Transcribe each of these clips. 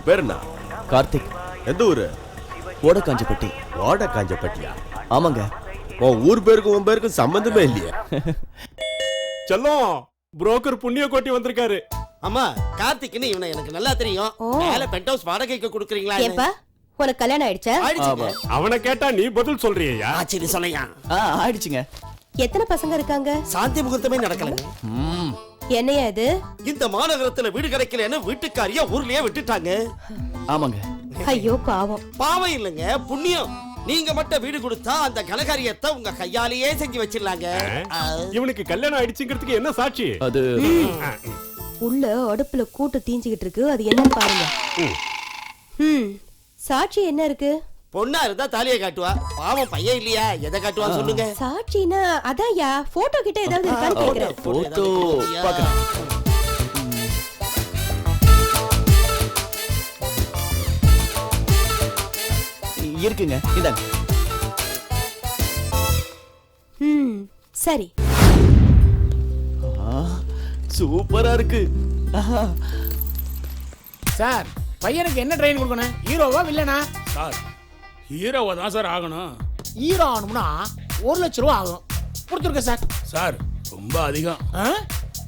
பேர் என்ன? கார்த்திக். எந்த ஊரு? ஓடக்காஞ்சப்பட்டி. ஓடக்காஞ்சப்பட்டியா? ஆமாங்க. உன் ஊர் பேருக்கும் உன் பேருக்கும் சம்பந்தமே இல்லையே. செல்லம், புரோக்கர் புண்ணிய கோட்டி வந்திருக்காரு. அம்மா, கார்த்திக்னு இவனை எனக்கு நல்லா தெரியும். மேல பென்ட் ஹவுஸ் வாடகைக்கு கொடுக்குறீங்களா? ஏப்பா உனக்கு கல்யாணம் ஆயிடுச்சா? ஆயிடுச்சுங்க. அவனை கேட்டா நீ பதில் சொல்றியா? சரி சொல்லையா. ஆயிடுச்சுங்க. எத்தனை பசங்க இருக்காங்க? சாந்தி முகூர்த்தமே நடக்கலங்க. என்னையா இது? இந்த மாநகரத்துல வீடு கிடைக்கலன்னு வீட்டுக்காரியா ஊர்லயே விட்டுட்டாங்க. ஆமாங்க. ஐயோ பாவம். பாவம் இல்லைங்க, புண்ணியம். நீங்க மட்டும் வீடு கொடுத்தா அந்த கனகாரியத்தை உங்க கையாலேயே செஞ்சு வச்சிடலாங்க. இவனுக்கு கல்யாணம் ஆயிடுச்சுங்கிறதுக்கு என்ன சாட்சி? அது உள்ள அடுப்புல கூட்டு தீஞ்சிக்கிட்டு இருக்கு, அது என்னன்னு பாருங்க. சாட்சி என்ன இருக்கு? பொண்ணா இருந்தா தாலியை காட்டுவா. பாவம் பையன் இல்லையா, எதை காட்டுவா சொல்லுங்க. சாட்சினா அதான்யா, போட்டோ கிட்ட ஏதாவது இருக்கான்னு கேக்குறேன். போட்டோ பார்க்கறேன். இருக்குங்க, இந்தாங்க. சரி. சூப்பரா இருக்கு. சார், பையனுக்கு என்ன ட்ரெயின் கொடுக்கணும்? ஹீரோவா வில்லனா? சார், ஹீரோவா தான் சார் ஆகணும். ஹீரோ ஆகணும்னா 1 லட்சம் ரூபா ஆகும். கொடுத்துருக்க சார். சார், ரொம்ப அதிகம்.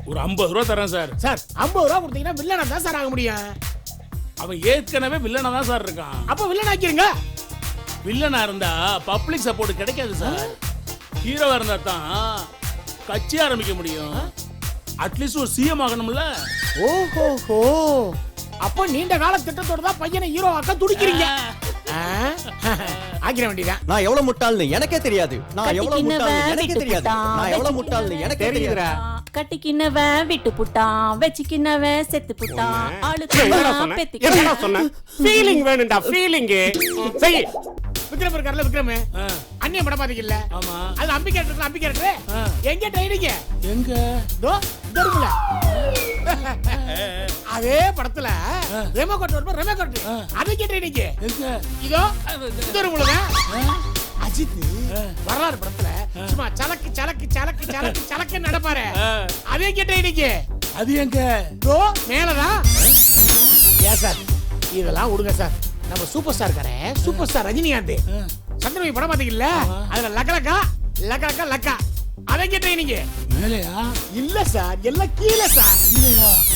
ஒரு 50 ரூபா தரேன் சார். சார், 50 ரூபா கொடுத்தீங்கன்னா வில்லனா தான் சார் ஆக முடியும். அவன் ஏற்கனவே வில்லனா தான் சார் இருக்கான். அப்ப வில்லன் ஆக்கிருங்க. வில்லனா இருந்தா பப்ளிக் சப்போர்ட் கிடைக்காது சார். ஹீரோவா இருந்தா தான் கட்சி ஆரம்பிக்க முடியும். அட்லீஸ்ட் ஒரு சிஎம் ஆகணும்ல. ஓஹோஹோ, அப்போ நீண்ட கால திட்டத்தோட தான் பையனை ஹீரோ ஆக்க துடிக்கிறீங்க. ஆக்கிர வேண்டியதான். நான் எவ்வளவு முட்டாள்னு எனக்கே தெரியாது. நான் எவ்வளவு முட்டாள்னு எனக்கே தெரியாது. நான் எவ்வளவு முட்டாள்னு எனக்கே தெரியுதுடா. கட்டிக்கினவன் விட்டு புட்டான், வெச்சிக்கினவன் செத்து புட்டான். என்னடா சொன்ன? ஃபீலிங் வேணும்டா, ஃபீலிங். சரி. விக்ரம் இருக்கார்ல, விக்ரம் அன்னிய படம் பாத்தீங்கல்ல? ஆமா. அது அம்பி கேரக்டர், அம்பி கேரக்டர். எங்க ட்ரைனிங்? எங்க? தோ தருமல. அதே படத்துல ரெமோகட் வருமா, ரெமோகட். அதுக்கு ட்ரைனிங் எங்க? இதோ தருமல. அஜித் வரலாறு படத்துல சும்மா சலக்கு சலக்கு சலக்கு சலக்கு சலக்கு நடப்பாரு. அதே ட்ரைனிங். அது எங்க? தோ மேலதான். ஏன் சார் இதெல்லாம் விடுங்க சார். நம்ம சூப்பர் ஸ்டார் காரே, சூப்பர் ஸ்டார் ரஜினிகாந்த் சந்திரமுகி படம் பாத்தீங்கல்ல? அதுல லக்கலக்கா லக்கலக்கா லக்கா. அதங்க ட்ரைனிங். மேலையா? இல்ல சார், எல்லாம் கீழே சார்.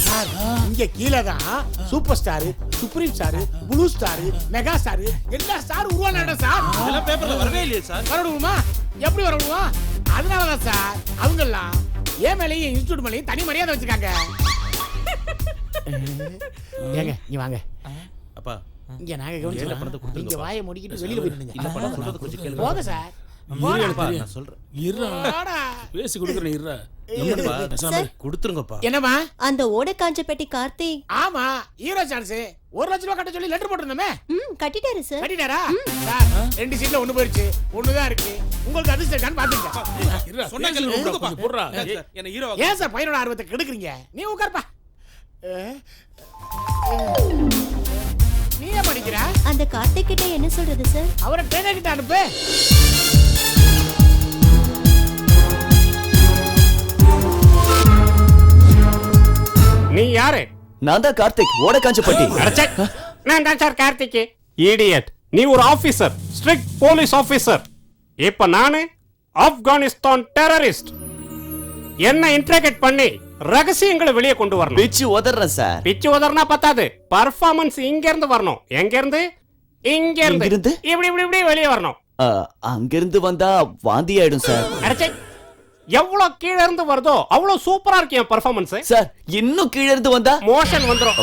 சார், இங்க கீழே தான் super star, supreme star, blue star, mega star, எல்லா ஸ்டார் உருவான சார். இதெல்லாம் பேப்பர்ல வரவே இல்லையே சார். வரணுமா? எப்படி வரணுமா? அதனாலதான் சார் அவங்க எல்லாம் ஏன் மேலேயும் இன்ஸ்டிடியூட் மேலேயும் தனி மரியாதை வச்சிருக்காங்க. ஏங்க நீ வாங்க. அப்பா, இங்க நாங்க கவனிச்சோம். இங்க வாயை மூடிக்கிட்டு வெளியில போயிடுங்க. இல்ல படம் சொல்றது கொஞ்சம் கேளுங்க. போங்க சார். நான் சொல்றேன். இருடா. பேசி கொடுக்குறேன், இருடா. என்னப்பா பேசாம கொடுத்துருங்கப்பா. என்னம்மா? அந்த ஓடக்காஞ்சப்பட்டி கார்த்திக். ஆமா, ஹீரோ சான்ஸ் 1 லட்சம் ரூபாய் கட்ட சொல்லி லெட்டர் போட்டுருந்தோமே. கட்டிட்டாரு சார். கட்டிட்டாரா? சார், 2 சீட்ல 1 போயிருச்சு, 1 தான் இருக்கு. உங்களுக்கு அதிர்ஷ்டம் இருக்கான்னு பாத்துங்க. இருடா, சொன்னா கேளுங்க. போடுறா. என்ன ஹீரோவா? ஏன் சார் பையனோட ஆர்வத்தை கெடுக்குறீங்க? நீ உட்கார்ப்பா. நீ ஏன் படிக்கிற? அந்த கார்த்திக் கிட்ட என்ன சொல்றது சார்? அவரை ட்ரெயினர் கிட்ட அனுப்பு. நீ யாரு? நான் தான் கார்த்திக், ஓடக்காஞ்சப்பட்டி. நான் தான் சார் கார்த்திக். இடியட். நீ ஒரு ஆபீசர், ஸ்ட்ரிக்ட் போலீஸ் ஆபீசர். இப்ப நானு ஆப்கானிஸ்தான் டெரரிஸ்ட். என்ன இன்ட்ராகேட் பண்ணி ரகசியங்களை வெளியே கொண்டு வரணும். பிச்சு உதறேன் சார். பிச்சு உதறனா பத்தாது, பர்ஃபார்மன்ஸ் இங்க இருந்து வரணும். எங்க இருந்து? இங்க இருந்து. இப்படி இப்படி இப்படி வெளியே வரணும். அங்கிருந்து வந்தா வாந்தி ஆயிடும் சார். அடச்சே, எவ்வளவு கீழ இருந்து வருதோ அவ்வளவு சூப்பரா இருக்கு என் பர்ஃபார்மன்ஸ். சார், இன்னும் கீழ இருந்து வந்தா மோஷன் வந்துரும்.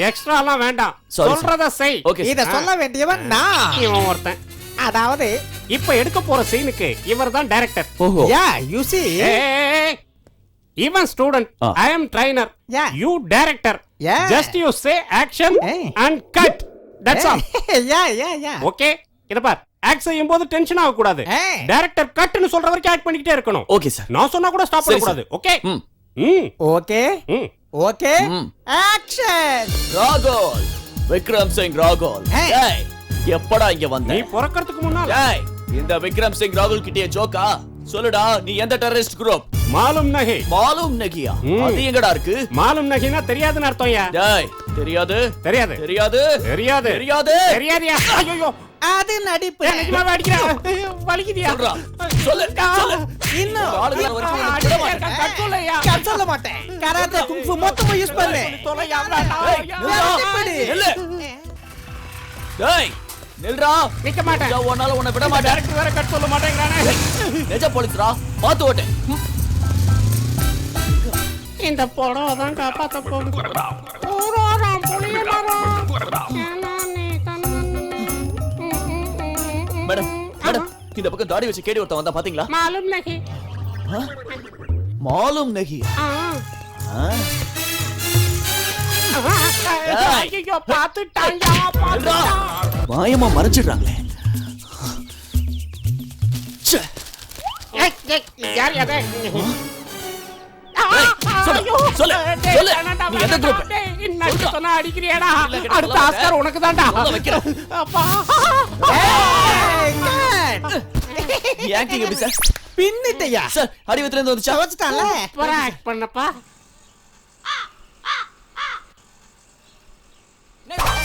எக்ஸ்ட்ரா எல்லாம் வேண்டாம், சொல்றத செய். இத சொல்ல வேண்டியவன் நான். இவன் ஒருத்தன். அதாவது இப்ப எடுக்க போற சீனுக்கு இவர்தான் டைரக்டர். ஓஹோ. Yeah you see, even student, I am trainer, you director, just you say action and cut, that's all. Okay, இத பார், ஆக்ட் செய்யும் போது டென்ஷன் ஆக கூடாது. டைரக்டர் கட்னு சொல்ற வரைக்கும் ஆக்ட் பண்ணிட்டே இருக்கணும். Okay sir. நான் சொன்னா கூட ஸ்டாப் பண்ண கூடாது. Okay okay okay. Action. Ragol, Vikram Singh Ragol. ஏய், எப்படா இங்க வந்த? நீ பொறக்கிறதுக்கு முன்னால. ஏய், இந்த விக்ரம் சிங் ராகுல் கிட்டே ஜோக்கா? சொல்லுடா, நீ எந்த டெரரிஸ்ட் குரூப்? மாலும் நஹி. மாலும் நஹியா? அது எங்கடா இருக்கு? மாலும் நஹினா தெரியாதுன்னு அர்த்தம்யா. டேய், தெரியாது தெரியாது தெரியாது தெரியாது தெரியாது தெரியாதியா ஐயோ அது நடிப்பு நிஜமாவே அடிக்கிறேன் வலிக்குதியா சொல்றா சொல்லு சொல்லு இன்னும் ஆளுங்க வரைக்கும் உனக்கு விட மாட்டேன். கட்சோலையா நான் சொல்ல மாட்டேன் கராத்தே குங்ஃபு மொத்தமா யூஸ் பண்ணு தொலையா நில்லு. டேய் நில்றா நிக்க மாட்டேன் இதோ உன்னால உன்னை விட மாட்டேன் டைரக்டர் வேற கட் சொல்ல மாட்டேங்கிறானே நிஜ போலீஸ்ரா பாத்து ஓட்டு இந்த படம் தான் காப்பாத்த போகுது ஊரோரம் புளிய மரம் மேடம் மேடம் இந்த பக்கம் தாடி வச்சு கேடி ஒருத்தன் வந்தா பாத்தீங்களா மாலும் நகி மாலும் நகி ஐயோ பாத்துட்டாங்க பாத்துட்டான் மாயமா மறைச்சிடுறாங்களே ச்சே. யார் யாரே சொல்லு, சொல்லு, சொல்லு. நீ எந்த group? அடிக்கிறியாடா அடுத்த ஆஸ்கார் உனக்கு தான்டா சொல்ல வைக்கிறேன். நீ acting எப்படி சார்? பின்னிட்டையா சார் அடிவத்துல இருந்து வந்துச்சா வச்சுட்டான்ல ஆக்ட் பண்ணப்பா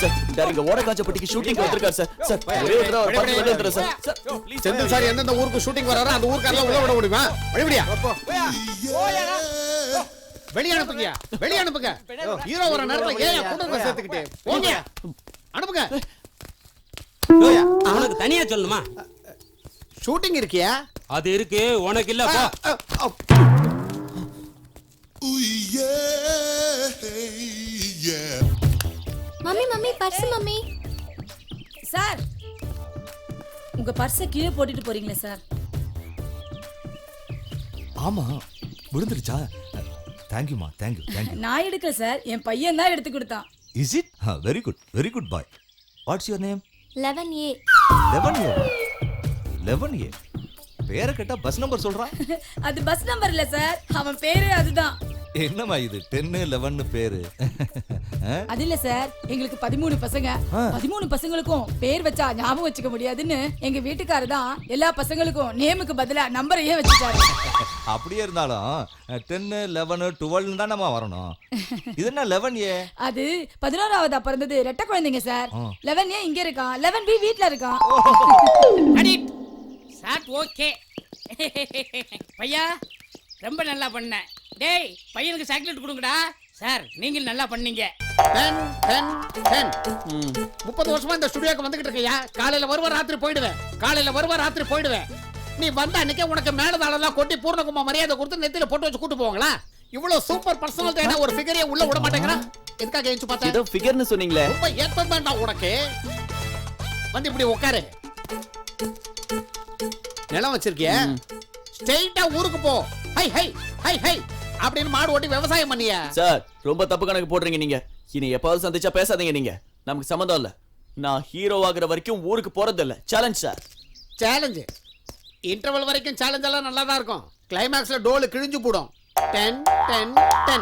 சார் டாரிங்க ஓடகாஞ்சப்பட்டிக்கு ஷூட்டிங் வந்திருக்கார் சார் சார் ஒரே ஒரு தடவை ஒரு 10 நிமிஷம் வந்துறேன் sir sir please Senthil sir எந்தெந்த ஊருக்கு ஷூட்டிங் வராரோ அந்த ஊருக்காரல உள்ள விட முடியுமா வழிவிடியா வெளிய அனுப்புங்க வெளிய அனுப்புங்க ஹீரோ வர நேரத்துல ஏன் கூட்டத்தை சேர்த்துக்கிட்டே போங்க அனுப்புங்க உனக்கு தனியா சொல்லணுமா ஷூட்டிங் இருக்கியா அது இருக்கு உனக்கு இல்ல போ mummy mummy purse mummy sir உங்க பர்ஸை கீழே போட்டுட்டு போறீங்களே சார் ஆமா விழுந்துருச்சா தேங்க்யூமா தேங்க்யூ நான் எடுக்கல சார் என் பையன் தான் எடுத்து கொடுத்தான் is it very good bye what's your name 11A 11A பேரை கேட்டா பஸ் நம்பர் சொல்றான் அது பஸ் நம்பர் இல்ல சார் அவன் பேரு அதுதான் என்னம்மா இது 10 11 பேரு அது இல்ல சார் எங்களுக்கு 13 பசங்க 13 பசங்களுக்கும் பேர் வச்சா ஞாபகம் வச்சுக்க முடியாதுன்னு எங்க வீட்டுக்காரர் தான் எல்லா பசங்களுக்கும் நேமுக்கு பதிலா நம்பரையே வச்சுட்டாரு அப்படியே இருந்தாலும் 10 11 12 தான் நம்ம வரணும் இது என்ன 11A அது 11ஆவதா பிறந்தது ரெட்டை குழந்தைங்க சார் 11A இங்க இருக்கான் 11B வீட்ல இருக்கான் அடிட் சாட் ஓகே பையா ரொம்ப நல்லா பண்ண டேய் பையனுக்கு சாக்லேட் கொடுங்கடா சார் நீங்க நல்லா பண்ணீங்க 10 30 வருஷமா இந்த ஸ்டுடியோக்கு வந்துகிட்டு இருக்கையா காலையில வருவ ராத்திரி போயிடுவேன் நீ வந்த அன்னைக்கே உனக்கு மேலதாளெல்லாம் கொட்டி பூர்ணகுமா மரியாதை கொடுத்து நெத்தியில போட்டு வச்சு கூட்டு போவாங்களா இவ்வளவு சூப்பர் பர்சனல் என்ன ஒரு ஃபிகரே உள்ள விட மாட்டேங்கறான் எதுக்காக ஏஞ்சு பார்த்தா ஏதோ ஃபிகர்னு சொன்னீங்களே ரொம்ப ஏத்தம் வேண்டா உனக்கு வந்து இப்படி உட்காரு நிலம் வச்சிருக்கிய ஸ்ட்ரைட்டா ஊருக்கு போ ஹை ஹை ஹை ஹை அப்படின்னு மாடு ஓட்டி விவசாயம் பண்ணியா சார் ரொம்ப தப்பு கணக்கு போடுறீங்க நீங்க இனி எப்பாவது சந்திச்சா பேசாதீங்க நீங்க நமக்கு சம்மந்தம் இல்ல நான் ஹீரோ ஆகுற வரைக்கும் ஊருக்கு போறது இல்ல சேலஞ்ச் சார் சேலஞ்ச் இன்டர்வல் வரைக்கும் சேலஞ்ச் எல்லாம் நல்லா தான் இருக்கும் கிளைமாக்ஸ்ல டோல் கிழிஞ்சு போடும் 10 10 10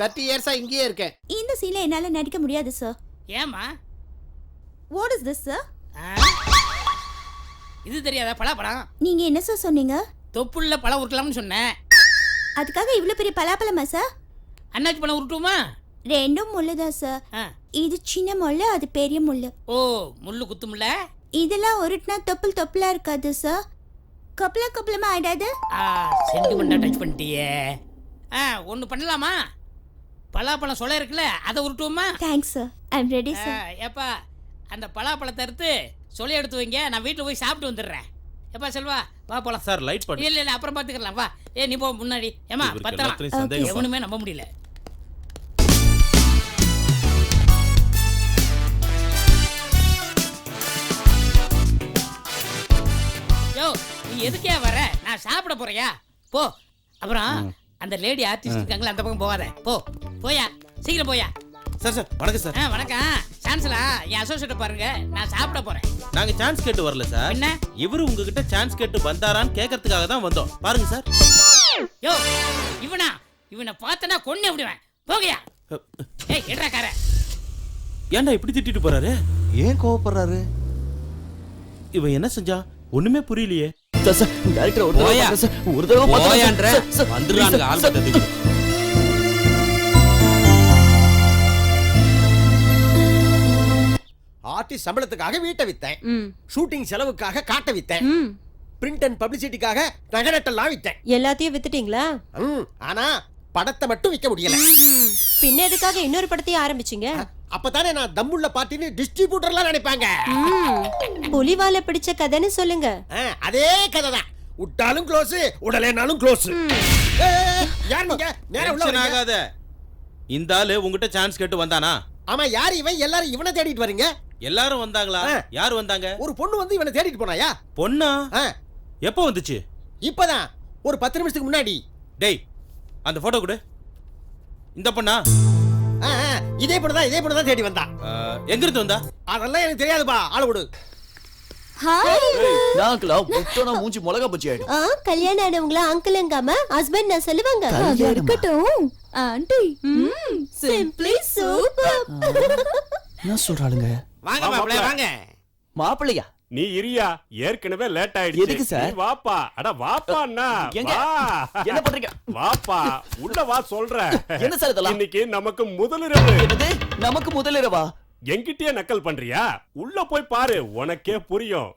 30 இயர்ஸா இங்கேயே இருக்கேன் இந்த சீன்ல என்னால நடிக்க முடியாது சார் ஏமா வாட் இஸ் திஸ் சார் இது தெரியாதா பலாப்பழம் நீங்க என்ன சார் சொன்னீங்க தொப்புள்ள பழம் உருட்டலாம்னு சொன்னேன் அதுக்காக இவ்ளோ பெரிய பலாப்பழமா சார் அண்ணாச்சி பழம் உருட்டுமா ரெண்டும் முள்ளுதான் சார் இது சின்ன முள்ளு அது பெரிய முள்ளு ஓ முள்ளு குத்துமுல்ல இதெல்லாம் உருட்டுனா தொப்புளா இருக்காது சார் கப்பலமா ஆயிடாது சென்டிமெண்டா டச் பண்ணிட்டியே ஒன்னு பண்ணலாமா பலாப்பழம் சொல்ல இருக்குல்ல அதை உருட்டுவோமா thanks sir I am ready sir ஏப்பா அந்த பலாப்பழத்தை எடுத்து சொல்லி எடுத்து வைங்க நான் வீட்டில் போய் சாப்பிட்டு வந்துடுறேன் எப்பா செல்வா வா போலாம் சார் லைட் பண்ணு இல்ல அப்புறம் பாத்துக்கலாம் வா நீ போ முன்னாடி ஏமா பத்திரம் எவனுமே நம்ப முடியல யோ நீ எதுக்கே வர நான் சாப்பிட போறியா போ அப்புறம் அந்த லேடி ஆர்டிஸ்ட் இருக்காங்களா அந்த பக்கம் போகாத போயா சீக்கிரம் போயா சார் வணக்கம் சார் வணக்கம் சான்ஸ்லா என் அசோசியேட் பாருங்க நான் சாப்பிட போறேன் நாங்க சான்ஸ் கேட்டு வரல சார் என்ன இவரு உங்ககிட்ட சான்ஸ் கேட்டு வந்தாரான்னு கேட்கறதுக்காக தான் வந்தோம் பாருங்க சார் யோ இவனை பார்த்தனா கொன்னே விடுவேன் போகையா ஏய் எட்ரா கார ஏன்டா இப்படி திட்டிட்டு போறாரு ஏன் கோவப்படுறாரு இவன் என்ன செஞ்சா ஒண்ணுமே புரியலையே சார் டைரக்டர் ஒரு தடவை போயான்ற வந்துறாங்க ஆள் பத்ததுக்கு ஆர்டிஸ்ட் சம்பளத்துக்காக வீட்டை வித்தேன், ம் ஷூட்டிங் செலவுக்காக காட்ட வித்தேன், ம் பிரிண்ட் அண்ட் பப்ளிசிட்டிக்காக நகரட்டெல்லாம் வித்தேன். எல்லாத்தையும் வித்துட்டீங்களா? ஆனா படத்தை மட்டும் விற்க முடியல. பின்ன எதுக்காக இன்னொரு படத்தையும் ஆரம்பிச்சீங்க? அப்பதானே நான் தம்முள்ள பார்ட்டின்னு டிஸ்ட்ரிபியூட்டர்லாம் நினைப்பாங்க. புலிவால பிடிச்ச கதைன்னு சொல்லுங்க. அதே கதை தான். விட்டாலும் க்ளோஸ், உடலேனாலும் க்ளோஸ். யார் நீங்க? நேரா உள்ள டென்ஷன் ஆகாத. இந்த ஆளு உங்ககிட்ட சான்ஸ் கேட்டு வந்தானா? ஆமா, யார் இவன்? எல்லாரும் இவனை தேடிட்டு வரீங்க? எல்லாரும் வந்தாங்களா? யார் வந்தாங்க? ஒரு பொண்ணு வந்து இவனை தேடிட்டு போனாயா? பொண்ணா? எப்போ வந்துச்சு? இப்பதான் ஒரு 10 நிமிஷத்துக்கு முன்னாடி. டேய், அந்த போட்டோ கொடு. இந்த பொண்ணா? இதே பொண்ணு தான் தேடி வந்தா. எங்க இருந்து வந்தா? அதெல்லாம் எனக்கு தெரியாதுப்பா, ஆள விடு. நாங்களா முட்டோனா மூஞ்சி மிளகா பச்சி ஆயிடும். கல்யாணம் ஆனவங்களா அங்கிள்ங்காம ஹஸ்பண்ட் நான் சொல்லுவாங்க. அது இருக்கட்டும் ஆண்டி. Simply super. என்ன சொல்றாளுங்க? வாங்க மாப்ள, வாங்க. மாப்பிள்ளையா? நீ இரியா, ஏற்கனவே லேட் ஆயிடுச்சு. எதுக்கு சார்? நீ வாப்பா. அட வாப்பாண்ணா. எங்க? என்ன பண்றீங்க? வாப்பா, உள்ள வா சொல்றேன். என்ன சார் இதெல்லாம்? இன்னைக்கு நமக்கு முதலிரவு. என்னது? நமக்கு முதலிரவா? என்கிட்டயே நக்கல் பண்றியா? உள்ள போய் பாரு, உனக்கே புரியும்.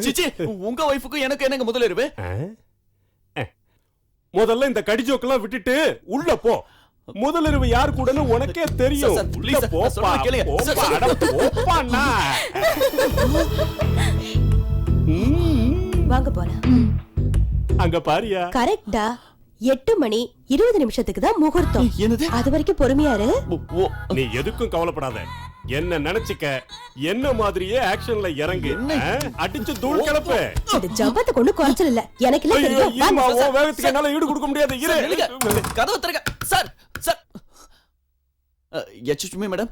சிச்சி, உங்க வைஃபுக்கும் எனக்கு என்னங்க முதலிரவு? முதல்ல இந்த கடிஜோக்கெல்லாம் விட்டுட்டு உள்ள போ. முதலிரவு யார் கூடன்னு உனக்கே தெரியும். உள்ள போப்பா. போப்பா. அட போப்பாண்ணா. வாங்க போலாம். அங்க பாரியா. கரெக்டா 8 மணி 20 நிமிஷத்துக்கு தான் முகூர்த்தம். என்னது? அது வரைக்கும் பொறுமையாரு. நீ எதுக்கும் கவலைப்படாத. என்ன நினைச்சுக்க, என்ன மாதிரியே ஆக்ஷன்ல இறங்கு. அடிச்சு தூள் கிளப்பு. இது ஜம்பத்தை கொண்டு குறைச்சல் இல்ல. எனக்கு இல்ல தெரியும். வேகத்துக்கு என்னால ஈடு கொடுக்க முடியாது. கதவு திறக்க. சார் சார், எச்சுமே மேடம்,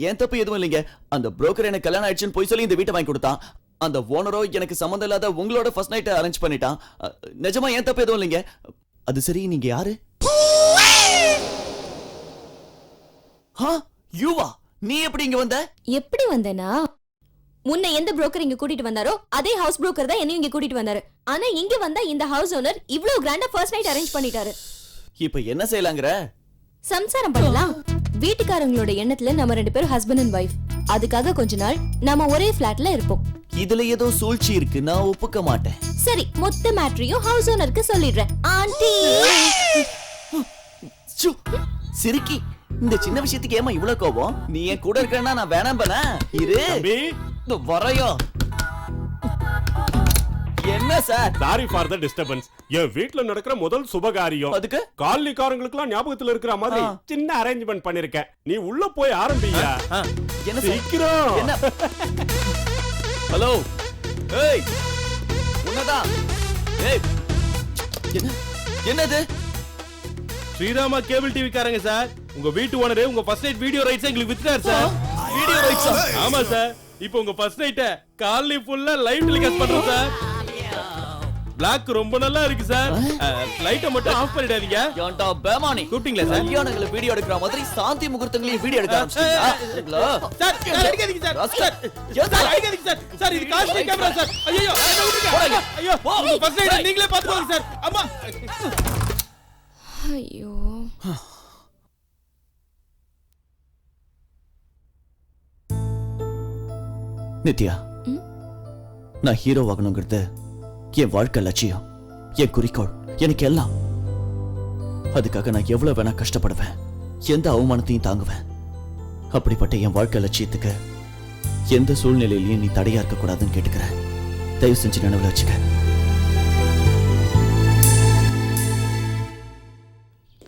ஏன் தப்பு எதுவும் இல்லைங்க. அந்த புரோக்கர் எனக்கு கல்யாணம் ஆயிடுச்சுன்னு போய் சொல்லி இந்த வீட்டை வாங்கி கொடுத்தான். அந்த ஓனரோ எனக்கு சம்மந்தம் இல்லாத உங்களோட ஃபர்ஸ்ட் நைட் அரேஞ்ச் பண்ணிட்டான். நிஜமா ஏன் தப்பு எதுவும் இல்லைங்க. அது சரி, நீங்க யாரு? யூவா, நீ எப்படி இங்க வந்த? எப்படி வந்தேனா? முன்ன எந்த புரோக்கர் இங்க கூட்டிட்டு வந்தாரோ அதே ஹவுஸ் புரோக்கர் தான் என்னையும் இங்க கூட்டிட்டு வந்தாரு. ஆனா இங்க வந்தா இந்த ஹவுஸ் ஓனர் இவ்ளோ கிராண்டா ஃபர்ஸ்ட் நைட் அரேஞ்ச் பண்ணிட்டாரு. இப்ப என்ன செய்யலாங்கற? சம்சாரம் பண்ணலாம். வீட்டுக்காரங்களோட எண்ணத்துல நம்ம 2 பேரும் ஹஸ்பண்ட் அண்ட் வைஃப். அதுக்காக கொஞ்ச நாள் நாம ஒரே ஃபிளாட்ல இருப்போம். இதுல ஏதோ சூழ்ச்சி இருக்கு, நான் ஒப்புக்க மாட்டேன். சரி, மொத்த மேட்டரையும் ஹவுஸ் ஓனருக்கு சொல்லிடுறேன். ஆண்டி சிரிக்கி, இந்த சின்ன விஷயத்துக்கு ஏமா இவ்வளவு கோபம்? நீ என் கூட இருக்கேன்னா நான் வேணாம் பண்ண. இரு வரையோ. என்ன sir? Sorry for the disturbance. என் வீட்ல நடக்கிற முதல் சுபகாரியம். அதுக்கு காலனிக்காரங்களுக்குலாம் ஞாபகத்துல இருக்கிற மாதிரி சின்ன அரேஞ்ச்மெண்ட் பண்ணிருக்கேன். நீ உள்ள போய் ஆரம்பியா. என்ன சீக்கிரம். என்ன? ஹலோ, ஏய் உன்னதா? ஏய், என்னது? ஸ்ரீராமா கேபிள் டிவி காரங்க சார். உங்க வீட்டு ஓனரே உங்க ஃபர்ஸ்ட் நைட் வீடியோ ரைட்ஸ் எங்களுக்கு வித்துட்டார் சார். வீடியோ ரைட்ஸா? ஆமா சார். இப்போ உங்க ஃபர்ஸ்ட் நைட்ட காலனி ஃபுல்லா லைவ் டெலிகாஸ்ட் பண்றோம் சார். பிளாக் ரொம்ப நல்லா இருக்கு சார். லைட்ட மட்டும் ஆஃப் பண்ணிடாதீங்க. ஏன்டா பேமானி கூப்பிட்டீங்களா சார்? கல்யாணங்கள வீடியோ எடுக்கிற மாதிரி சாந்தி முகூர்த்தங்களையும் வீடியோ எடுக்க ஆரம்பிச்சிட்டீங்களா? சார் அடிக்காதீங்க சார். சார் அடிக்காதீங்க சார். சார் இது காஸ்ட்லி கேமரா சார். ஐயோ என்ன விட்டுங்க. ஐயோ உங்க ஃபர்ஸ்ட் நைட் நீங்களே பாத்துக்கோங்க சார். அம்மா. ஐயோ. நித்யா, நான் ஹீரோ ஆகணுங்கிறது என் வாழ்க்கை லட்சியம், என் குறிக்கோள், எனக்கு எல்லாம். அதுக்காக நான் எவ்வளவு வேணா கஷ்டப்படுவேன், எந்த அவமானத்தையும் தாங்குவேன். அப்படிப்பட்ட என் வாழ்க்கை லட்சியத்துக்கு எந்த சூழ்நிலையிலையும் நீ தடையா இருக்க கூடாதுன்னு கேட்டுக்கிறேன். தயவு செஞ்சு நினைவுல வச்சுக்க.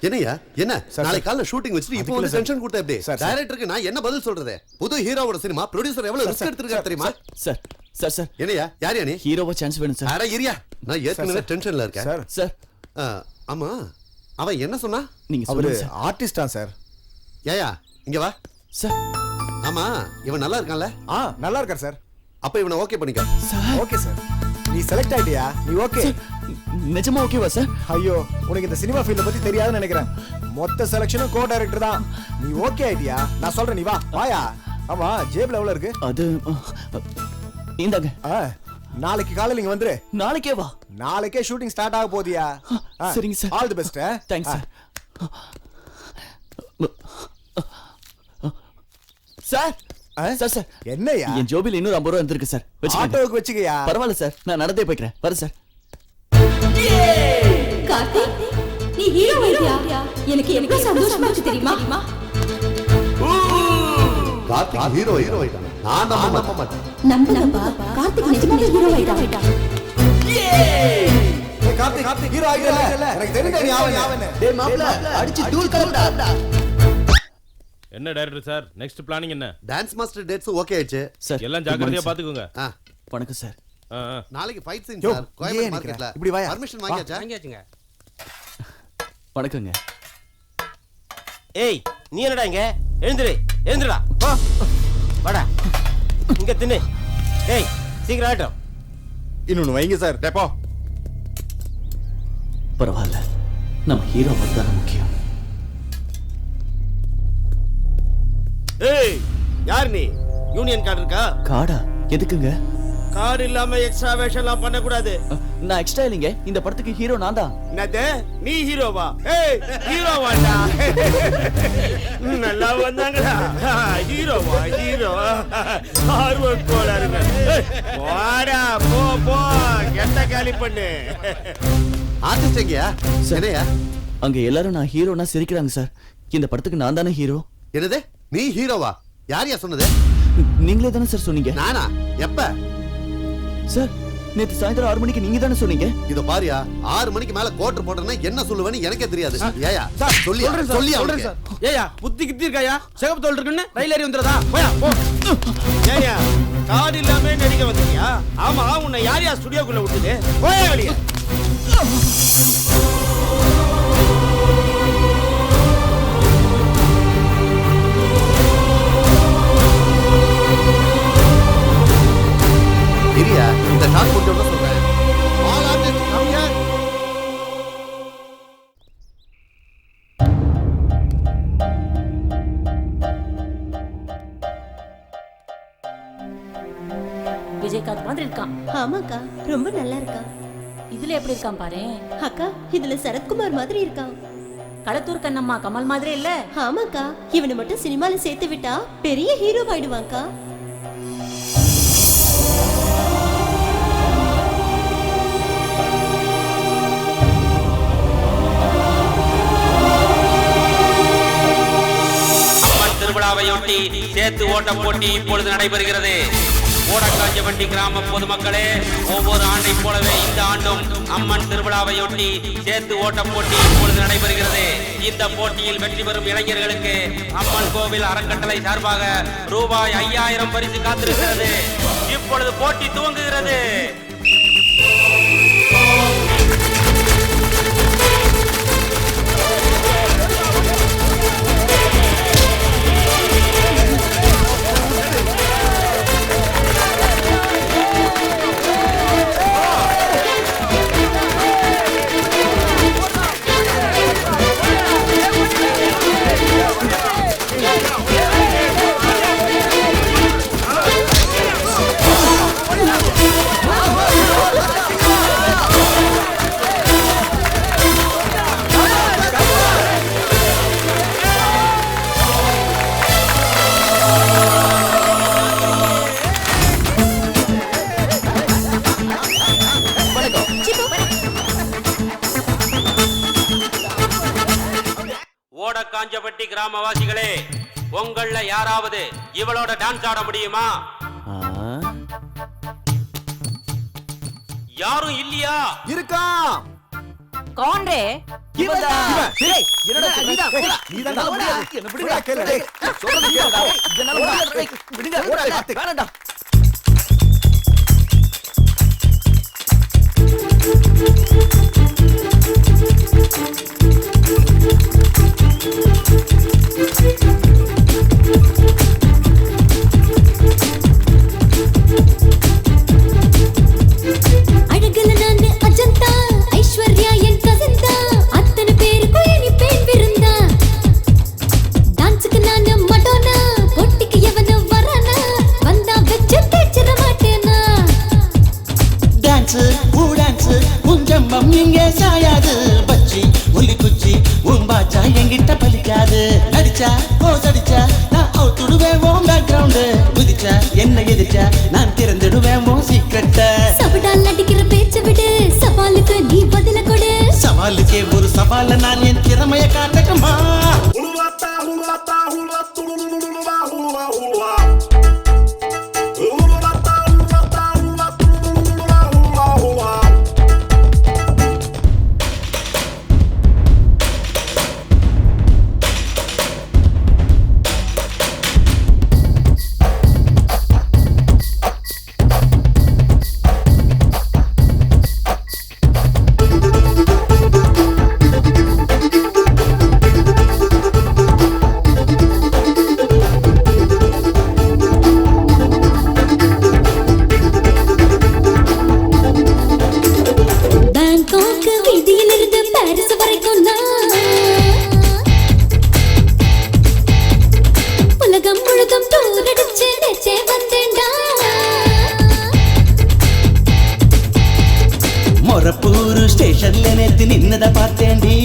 என்னையா என்ன நாளைக்கு காலைல ஷூட்டிங் வச்சிட்டு இப்போ வந்து டென்ஷன் கொடுத்தா எப்படி? டைரக்டருக்கு நான் என்ன பதில் சொல்றது? புது ஹீரோவோட சினிமா ப்ரொடியூசர் எவ்வளவு ரிஸ்க் எடுத்துருக்காரு தெரியுமா? சார் சார் சார் என்னையா யார் நீ? ஹீரோவா சான்ஸ் வேணும் சார். அட இரியா, நான் ஏற்கனவே டென்ஷன்ல இருக்கேன் சார். சார் ஆமா, அவன் என்ன சொன்னா? நீங்க சொல்லுங்க. ஆர்டிஸ்டா சார்? ஏயா இங்க வா சார். ஆமா, இவன் நல்லா இருக்கான்ல? நல்லா இருக்கார் சார். அப்ப இவனை ஓகே பண்ணிக்க. Okay sir. நீ செலக்ட் ஆயிட்டியா? நீ ஓகே? நிஜமா ஓகேவா சார்? ஐயோ, உனக்கு இந்த சினிமா ஃபீல்ட பத்தி தெரியாதுன்னு நினைக்கிறேன். மொத்த செலக்ஷனும் கோ டைரக்டர் தான். நீ ஓகே ஆயிட்டியா? நான் சொல்றேன், நீ வா. வாயா. ஆமா, ஜேப்ல எவ்வளவு இருக்கு? அது இந்தாங்க. நாளைக்கு காலையில இங்க வந்துரு. நாளைக்கே வா. நாளைக்கே ஷூட்டிங் ஸ்டார்ட் ஆக போதியா? சரிங்க sir. All the best. Thanks sir. Sir sir sir என்னையா என் ஜோபில இன்னொரு 50 ரூபா இருந்திருக்கு சார். ஆட்டோவுக்கு வச்சுக்கயா. பரவாயில்ல சார், நான் நடந்தே போய்க்கிறேன். வரேன் சார். கார்த்திக் நீ ஹீரோ ஐடியா எனக்கு எவ்வளவு சந்தோஷமா இருக்கு தெரியுமா? கார்த்திக் ஹீரோ ஐட்டம் நான் நம்ப மாட்டேன். நம்பலப்பா கார்த்திக் நிஜமாவே ஹீரோ ஐடியா. கார்த்திக் ஹீரோ ஆயிட்டல. எனக்கு தெரிஞ்ச நீ ஆவனே. டேய் மாப்ள அடிச்சு தூள் கலடா. என்ன டைரக்டர் சார், நெக்ஸ்ட் பிளானிங் என்ன? டான்ஸ் மாஸ்டர் டேட்ஸ் ஓகே ஆயிடுச்சு சார். எல்லாம் ஜாக்கிரதையா பாத்துக்கோங்க. வணக்கம் சார். நாளைக்கு ஃபைட் சீன் சார் கோயம்பேடு மார்க்கெட்ல. இப்படி வாயா. பர்மிஷன் வாங்கியாச்சா? வாங்கியாச்சுங்க. வணக்கங்க. ஏய் நீ என்னடா இங்க? எழுந்துடா போ. வாடா இங்க தின்னு. ஏய் சீக்கிரம் ஆட்டம். இன்னொன்னு வைங்க சார். டேய் போ. பரவாயில்ல, நம்ம ஹீரோ தான் முக்கியம். ஏய் யார் நீ? யூனியன் கார்டு இருக்கா? கார்டா? எதுக்குங்க? கார்டு இல்லாம எக்ஸ்ட்ரா வேஷம்லாம் பண்ண கூடாது. நான் எக்ஸ்ட்ரா இல்லைங்க, இந்த படத்துக்கு ஹீரோ நான் தான். என்னது நீ ஹீரோவா? ஏய் ஹீரோவாடா. நல்லா வந்தாங்கடா. ஹீரோவா ஹீரோ ஆர்வம் கோளாறுங்க. வாடா போ கெட்ட காலி பண்ணு. ஆர்டிஸ்ட் எங்கயா? என்னையா? அங்க எல்லாரும் நான் ஹீரோனா சிரிக்கிறாங்க சார். இந்த படத்துக்கு நான் தானே ஹீரோ. என்னது நீ ஹீரோவா? யாரையா சொன்னது? நீங்களே தானே சார் சொன்னீங்க. நானா? எப்ப சார்? நேத்து சாயந்தரம் 6 மணிக்கு நீங்க தானே சொன்னீங்க. இத பாரியா, 6 மணிக்கு மேல கோட்டர் போட்டேன்னா என்ன சொல்லுவேன்னு எனக்கே தெரியாது. ஏயா சொல்லியா சார். ஏயா புத்தி கித்தி இருக்காயா? சிகப்பு தோல் இருக்குன்னு ரயில் ஏறி வந்துறதா? போயா போ. ஏயா கார்டு இல்லாம நடிக்க வந்தீங்க? ஆமா உன்னை யாரையா ஸ்டுடியோக்குள்ள விட்டுது? போயா வெளிய. இரியா இந்த ஷாட் போட்டு சொல்றேன். All artist come here. Vijayakanth மாதிரி இருக்கான். ஆமாக்கா ரொம்ப நல்லா இருக்கா. இதுல எப்படி இருக்கான் பாரு. அக்கா இதுல சரத்குமார் மாதிரி இருக்கான். களத்தூர் கண்ணம்மா கமல் மாதிரி இல்ல. ஆமாக்கா இவனை மட்டும் சினிமால சேர்த்து விட்டா பெரிய ஹீரோ ஆயிடுவாங்கக்கா. திருவிழாவையொட்டி சேத்து ஓட்டம் போட்டி இப்பொழுது நடைபெறுகிறது. ஓடக்காஞ்சவண்டி கிராம பொதுமக்களே, ஒவ்வொரு ஆண்டை போலவே இந்த ஆண்டும் அம்மன் திருவிழாவையொட்டி சேத்து ஓட்டம் போட்டி இப்பொழுது நடைபெறுகிறது. இந்த போட்டியில் வெற்றி பெறும் இளைஞர்களுக்கு அம்மன் கோவில் அறக்கட்டளை சார்பாக ரூபாய் 5000 பரிசு காத்திருக்கிறது. இப்பொழுது போட்டி துவங்குகிறது. ஓடக்காஞ்சப்பட்டி கிராமவாசிகளே, உங்கள யாராவது இவளோட டான்ஸ் ஆட முடியுமா? யாரும் இல்லையா? இருக்கா. कौन रे? நடிச்சா ஓ சடிச்சா நான் அவுட் தொடுவேன் உன் பேக்ரவுண்ட் குதிச்சா என்ன எதிச்சா நான் திறந்துடுவேன் உன் சீக்ரெட்ட சபடால் அடிக்கிற பேச்ச விடு சவாலுக்கு நீ பதில கொடு சவாலுக்கே ஒரு சவால நான் என் திறமைய காட்டட்டுமா மொரப்பூர் ஸ்டேஷன்ல நேத்து நின்னத பார்த்தேன்டி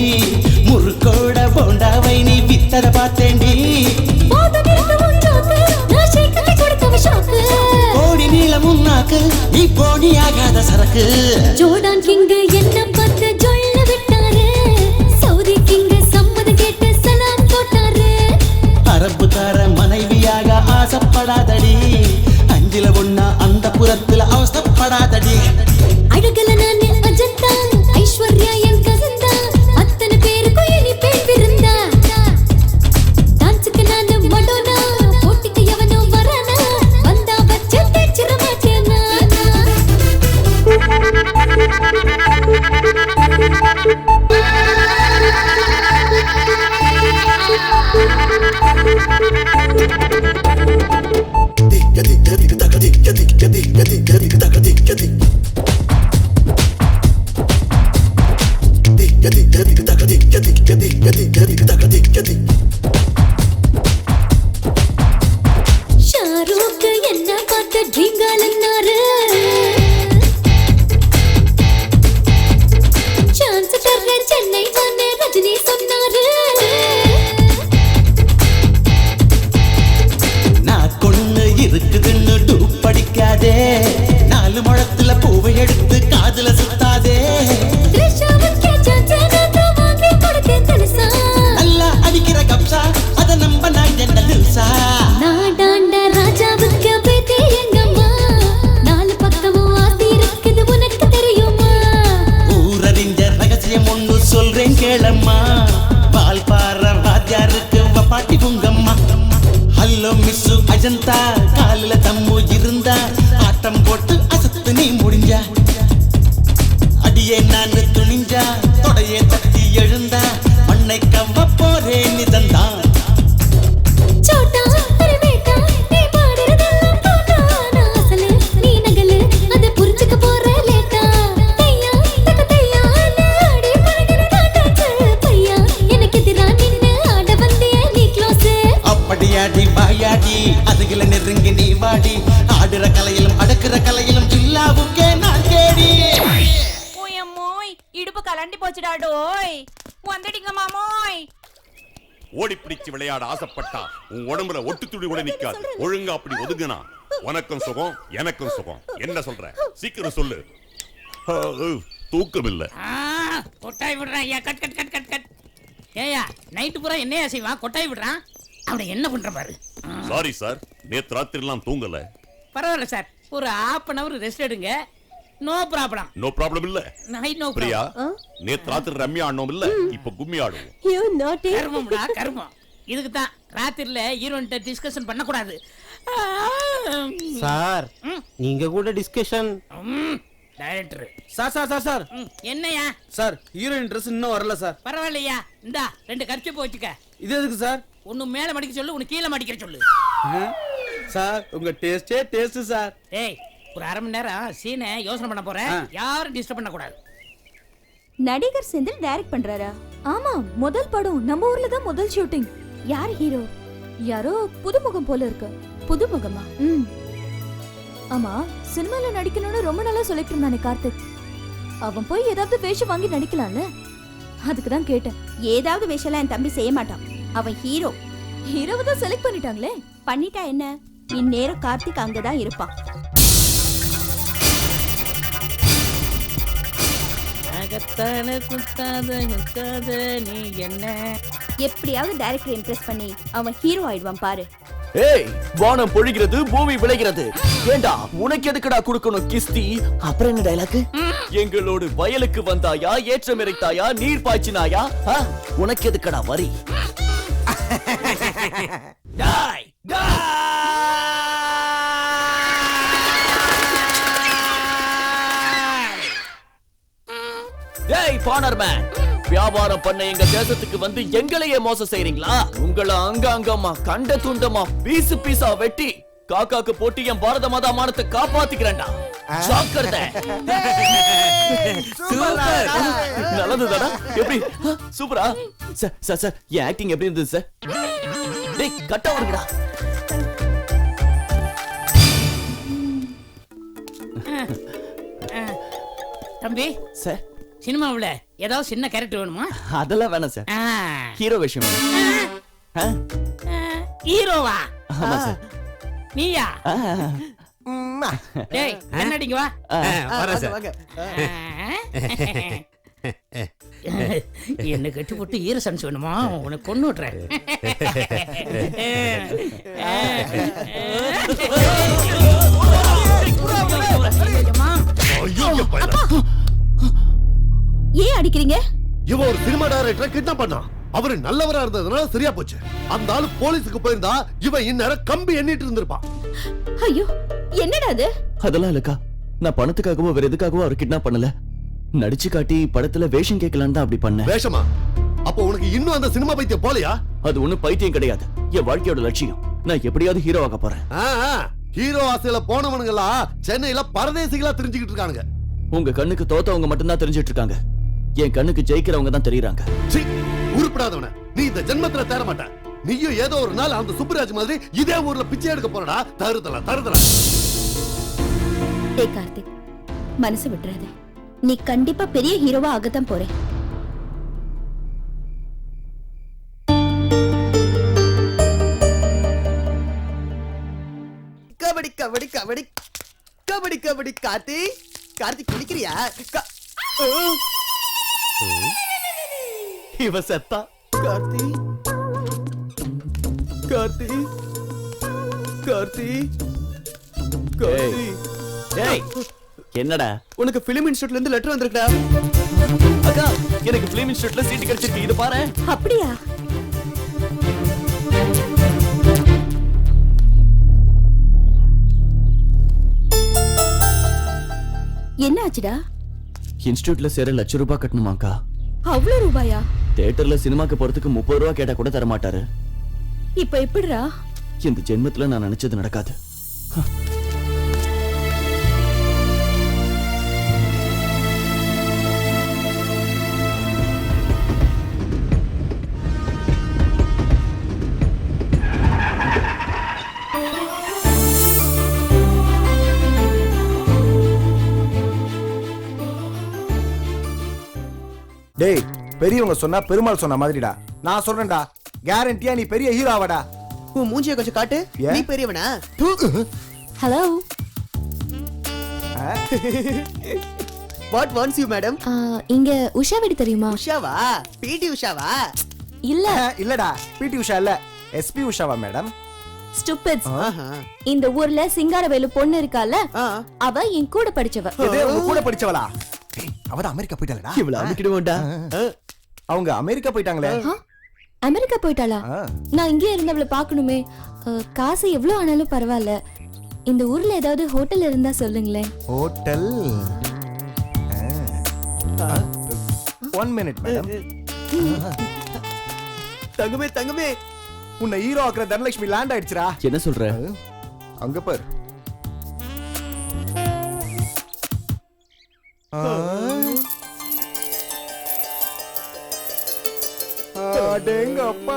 முறுக்கோட போண்டாவை நீ வித்தத பார்த்தேன்டி கோடி நீளமும் நாக்கு நீ போடி ஆகாத சரக்கு ஜோர்டான் கிங் என்ன பார்த்து ஜொல்ல விட்டாரு சவுதி கிங் சம்மதம் கேட்டு சலாம் போட்டாரு அரபுக்கார மனைவியாக ஆசைப்படாதடி அஞ்சில ஒண்ணா அந்த புறத்துல அவஸ்தப்படாதடி அழகல நான் அஜந்தா ஐஸ்வர்யா என் கசந்தா அத்தனை பேருக்கு இனி பேர் விருந்தா டான்ஸுக்கு நான் மடோனா போட்டிக்கு எவனோ வரானா வந்தா வச்சு தேச்சிர மாட்டேனா ஷாரூக் என்ன பார்த்து ட்ரீம் கேர்ள் என்னாரு சான்ஸ் தர்ற சென்னை வானே ரஜினி சொன்னாரு நான் கொண்டு இருக்குதுன்னு டூப் படிக்காதே 4 முழத்துல பூவை எடுத்து காதுல சுத்தாதே த்ரிஷாவுக்கு சான்ஸ் நான் வாங்கி கொடுத்தேன் தலசா நல்லா அடிக்கிற கப்சா அத நம்ப நான் என்ன தில்சா நாடாண்ட ராஜாவுக்கு பேத்தி எங்கம்மா 4 பக்கமும் ஆஸ்தி இருக்குது உனக்கு தெரியுமா ஊரறிஞ்ச ரகசியம் ஒண்ணு சொல்றேன் கேளம்மா பால்பார வாத்தியாருக்கு பாட்டி உங்கம்மா ஹலோ மிஸ்ஸு அஜந்தா காலில தம்மு இருந்தா ஆட்டம் போட்டு அசத்து நீ முடிஞ்சா அடியே நான் துணிஞ்சா தொடையே தட்டி எழுந்தா மண்ணை கவ்வ போறேன் நிதந்தான் சோட்டா அரவேட்டா நீ பாடுறதெல்லாம் போட்டா நான் அசலு நீ நகலு அதை புரிஞ்சுக்க போற லேட்டா தையா தக்க தையா நாடி பழகிற டாட்டாச்சு பையா எனக்கு எதிரா நின்னு ஆட வந்தியே நீ க்ளோஸ் அப்படியாடி வாயாடி அதுகளை நெருங்கி நீ வாடி ஆடுற கலையிலும் அடக்குற கலையிலும் ஜில்லாவுக்கே நான் கேடி ஓய் இடுப்பு கலண்டி போச்சுடா டோய் வந்துடிங்க மாமோய் ஓடி பிடிச்சு விளையாட ஆசைப்பட்டா உன் உடம்புல ஒட்டு துளி கூட நிக்காது ஒழுங்கா அப்படி ஒதுங்கினா உனக்கும் சுகம் எனக்கும் சுகம் என்ன சொல்ற சீக்கிரம் சொல்லு தூக்கம் இல்ல கொட்டாய் விடுறான் ஐயா cut cut cut cut cut ஏயா நைட்டு பூரா என்னையா செய்வான் கொட்டாய் விடுறான் அவனை என்ன பண்ற பாரு சாரி சார் நேத்து ராத்திரி எல்லாம் தூங்கல பரவாயில்ல சார் ஒரு ½ அன் அவர் ரெஸ்ட் எடுங்க நோ ப்ராப்ளம் நோ ப்ராப்ளம் இல்ல நோ பிரியா நேத்து ராத்திரி ரம்யா ஆடணும் இல்ல இப்ப கும்மி ஆடுவோம் யூ நாட்டி கர்மம்டா கர்மம் இதுக்கு தான் ராத்திரில ஹீரோயின்ட்ட டிஸ்கஷன் பண்ண கூடாது சார் நீங்க கூட discussion director sir sir sir sir என்னையா சார் ஹீரோயின் ட்ரெஸ் இன்னும் வரல சார் பரவாயில்லையா இந்தா 2 கர்ச்சீப் வச்சுக்க இது எதுக்கு சார் ஒன்னு மேல மடிக்க சொல்லு ஒன்னு கீழே மடிக்கிற சொல்லு சார் உங்க டேஸ்டே டேஸ்ட் சார் ஏய் ஒரு அரை மணி நேரம் சீனை யோசனை பண்ண போறேன் யாரும் டிஸ்டர்ப் பண்ண கூடாது நடிகர் செந்தில் டைரக்ட் பண்றாரா? ஆமா, முதல் படம் நம்ம ஊர்ல தான் முதல் ஷூட்டிங். யார் ஹீரோ? யாரோ புதுமுகம் போல இருக்கு. புதுமுகமா? ஆமா, சினிமால நடிக்கணும்னு ரொம்ப நாளா சொல்லிட்டு இருந்தானே கார்த்திக். அவன் போய் ஏதாவது வேஷம் வாங்கி நடிக்கலாம்ல? அதுக்கு தான் கேட்டேன். ஏதாவது வேஷம்லாம் என் தம்பி செய்ய மாட்டான். அவன் ஹீரோ. ஹீரோவை தான் செலக்ட் பண்ணிட்டாங்களே. பண்ணிட்டா என்ன, இந்நேரம் கார்த்திக் அங்கதான் இருப்பான். நீ என்ன எப்படியாவது டைரக்டர் இம்ப்ரெஸ் பண்ணி அவன் ஹீரோ ஆயிடுவான் பாரு. ஏய், வானம் பொழிகிறது, பூமி விளைகிறது. ஏண்டா உனக்கு எதுக்குடா கொடுக்கணும் கிஸ்தி? அப்புறம் என்ன டயலாக்? எங்களோடு வயலுக்கு வந்தாயா, ஏற்றம் இறைத்தாயா, நீர் பாய்ச்சினாயா? உனக்கு எதுக்குடா வரி? டாய் டேய் பானர்மேன், வியாபாரம் பண்ண எங்க தேசத்துக்கு வந்து எங்களையே மோசம் செய்றீங்களா? உங்களை அங்கமா கண்ட துண்டமா பீசு பீசா வெட்டி காக்காக்கு போட்டு என் பாரத மாதா மானத்தை காப்பாத்திக்கிறேன்டா. ஜாக்கிரதை. நல்லதுதாடா. எப்படி சூப்பரா? சார் சார் என் ஆக்டிங் எப்படி இருந்தது சார்? டேய் கட்ட வருங்கடா. தம்பி சார், சினிமாவுல ஏதாவது சின்ன கேரக்டர் வேணுமா? அதெல்லாம் வேணாம் சார். ஹீரோ விஷயம் வேணும். ஹீரோவா? ஆமா சார். நீயா? டேய் என்னடிங்க வா. வரேன் சார். என்ன கட்டி போட்டு ஈர சன்ஸ் வேணுமா? உனக்கு கொண்டு விட்டுறேன். ஏன் அடிக்கிறீங்க? இவன் ஒரு சினிமா டைரக்டரை கிட்னாப் பண்ணான். அவரு நல்லவரா இருந்ததுனால சரியா போச்சு. அந்த ஆளு போலீஸுக்கு போயிருந்தா இவன் இந்நேரம் கம்பி எண்ணிட்டு இருந்திருப்பான். ஐயோ, என்னடா அது? அதெல்லாம் இல்லக்கா, நான் பணத்துக்காகவோ வேற எதுக்காகவோ அவர் கிட்னாப் பண்ணல. நடிச்சு காட்டி படத்துல வேஷம் கேட்கலான்னு தான் அப்படி பண்ணேன். வேஷமா? அப்போ உனக்கு இன்னும் அந்த சினிமா பைத்தியம் போலையா? அது ஒண்ணும் பைத்தியம் கிடையாது. என் வாழ்க்கையோட லட்சியம். நான் எப்படியாவது ஹீரோ ஆக போறேன். ஹீரோ ஆசையில போனவனுங்களா சென்னையில பரதேசிகளா தெரிஞ்சுக்கிட்டு இருக்கானுங்க. உங்க கண்ணுக்கு தோத்தவங்க மட்டும் தான் தெரிஞ்சிட்டு இருக்காங்க. என் கண்ணுக்கு ஜெயிக்கிறவங்க தான் தெரியுறாங்க. உருப்படாதவன, நீ இந்த ஜென்மத்துல தேர மாட்ட. நீயும் ஏதோ ஒரு நாள் அந்த சுப்புராஜ் மாதிரி இதே ஊர்ல பிச்சை எடுக்க போறடா. தருதல. டேய் கார்த்திக், மனசு விட்டுறாத. நீ கண்டிப்பா பெரிய ஹீரோவா ஆகத்தான் போறே. கபடி கபடி கபடி கபடி கபடி. கார்த்திக் குளிக்கிறியா? இவ செத்தா. கார்த்தி கார்த்தி கார்த்தி கார்த்தி. ஏய், என்னடா? உனக்கு பிலிம் இன்ஸ்டிடியூட்ல இருந்து லெட்டர் வந்திருக்கா? அக்கா, எனக்கு பிலிம் இன்ஸ்டிடியூட்ல சீட் கிடைச்சிருக்கு. இது பாரு. அப்படியா? என்ன ஆச்சுடா? இன்ஸ்டிடியூட்ல சேர ₹1,00,000 கட்டணுமாக்கா. அவ்வளவு ரூபாயா? தியேட்டர்ல சினிமாக்கு போறதுக்கு ₹30 கேட்டா கூட தர மாட்டாரு. இப்ப எப்படிடா? இந்த ஜென்மத்துல நான் நினைச்சது நடக்காது. டேய், பெரியவங்க சொன்னா பெருமாள் சொன்ன மாதிரிடா. நான் சொல்றேன்டா, கேரண்டியா நீ பெரிய ஹீரோ ஆவடா. உன் மூஞ்சியை கொஞ்சம் காட்டு. நீ பெரியவனா? Hello. What wants you madam? இங்க உஷா வீடு தெரியுமா? உஷாவா? பிடி உஷாவா? இல்ல இல்லடா, பிடி உஷா இல்ல, எஸ்பி உஷாவா மேடம்? ஸ்டூபிட்ஸ். இந்த ஊர்ல சிங்காரவேலு பொண்ணு இருக்கால, அவ என் கூட படிச்சவ. எது, உங்க கூட படிச்சவளா? அவ அமெரிக்கா போயிட்டாளடா. இவள அமுக்கிடுவோம்டா. அவங்க அமெரிக்கா போயிட்டாங்களே. அமெரிக்கா போயிட்டாளா? நான் இங்கே இருந்தவளை பார்க்கணுமே. காசு எவ்வளவு ஆனாலும் பரவாயில்ல. இந்த ஊர்ல ஏதாவது ஹோட்டல் இருந்தா சொல்லுங்களேன். ஹோட்டல்? 1 minute madam. தங்கமே உன்னை ஹீரோ ஆக்குற தனலட்சுமி லேண்ட் ஆயிடுச்சுடா. என்ன சொல்ற? அங்க பாரு. அடேங்கப்பா.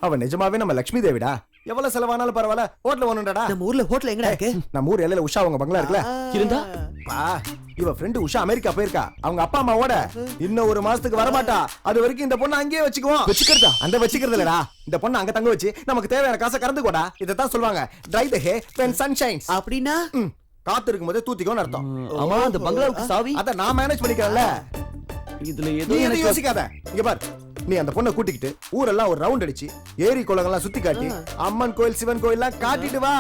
அவ நிஜமாவே நம்ம லட்சுமி தேவிடா. எவ்வளவு செலவானாலும் பரவாயில்ல, ஹோட்டல் ஒண்ணுடா. நம்ம ஊர்ல ஹோட்டல் எங்கடா இருக்கு? நம்ம ஊர் எல்லையில உஷா அவங்க பங்களா இருக்குல்ல, இருந்தா பா இவ ஃப்ரெண்டு உஷா அமெரிக்கா போயிருக்கா அவங்க அப்பா அம்மாவோட. இன்னும் ஒரு மாசத்துக்கு வரமாட்டா. அது வரைக்கும் இந்த பொண்ணு அங்கேயே வச்சுக்குவோம். வச்சுக்கிறதா? அந்த வச்சுக்கிறது இல்லடா, இந்த பொண்ணு அங்க தங்க வச்சு நமக்கு தேவையான காசை கறந்துக்கோடா. இதைத்தான் சொல்லுவாங்க dry the hair when sun shines. அப்படின்னா காத்து இருக்கும் போதே தூத்திக்கோன்னு அர்த்தம். ஆமா, அந்த பங்களாவுக்கு சாவி அத நான் மேனேஜ் பண்ணிக்கிறேன்ல. இதுல நீ ஏதோ எதுவும் யோசிக்காத. இங்க பார், நீ அந்த பொண்ணை கூட்டிக்கிட்டு ஊரெல்லாம் ஒரு ரவுண்ட் அடிச்சு ஏரி குளங்கள்லாம் சுத்தி காட்டி அம்மன் கோயில் சிவன் கோயில் எல்லாம் காட்டிட்டு வா.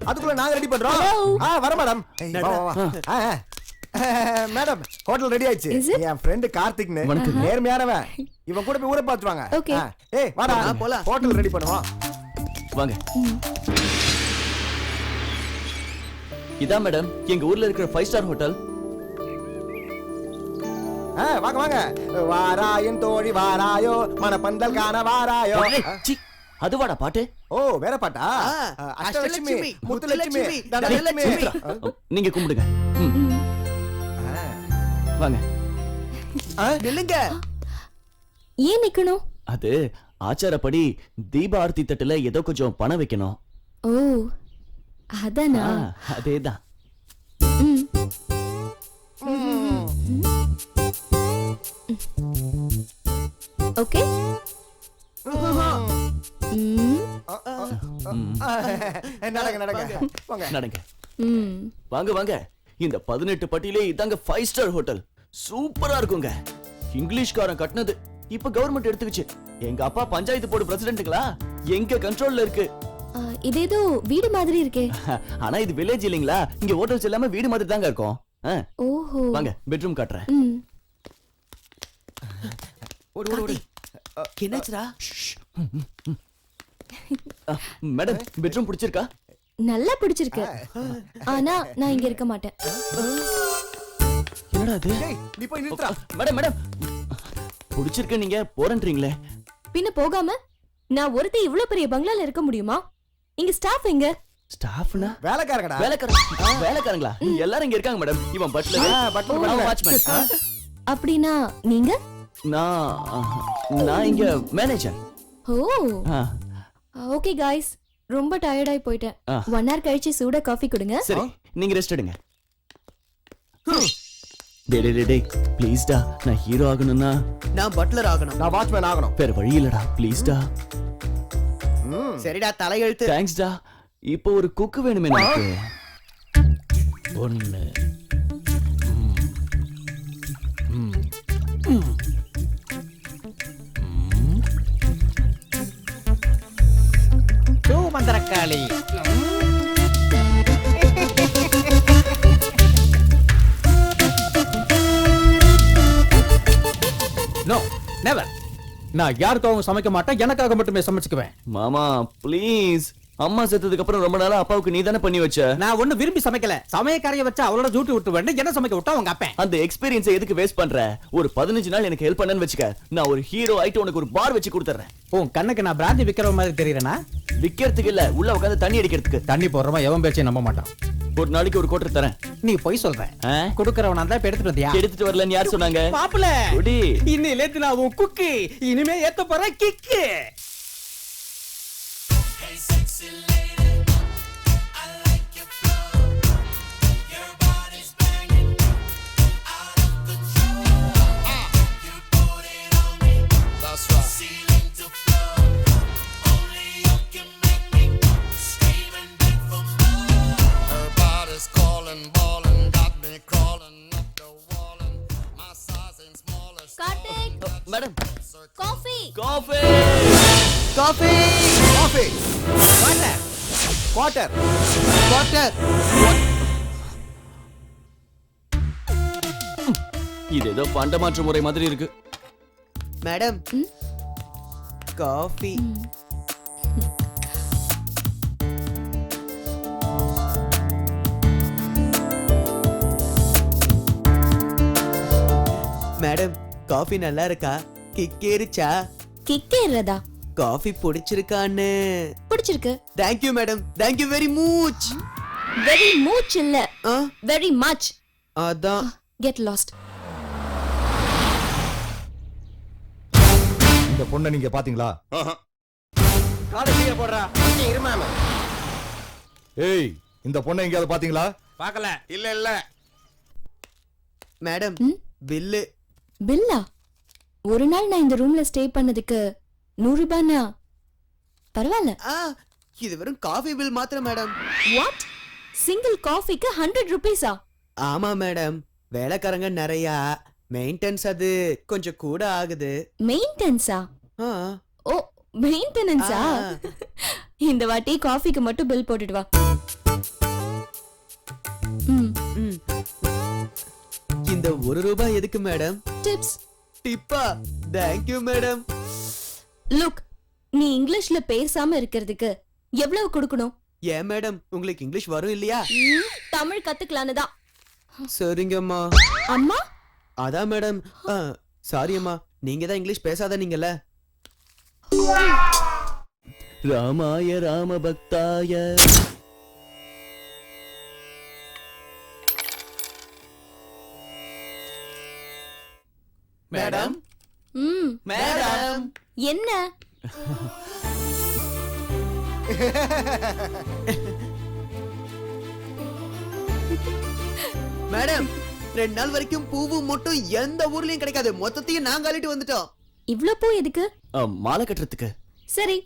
அதுக்குள்ள நாங்க ரெடி பண்றோம். வர மேடம். மேடம், ஹோட்டல் ரெடி ஆயிடுச்சு. என் ஃப்ரெண்ட் கார்த்திக்னு நேர்மையானவன். இவன் கூட போய் ஊரை பார்த்து வாங்க. ஏய் வாடா போலாம், ஹோட்டல் ரெடி பண்ணுவோம். வாங்க. இதான் மேடம் எங்க ஊர்ல இருக்கிற 5 ஸ்டார் ஹோட்டல். வாங்க வாங்க. வாராயன் தோழி வாராயோ மனப்பந்தல் காண வாராயோ. அதுவாடா பாட்டு? ஓ வேற பாட்டா? அஷ்டலட்சுமி முத்துலட்சுமி தனலட்சுமி. நீங்க கும்பிடுங்க. வாங்க. நில்லுங்க. ஏன் நிக்கணும்? அது ஆச்சாரப்படி தீப ஆர்த்தி தட்டுல ஏதோ கொஞ்சம் பணம் வைக்கணும். ஓ அதானா? அதேதான். ஓகே. நடங்க நடங்க நடங்க. வாங்க வாங்க. இந்த 18 பட்டியிலே இதாங்க 5 ஸ்டார் ஹோட்டல். சூப்பரா இருக்குங்க. இங்கிலீஷ்காரன் கட்டினது இப்ப கவர்மெண்ட் எடுத்துக்கிச்சு. எங்க அப்பா பஞ்சாயத்து போர்டு பிரசிடென்ட்ங்களா, எங்க கண்ட்ரோல்ல இருக்கு. இது ஏதோ வீடு மாதிரி இருக்கே. ஆனா இது வில்லேஜ் இல்லீங்களா, இங்க ஹோட்டல்ஸ் எல்லாமே வீடு மாதிரி தாங்க இருக்கும். ஓஹோ. வாங்க பெட்ரூம் காட்டுறேன். ஓடு ஓடு. என்னாச்சுடா? மேடம், பெட்ரூம் பிடிச்சிருக்கா? நல்லா பிடிச்சிருக்கு. ஆனா நான் இங்க இருக்க மாட்டேன். என்னடா இது? நீ போய் நிறுத்துடா. மேடம் மேடம், பிடிச்சிருக்கு நீங்க போறன்றீங்களே. பின்ன போகாம நான் ஒருத்தி இவ்வளவு பெரிய பங்களால இருக்க முடியுமா? இங்க ஸ்டாஃப் எங்க? ஸ்டாஃப்னா வேலைக்காரங்கடா. வேலைக்காரங்களா? எல்லாரும் இங்க இருக்காங்க மேடம். இவன் பட்லர், வாட்ச்மேன். அப்படினா நீங்க? நான் இங்க மேனேஜர். ஓ ஓகே गाइस, ரொம்ப டயர்ட் ஆயி போயிட்டேன். 1 hour கழிச்சு சூடா காபி கொடுங்க. சரி, நீங்க ரெஸ்ட் எடுங்க. டேய் ப்ளீஸ் டா, நான் ஹீரோ ஆகணும்னா நான் பட்லர் ஆகணும். நான் வாட்ச்மேன் ஆகணும். வேற வழி இல்லடா, ப்ளீஸ் டா. சரிடா, தலையெழுத்து. தேங்க்ஸ் டா. இப்போ ஒரு குக் வேணுமே எனக்கு. ஒன்னு மந்திரக்காளி. No never. நான் யாருக்காகவும் சமைக்க மாட்டேன், எனக்காக மட்டுமே சமைச்சுக்குவேன். மாமா ப்ளீஸ். அம்மா செத்ததுக்கு அப்புறம் ரொம்ப நாளா அப்பாவுக்கு நீ தானே பண்ணி வச்ச. நான் ஒண்ணு விரும்பி சமைக்கல. சமையக்காரைய வச்சா அவளோட ஜூட்டி விட்டு வேண்டாம், என்ன சமைக்க விட்டா உங்க அப்பா. அந்த எக்ஸ்பீரியன்ஸை எதுக்கு வேஸ்ட் பண்ற? ஒரு 15 நாள் எனக்கு ஹெல்ப் பண்ணன்னு வச்சுக்க, நான் ஒரு ஹீரோ ஆயிட்டு உனக்கு ஒரு பார் வச்சு கொடுத்துறேன். உன் கண்ணுக்கு நான் பிராந்தி விக்கிற மாதிரி தெரியறேனா? விக்கிறதுக்கு இல்ல, உள்ள உட்கார்ந்து தண்ணி அடிக்கிறதுக்கு. தண்ணி போடுறவன் எவன் பேச்சையும் நம்ப மாட்டான். ஒரு நாளைக்கு ஒரு கோட்டர் தரேன். நீ போய் சொல்ற. கொடுக்கறவனா தான் எடுத்துட்டு வந்தியா? எடுத்துட்டு வரலன்னு யார் சொன்னாங்க? மாப்பிள, இன்னிலேந்து நான் உன் குக்கு, இனிமே ஏத்த போற kick. Madam, coffee coffee coffee coffee. Water water water. இது ஏதோ பண்டமாற்று முறை மாதிரி இருக்கு. Madam, coffee. மேடம், காஃபி நல்லா இருக்கா? கிக்கேறிச்சா? கிக்கேறதா? காஃபி பிடிச்சிருக்கான்னு? பிடிச்சிருக்கு. Thank you madam, thank you very much. Very much இல்ல, very much. அதான். Get lost. இந்த பொண்ணை நீங்க பாத்தீங்களா? காலையில போடுறா. இருமாமா. ஏய், இந்த பொண்ணை எங்கயாவது பாத்தீங்களா? பார்க்கல. இல்ல இல்ல. Madam bill. பில்லா? ஒரு நாள் நான் இந்த ரூம்ல ஸ்டே பண்ணதுக்கு 100 ரூபாய்னா பரவாயில்ல. இது வெறும் காஃபி பில் மாத்திரம் மேடம். வாட்? சிங்கிள் காஃபிக்கு 100 ரூபீஸா? ஆமா மேடம், வேலைக்காரங்க நிறைய, மெயின்டெனன்ஸ் அது கொஞ்சம் கூட ஆகுது. மெயின்டெனன்ஸா? ஓ, மெயின்டெனன்ஸா? இந்த வாட்டி காஃபிக்கு மட்டும் பில் போட்டுட்டு வா. இந்த 1 ரூபாய் எதுக்கு மேடம்? டிப்ஸ். டிப்பா? Thank you madam. லுக், நீ இங்கிலீஷ்ல பேசாம இருக்கிறதுக்கு எவ்வளவு கொடுக்கணும்? ஏன் மேடம், உங்களுக்கு இங்கிலீஷ் வரும் இல்லையா? தமிழ் கத்துக்கலான்னு தான். சரிங்கம்மா. அம்மா? அதான் மேடம். சாரி அம்மா, நீங்க தான் இங்கிலீஷ் பேசாத நீங்கல்ல. ராமாய ராம பக்தாய. மேடம். மேடம். என்ன? மேடம், 2 நாள் வரைக்கும் பூவும் மட்டும் எந்த ஊர்லயும் கிடைக்காது, மொத்தத்தையும் நாங்க அள்ளிட்டு வந்துட்டோம். இவ்ளோ பூ எதுக்கு? மாலை கட்டுறதுக்கு. சரி,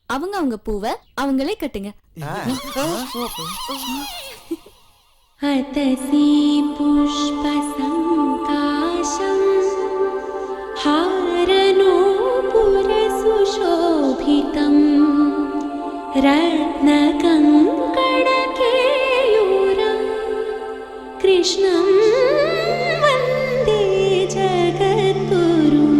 அவங்க பூவை அவங்களே கட்டுங்க. अतसी पुष्पसङ्काशं हारनूपुरसुशोभितं रत्नकङ्कणकेयूरं कृष्णं वन्दे जगद्गुरुम्.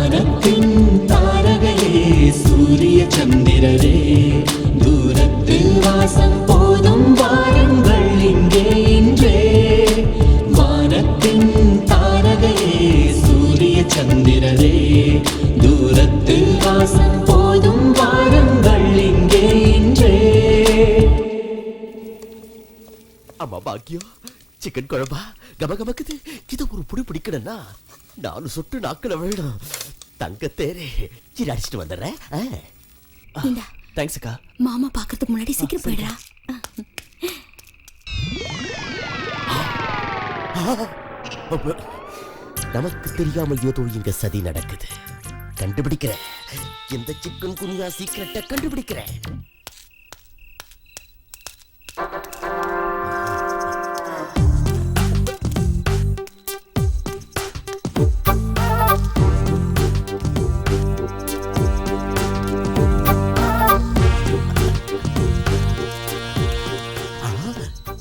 வானத்தின் தாரகையே சூரிய சந்திரரே தூரத்து வாசம் போதும் வாருங்கள் இங்கே இன்றே வானத்தின் தாரகையே சூரிய சந்திரரே தூரத்து வாசம் போதும் வாருங்கள் இங்கே இன்றே. அம்மா பாக்கியம் சிக்கன் குழம்பா கமகமக்குது. இதை ஒரு புடி பிடிக்கணும்னா 4 சொட்டு நாக்குல வேணும். தங்கத்தேரே சரி அடிச்சுட்டு வந்துடுறேன். தேங்க்ஸ் அக்கா. மாமா பாக்கிறதுக்கு முன்னாடி சீக்கிரம் போயிடுறா. நமக்கு தெரியாமல் ஏதோ இங்க சதி நடக்குது. கண்டுபிடிக்கிறேன். இந்த சிக்கன் குனியா சீக்கிரட்டை கண்டுபிடிக்கிறேன்.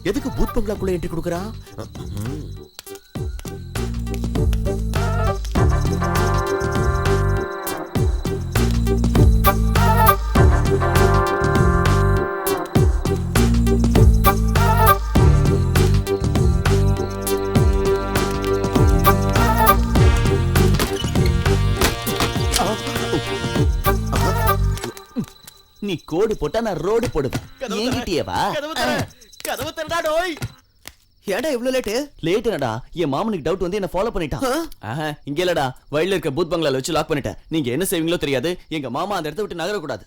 எதுக்கு பூத் பங்களாக்குள்ள என்ட்ரி கொடுக்கறான்? நீ கோடு போட்டா நான் ரோடு போடுவேன். என்கிட்டயே வா. கதவு தரடா டோய். ஏடா இவ்ளோ லேட் என்னடா? என் மாமனுக்கு டவுட் வந்து என்ன ஃபாலோ பண்ணிட்டான். இங்க இல்லடா, வயல்ல இருக்க பூத் பங்களால வச்சு லாக் பண்ணிட்டேன். நீங்க என்ன செய்வீங்களோ தெரியாது. எங்க மாமா அந்த இடத்தை விட்டு நகர கூடாது.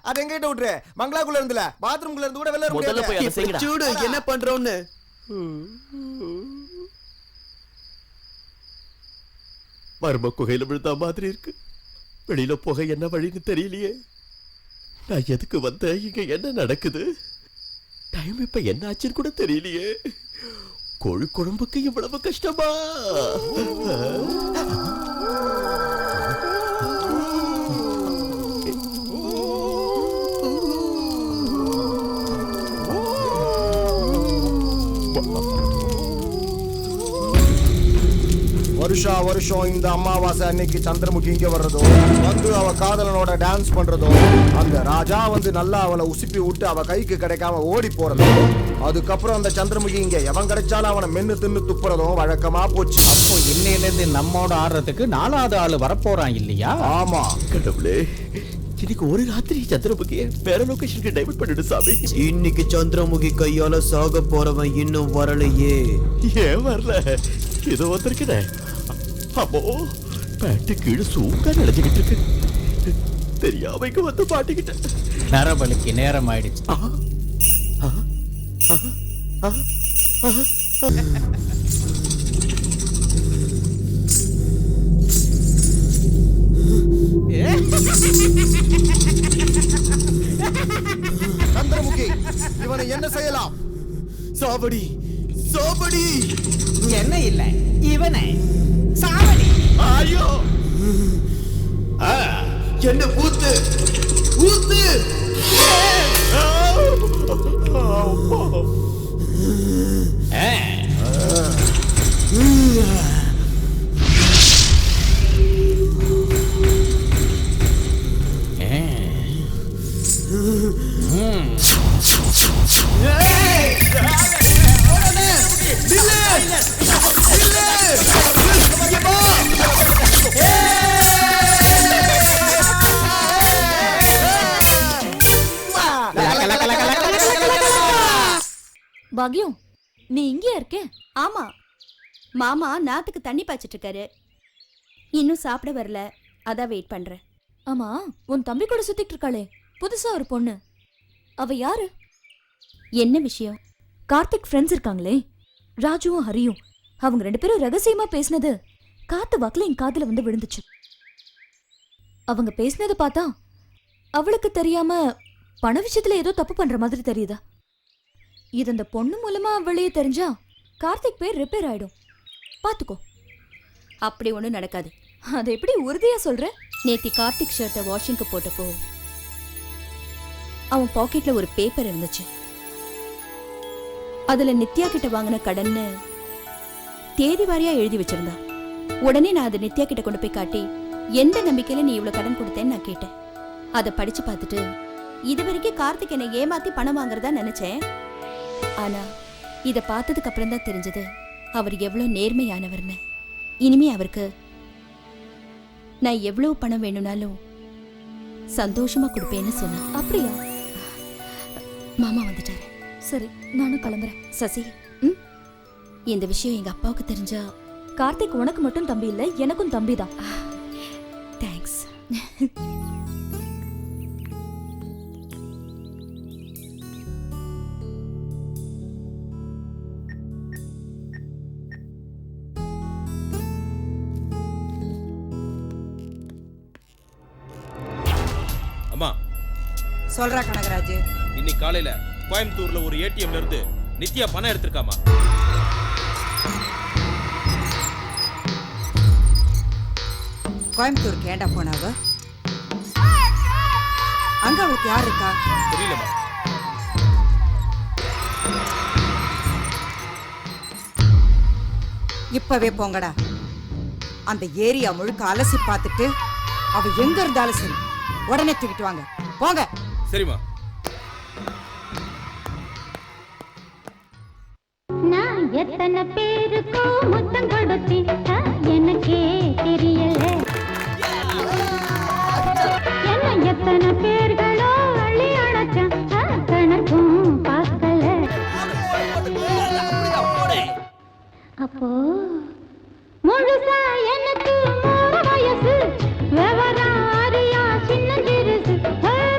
அது எங்க கிட்ட விட்டுரு. பங்களாக்குள்ள இருந்துல பாத்ரூம்குள்ள இருந்து கூட வெளிய முதல்ல போய் அதை செய்யுடா. சூடு என்ன பண்றோம்னு. மர்ம குகையில விழுந்த மாதிரி இருக்கு. வெளியில போக என்ன வழின்னு தெரியலையே. நான் எதுக்கு வந்தேன்? இங்க என்ன நடக்குது? டைம் இப்ப என்ன ஆச்சுன்னு கூட தெரியலையே. கோழி குழம்புக்கு இவ்வளவு கஷ்டமா? வருஷம் இந்த அமாவாசை அன்னைக்கு சந்திரமுகி இங்க வர்றதோ, வந்து அவ காதலனோட டான்ஸ் பண்றதோ, அந்த ராஜா வந்து நல்லா அவளை உசுப்பி விட்டு அவ கைக்கு கிடைக்காம ஓடி போறதோ, அதுக்கப்புறம் அந்த சந்திரமுகி இங்க எவன் கிடைச்சாலும் அவனை மென்னு தின்னு துப்புறதும் வழக்கமா போச்சு. அப்போ இன்னையில இருந்து நம்மோட ஆடுறதுக்கு 4வது ஆளு வரப்போறான் இல்லையா? ஆமா. கடவுளே, இன்னைக்கு ஒரு ராத்திரி சந்திரமுகிய வேற லொகேஷனுக்கு டைவர்ட் பண்ணிடு சாமி. இன்னைக்கு சந்திரமுகி கையால சாக போறவன் இன்னும் வரலையே. ஏன் வரல? இதோ வந்திருக்கிறேன். அப்போ பேட்டு கீழே சூக்கா நினைச்சுக்கிட்டு இருக்கு. தெரியாம இங்க வந்து மாட்டிக்கிட்டேன். நரபலிக்கு நேரம் ஆயிடுச்சு. சந்திரமுகி, இவனை என்ன செய்யலாம்? சாவடி சாவடி. என்ன இல்ல இவனை சாவடி. ஐயோ, என்ன ஊத்து ஊத்து. பாக்யம், நீ இங்கே இருக்க? ஆமா, மாமா நாத்துக்கு தண்ணி பாய்ச்சிட்டு இருக்காரு. இன்னும் சாப்பிட வரல, அதான் வெயிட் பண்றேன். ஆமா, உன் தம்பி கூட சுத்திட்டு இருக்காளே புதுசா ஒரு பொண்ணு, அவ யாரு? என்ன விஷயம்? கார்த்திக் ஃப்ரெண்ட்ஸ் இருக்காங்களே, ராஜுவும் ஹரியும். அவங்க 2 பேரும் ரகசியமா பேசினது காத்து வாக்குல என் காதுல வந்து விழுந்துச்சு. அவங்க பேசினது பார்த்தா அவளுக்கு தெரியாம பண விஷயத்துல ஏதோ தப்பு பண்ற மாதிரி தெரியுதா? இது அந்த பொண்ணு மூலமா வெளியே தெரிஞ்சா கார்த்திக் பேர் ரிப்பேர் ஆயிடும். பாத்துக்கோ. அப்படி ஒண்ணும் நடக்காது. அதை எப்படி உறுதியா சொல்ற? நேத்தி கார்த்திக் ஷர்ட்டை வாஷிங்க்கு போட்டப்போ அவன் பாக்கெட்ல ஒரு பேப்பர் இருந்துச்சு. அதுல நித்யா கிட்ட வாங்கின கடன்னு தேதி வாரியா எழுதி வச்சிருந்தா. உடனே நான் அதை நித்யா கிட்ட கொண்டு போய் காட்டி, எந்த நம்பிக்கையில நீ இவ்வளவு கடன் கொடுத்தேன்னு நான் கேட்டேன். அதை படிச்சு பார்த்துட்டு இது வரைக்கும் கார்த்திக் என்னை ஏமாத்தி பணம் வாங்குறதா நினைச்சேன். ஆனா இத பார்த்ததுக்கு அப்புறம் தான் தெரிஞ்சது அவர் எவ்வளவு நேர்மையானவர்னு. இனிமே அவருக்கு நான் எவ்வளவு பணம் வேணும்னாலும் சந்தோஷமா கொடுப்பேன்னு சொன்ன. அப்படியா? மாமா வந்துட்டாரு. சரி, நானும் கிளம்புறேன். சசி, இந்த விஷயம் எங்க அப்பாவுக்கு தெரிஞ்சா கார்த்திக் உனக்கு மட்டும் தம்பி இல்ல, எனக்கும் தம்பி தான். தேங்க்ஸ். அம்மா சொல்றா கனகராஜ். இன்னைக்கு காலையில கோயம்புத்தூர்ல ஒரு ஏடிஎம்ல இருந்து நித்யா பணம் எடுத்திருக்காமா. கோயம்புத்தூருக்கு ஏண்டா போனாவ? அங்க அவளுக்கு யார் இருக்கா? தெரியலமா. இப்பவே போங்கடா. அந்த ஏரியா முழுக்க அலசி பார்த்துட்டு அவ எங்க இருந்தாலும் சரி உடனே தூக்கிட்டு வாங்க. போங்க. சரிம்மா. நான் எத்தனை பேருக்கு முத்தம் கொடுத்தேன் எனக்கே தெரியல. என்ன எத்தனை பேர்களோ அள்ளி அழைச்சேன் கணக்கும் பார்க்கல. அப்போ முழுசா எனக்கு 3 வயசு விவரம் அறியா சின்ன சிறுசு.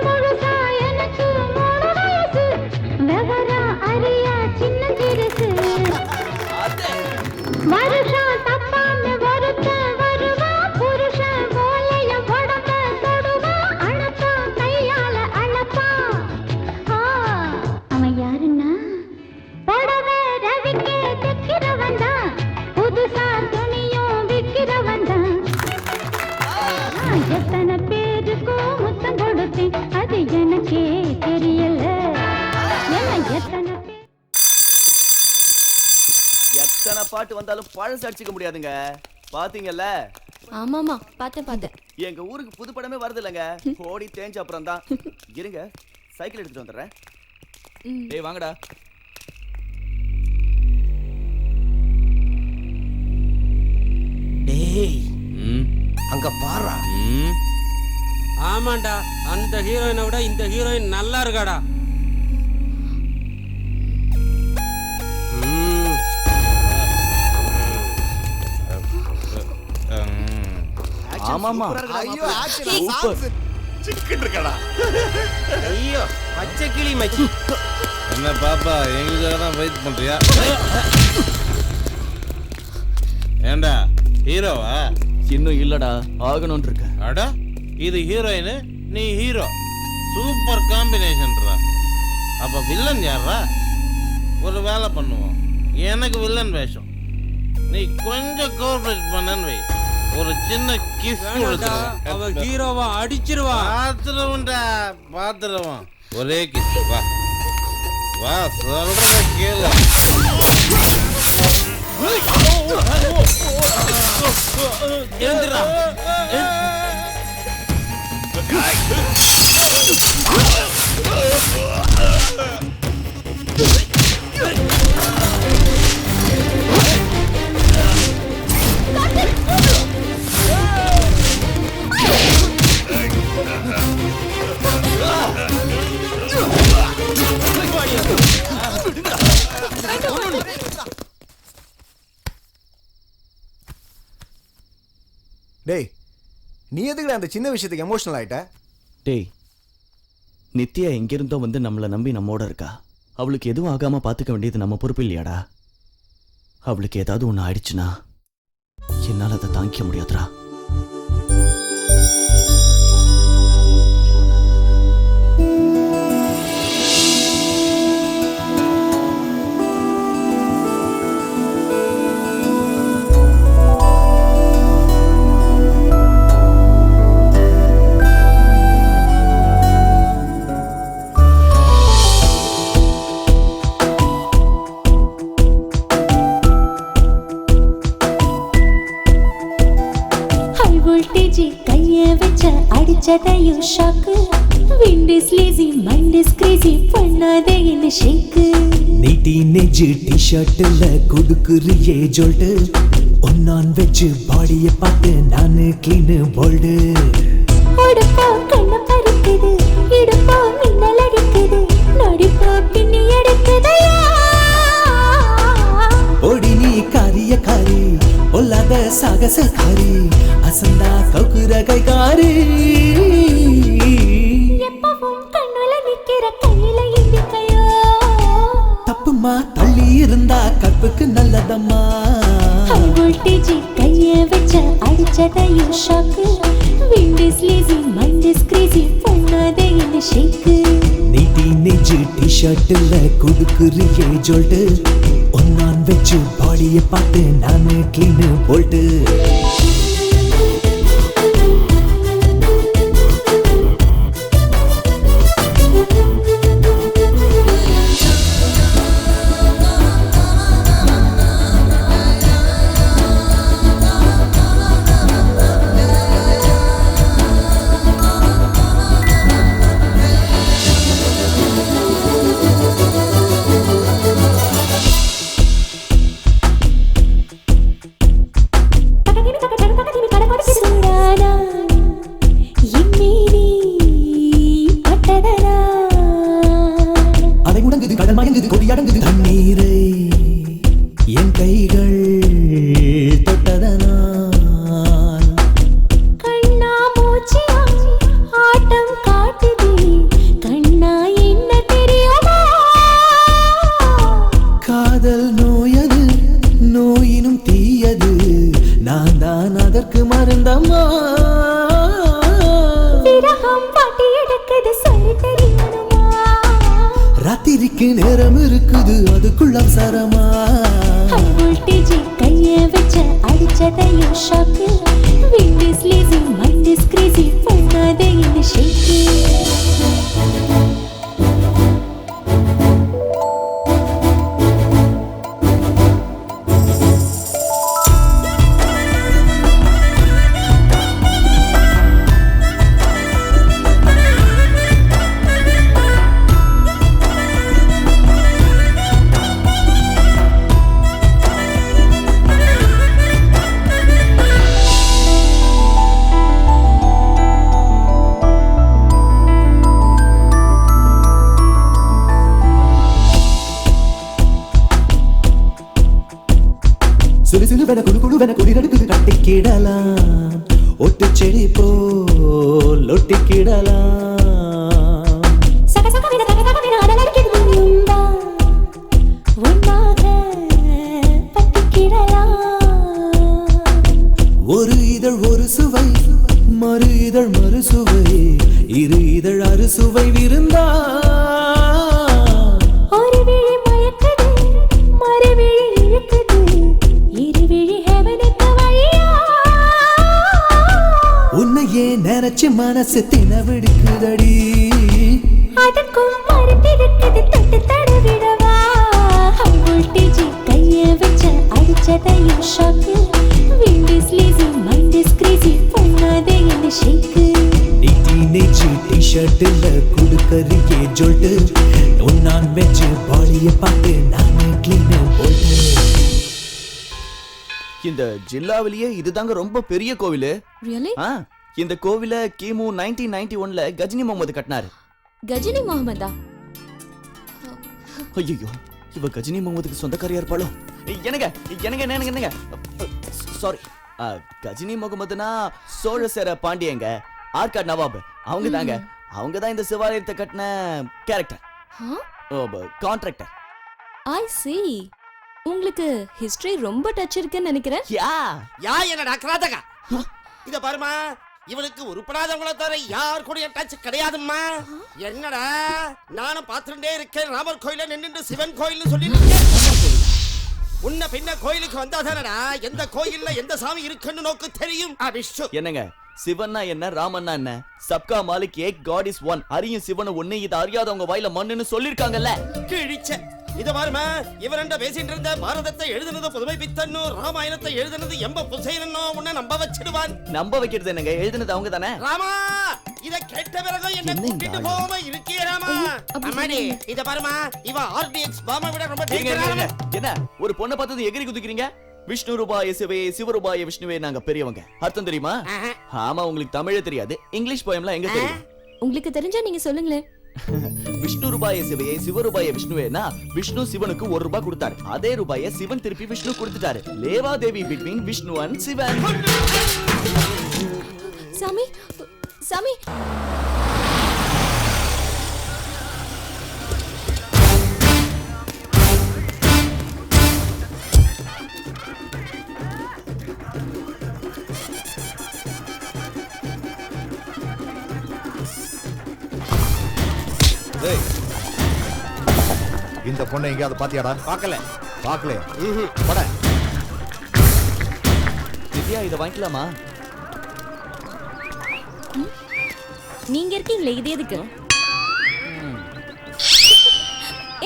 முழுசா எனக்கு 3 வயசு விவரம் அறியா சின்ன சிறுசு. வருஷம் தப்பாம ஒருத்த வருவா புருஷன் போலைய உடம்ப தொடுவா அழப்பா கையால அழப்பா. அவன் யாருன்னா புடவை ரவிக்கே தைக்கிறவன் தான், புதுசா துணியும் விற்கிறவன் தான். எத்தனை பேருக்கு முத்தம் கொடுத்தேன் அது எனக்கே தெரியல. எத்தனை எத்தனை பாட்டு வந்தாலும் பழசு அடிச்சுக்க முடியாதுங்க. பாத்தீங்கல்ல? ஆமாமா, பார்த்தேன். எங்க ஊருக்கு புது படமே வருது இல்லங்க. ஓடி தேஞ்ச அப்புறம் தான். இருங்க, சைக்கிள் எடுத்துட்டு வந்துடுறேன். டேய் வாங்கடா. டேய் அங்க பாரா. ஆமாண்டா, அந்த ஹீரோயினை விட இந்த ஹீரோயின் நல்லா இருக்காடா. ஆமாமா. ஐயோ ஆக்சன் சூப்பர். சிக்கன் இருக்கடா. ஐயோ பச்சை கிளி மச்சி. என்ன பாப்பா எங்களுக்காக தான் வெயிட் பண்றியா? ஏண்டா ஹீரோவா? இன்னும் இல்லடா, ஆகணும்னு இருக்க. அட இது ஹீரோயின், நீ ஹீரோ. சூப்பர் காம்பினேஷன்ரா. அப்ப வில்லன் யாரா? ஒரு வேலை பண்ணுவோம், எனக்கு வில்லன் வேஷம், நீ கொஞ்சம் கோஆபரேட் பண்ணன்னு வை. ஒரு சின்ன கிஸ் அவ ஹீரோவா அடிச்சிருவா. பாத்துருவான். ஒரே கிஸ். வா வா சொல்றத கேளு. எழுந்துடா. டேய் நீ எதுக்குடா அந்த சின்ன விஷயத்துக்கு எமோஷனல் ஆயிட்ட? டேய், நித்யா எங்கிருந்தோ வந்து நம்மளை நம்பி நம்மோட இருக்கா. அவளுக்கு எதுவும் ஆகாம பாத்துக்க வேண்டியது நம்ம பொறுப்பு இல்லையாடா? அவளுக்கு ஏதாவது ஒண்ணு ஆயிடுச்சுன்னா என்னால அதை தாங்கிக்க முடியாதுடா. வோல்டேஜ் கைய வச்ச அடிச்சதையும் shock wind is lazy mind is crazy பண்ணாதே என்ன ஷேக்கு நீ டீனேஜ் டி-ஷர்ட்ல குடுக்குறியே ஜோல்டு ஒன்னான் வெச்சு பாடிய பார்த்து நானு கிளீன் போல்டு உடுப்பா கண்ண பறிக்குது இடுப்பா மின்னல் அடிக்குது நடிப்பா பின்னி எடுக்குதையா ஓடி நீ காரிய காரி ஒல்லாத சாகசக்காரி அசந்தா கவுக்குற கைகாரி எப்பவும் கண்ணுல நிக்கிற கையில இண்டிக்கையோ தப்புமா தள்ளி இருந்தா கற்புக்கு நல்லதம்மா ஹை வோல்டேஜ் கைய வச்ச அடிச்சதையும் shock wind is lazy mind is crazy பண்ணாதே என்ன ஷேக்கு நீ டீனேஜ் டி-ஷர்ட்ல குடுக்குறியே ஜோல்டு ஒன்னான் வெச்சு பாடிய பார்த்து நானு கிளீன் போல்டு சுடானா இம்மீனி பட்டதனா அலை முடங்குது கடல் மயங்குது கொடி அடங்குது தண்ணீரை என் கைகள் தொட்டதனால் கண்ணா மூச்சியா ஆட்டம் காட்டுது கண்ணா என்ன தெரியுமா காதல் நோயது நோயினும் தீயது நான் தான் அதற்கு மருந்தம்மா விரகம் பாட்டி எடுக்குது சொல்லி தெரியணுமா ராத்திரிக்கு நேரம் இருக்குது அதுக்குள்ள அவசரமா ஹை வோல்டேஜ் கைய வச்ச அடிச்சதையும் shock wind is lazy mind is crazy பண்ணாதே என்ன ஷேக்கு சிலு சிலுவென குழு குழுவென குளிரெடுக்குது கட்டிக்கிடலாம் ஒட்டு செடி போல் ஒட்டிக்கிடலாம் சக சக விட தக தக விட அடல் அடிக்குது முன்பா ஒன்னாக பத்திக்கிடலாம் ஒரு இதழ் ஒரு சுவை மறு இதழ் மறு சுவை இரு இதழ் அறுசுவை விருந்தா ஒரு விழி மயக்குது மறு விழி இழுக்குது இரு விழி ஹெவனுக்கு வழியா உன்னையே நினைச்சு மனசு தினவிடுக்குதடி அதற்கும் மறுத்திருக்குது தொட்டு தடவிடவா ஹை வோல்டேஜ் கைய வச்ச அடிச்சதையும் shock wind is lazy mind is crazy பண்ணாதே என்ன ஷேக்கு நீ டீனேஜ் டி-ஷர்ட்ல குடுக்கறியே ஜோல்டு ஒன்னான் வெச்சு பாடிய பார்த்து நானே கிளீன் போல்டு இந்த ஜில்லாவிலேயே இதுதாங்க ரொம்ப பெரிய கோவிலு ரியலி இந்த கோவில கிமு 1991ல கஜினி முகமது கட்டினாரு கஜினி முகமதா ஐயோ இவ கஜினி முகமதுக்கு சொந்தக்காரியா இருப்பாளோ என்னங்க என்னங்க என்னங்க என்னங்க சாரி கஜினி முகமதுனா சோழ சேர பாண்டியங்க ஆர்காட் நவாப் அவங்க தாங்க அவங்க தான் இந்த சிவாலயத்தை கட்டின கேரக்டர் கான்ட்ராக்டர் ஐ see உங்களுக்கு ஹிஸ்டரி ரொம்ப டச் இருக்குன்னு நினைக்கிறேன் யா என்னடா கிராதகா இத பாருமா இவனுக்கு உருப்படாதவங்கள தவிர யார் கூட டச் கிடையாதும்மா என்னடா நானும் பாத்துட்டே இருக்கேன் ராமர் கோயில நின்று சிவன் கோயில்னு சொல்லிட்டு உன்ன பின்ன கோயிலுக்கு வந்தாதானடா எந்த கோயில்ல எந்த சாமி இருக்குன்னு நோக்கு தெரியும் விஷ்ணு என்னங்க சிவன்னா என்ன ராமன்னா என்ன சப்கா மாலிக் ஏக் காட் இஸ் ஒன் அறியும் சிவனை ஒண்ணு இது அறியாதவங்க வாயில மண்ணுன்னு சொல்லிருக்காங்கல்ல கிழிச்ச இத பாருமா, இவரண்ட பேசிட்டு இருந்த பாரதத்தை எழுதுனது புதுமை பித்தன்னு, ராமாயணத்தை எழுதுனது எம்ப புசைனோ உன்னை நம்ப வச்சிடுவான். நம்ப வைக்கிறது என்னங்க, எழுதுனது அவங்க தானே. ராமா, இத கேட்ட பிறகு என்ன கூட்டிட்டு போகாம இருக்கியே ராமா. அம்மாடி, இத பாருமா, இவ ஆர்டிஎக்ஸ் பாம விட ரொம்ப டேஞ்சரான. என்ன ஒரு பொண்ணை பார்த்தது எகிரி குதிக்கிறீங்க? விஷ்ணு ரூபாய சிவே சிவரூபாய விஷ்ணுவே நாங்க பெரியவங்க. அர்த்தம் தெரியுமா? ஆமா, உங்களுக்கு தமிழே தெரியாது. இங்கிலீஷ் போயம்லாம் எங்க தெரியும்? உங்களுக்கு தெரிஞ்சா நீங்க சொல்லுங்களேன். விஷ்ணு ரூபாய சிவே சிவரூபாய விஷ்ணுவேனா விஷ்ணு சிவனுக்கு 1 ரூபாய் கொடுத்தாரு. அதே ரூபாய சிவன் திருப்பி விஷ்ணு கொடுத்துட்டாரு. லேவா தேவி பிட்வீன் விஷ்ணு அண்ட் சிவன். சாமி சாமி, இந்த பொண்ணை எங்கேயாவது பாத்தியாடா? பார்க்கல. பார்க்கலையா? போட. திவ்யா, இதை வாங்கிக்கலாமா? நீங்க இருக்கீங்களே, இது எதுக்கு?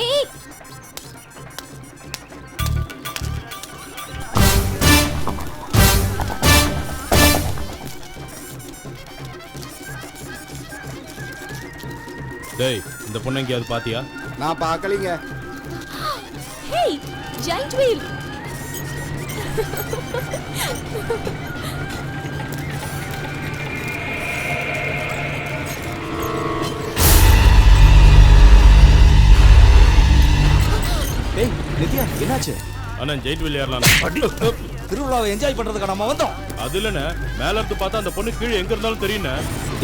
ஏய், டேய், இந்த பொண்ணு எங்கேயாவது பாத்தியா? நான் பார்க்கலீங்க. Hey, giant wheel. டேய் நித்யா, என்னாச்சு? அண்ணா ஜெயிட் வில் ஏறலாம். திருவிழாவை என்ஜாய் பண்றதுக்கு நம்ம வந்தோம். அது இல்லண்ணே, மேல இருந்து பார்த்தா அந்த பொண்ணு கீழே எங்க இருந்தாலும் தெரியுண்ணே.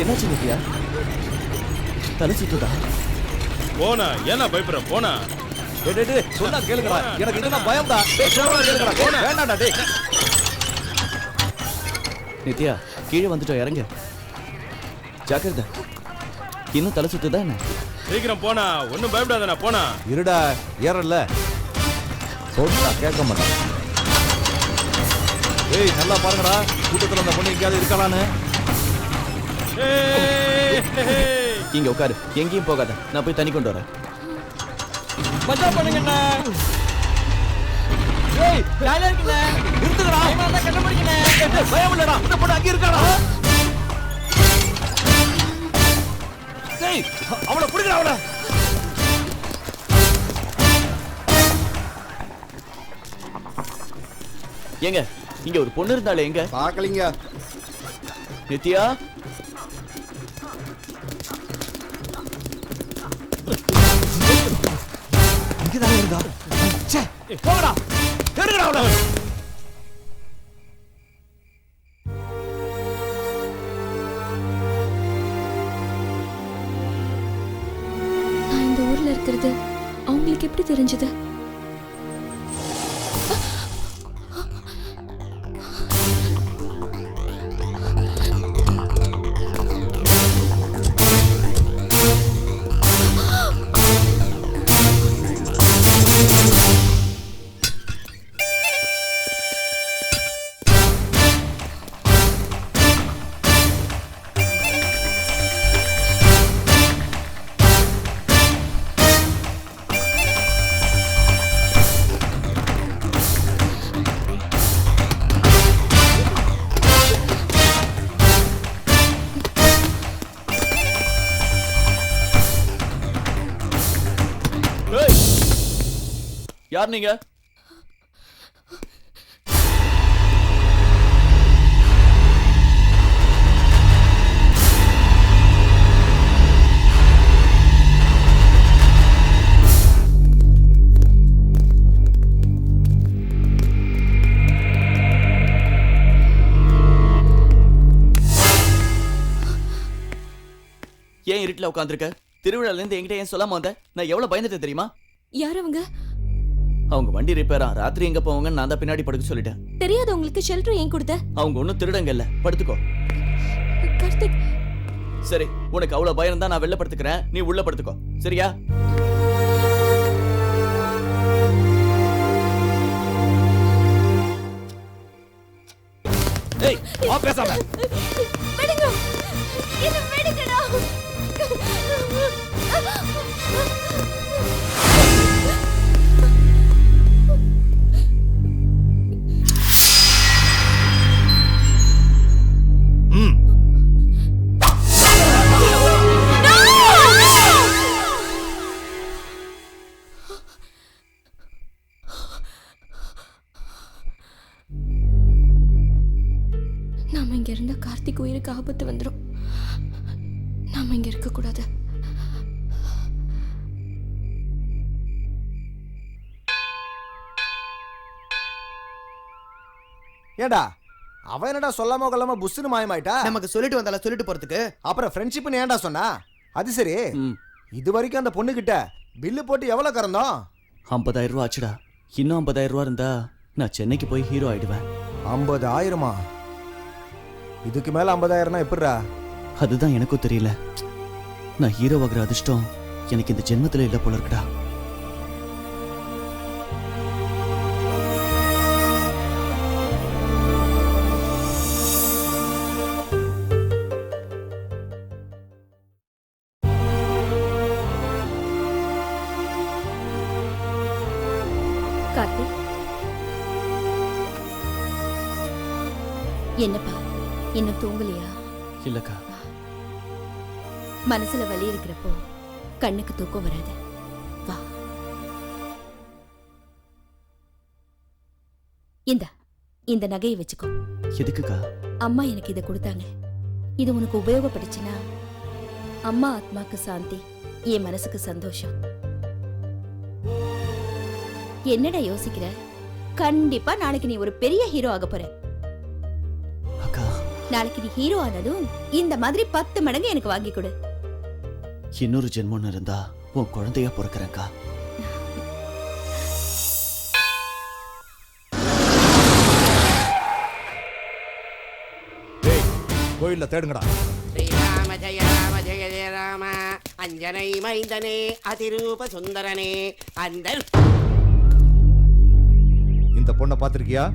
என்னாச்சு நித்யா? தலை சுத்துதா? போனா ஏன்னா பயப்படுற? போனா சொன்னா கேளுங்கடா, எனக்கு இதுதான் பயம்டா. கேளுங்கடா, வேண்டாம்டா டேய். நித்யா, கீழே வந்துட்டோம், இறங்க. ஜாக்கிரதை. இன்னும் தலை சுத்துதா என்ன? சீக்கிரம் போனா, ஒன்னும் பயப்படாதண்ணா. போனா இருடா, ஏறல. சொன்னா கேட்க மாட்டேன். ஏய், நல்லா பாருங்கடா, கூட்டத்துல அந்த பொண்ணு எங்கேயாவது இருக்கலான்னு. இங்க உட்காரு, எங்கேயும் போகாத. நான் போய் தண்ணி கொண்டு வரேன். மஜா பண்ணுங்கண்ணா. ஏய், ஜாலியா இருக்குண்ணே. நிறுத்துங்கடா. நான் கட்ட முடிக்கண்ணே. பயம் இல்லடா, இந்த பொண்ணு அங்கே இருக்காடா. டேய், அவளை பிடிக்கடா அவளை. ஏங்க, இங்க ஒரு பொண்ணு இருந்தாலே எங்க? பார்க்கலீங்க. நித்யா, இங்கதான் இருந்தா. ச்சே, போங்கடா. எடுங்கடா அவளை. நான் இந்த ஊர்ல இருக்கிறது அவங்களுக்கு எப்படி தெரிஞ்சது? யார் நீங்க? ஏன் இருட்டுல உட்காந்துருக்க? திருவிழால இருந்து என்கிட்ட ஏன் சொல்லாம வந்த? நான் எவ்வளவு பயந்துட்டேன் தெரியுமா? யார் அவங்க? அவங்க வண்டி ரிப்பேரா, ராத்திரி எங்க போவாங்கன்னு நான் தான் பின்னாடி படுக்க சொல்லிட்டேன். தெரியாத உங்களுக்கு ஷெல்டர் ஏன் கொடுத்த? அவங்க ஒன்னும் திருடங்க இல்ல, படுத்துக்கோ. கார்த்திக், சரி, உனக்கு அவ்வளவு பயம் தான், நான் வெளில படுத்துக்கிறேன், நீ உள்ள படுத்துக்கோ, சரியா? ஏய், வா பேசாம. விடுங்க. என்ன விடுங்கடா. வந்துடும். நாம இங்க இருக்க கூடாது. ஏடா அவன் என்னடா சொல்லாம கொள்ளாம புஷ்னு மாயமாயிட்டா? நமக்கு சொல்லிட்டு வந்தால சொல்லிட்டு போறதுக்கு. அப்புறம் ஃப்ரெண்ட்ஷிப்னு ஏன்டா சொன்னா? அது சரி, இது வரைக்கும் அந்த பொண்ணு கிட்ட பில்லு போட்டு எவ்வளவு கறந்தோம்? 50,000 ரூபா ஆச்சுடா. இன்னும் 50,000 ரூபா இருந்தா நான் சென்னைக்கு போய் ஹீரோ ஆயிடுவேன். 50,000மா? இதுக்கு மேல 50,000னா எப்படிடா? அதுதான் எனக்கும் தெரியல. நான் ஹீரோ ஆகிற அதிர்ஷ்டம் எனக்கு இந்த ஜென்மத்துல இல்ல போல இருக்குடா. கார்த்திக், என்னப்பா இன்னும் தூங்கலையா? இல்லக்கா. மனசுல வலி இருக்கிறப்போ கண்ணுக்கு தூக்கம் வராது. வா, இந்த நகையை வச்சுக்கோ. எதுக்குக்கா? அம்மா எனக்கு இதை கொடுத்தாங்க. இது உனக்கு உபயோகப்படுச்சுன்னா அம்மா ஆத்மாக்கு சாந்தி, என் மனசுக்கு சந்தோஷம். என்னடா யோசிக்கிற? கண்டிப்பா நாளைக்கு நீ ஒரு பெரிய ஹீரோ ஆக போற. நாளைக்கு நீ ஹீரோ ஆனதும் இந்த மாதிரி 10 மடங்கு எனக்கு வாங்கி கொடு. இன்னொரு ஜென்மம் இருந்தா உன் குழந்தையா பிறக்கிறேன்க்கா. கோயில்ல தேடுங்கடா. ஸ்ரீராம ஜெய ராம ஜெய ஜெய ராம அஞ்சனை மைந்தனே அதிரூப சுந்தரனே. அந்த இந்த பொண்ணை பாத்திருக்கியா?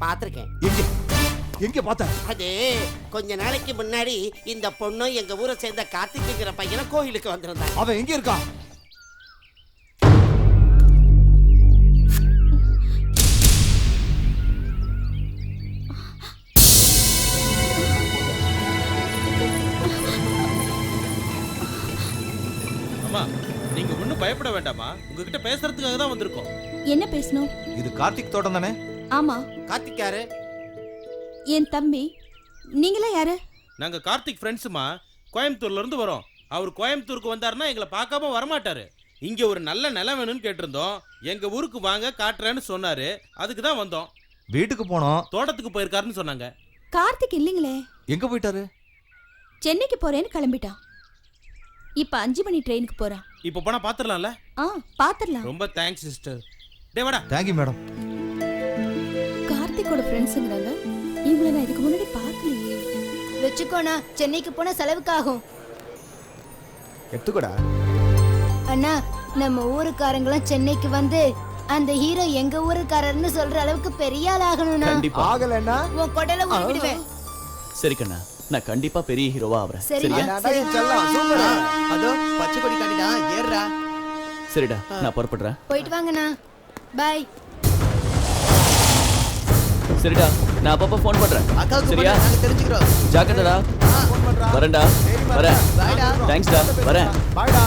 பாத்திருக்கேன். எங்க பார்த்த? அது கொஞ்ச நாளைக்கு முன்னாடி இந்த பொண்ணு எங்க ஊரை சேர்ந்த கார்த்திக்ங்கிற பையனை கோயிலுக்கு வந்திருந்தாங்க. அவன் எங்க இருக்கா? அம்மா, நீங்க ஒண்ணும் பயப்பட வேண்டாமா. உங்ககிட்ட பேசுறதுக்காக தான் வந்திருக்கோம். என்ன பேசணும்? இது கார்த்திக் தோட்டம் தானே? ஆமா. கார்த்திக் யாரு? என் தம்பி. நீங்களா யாரு? நாங்க கார்த்திக் ஃப்ரெண்ட்ஸுமா. கோயம்புத்தூர்ல இருந்து வரோம். அவர் கோயம்புத்தூருக்கு வந்தாருன்னா எங்களை பார்க்காம வரமாட்டாரு. இங்க ஒரு நல்ல நிலம் வேணும்னு கேட்டிருந்தோம். எங்க ஊருக்கு வாங்க காட்டுறேன்னு சொன்னாரு. அதுக்கு தான் வந்தோம். வீட்டுக்கு போனோம். தோட்டத்துக்கு போயிருக்காருன்னு சொன்னாங்க. கார்த்திக் இல்லைங்களே. எங்க போயிட்டாரு? சென்னைக்கு போறேன்னு கிளம்பிட்டான். இப்ப 5 மணி ட்ரெயினுக்கு போறான். இப்போ போனா பாத்துடலாம்ல? பாத்துடலாம். ரொம்ப தேங்க்ஸ் சிஸ்டர். டேய் வாடா. Thank you madam. கார்த்திக்கோட ஃப்ரெண்ட்ஸ்ங்கறாங்க. இவங்கள நான் இதுக்கு முன்னாடி பார்க்கலையே. வெச்சுக்கோண்ணா, சென்னைக்கு போனா செலவுக்கு ஆகும். எடுத்துக்கோடா. அண்ணா, நம்ம ஊருக்காரங்களும் சென்னைக்கு வந்து அந்த ஹீரோ எங்க ஊருக்காரர்னு சொல்ற அளவுக்கு பெரிய ஆள் ஆகணும்னா. கண்டிப்பா. ஆகலன்னா உன் கொடையில ஊறிடுவேன். சரி கண்ணா, நான் கண்டிப்பா பெரிய ஹீரோவா ஆவறேன். சரியா? அதோ பச்சை கொடி காட்டிடா, ஏறுடா. சரிடா, நான் புறப்படுறேன். போயிட்டு வாங்கண்ணா. பை. சரிடா, நான் அப்பப்ப ஃபோன் பண்றேன். அக்காவுக்கு சரியா? நாங்க தெரிஞ்சுக்கிறோம். ஜாக்கிரதடா. வரேன்டா. வரேன். பாய்டா. தேங்க்ஸ்டா. வரேன். பாய்டா.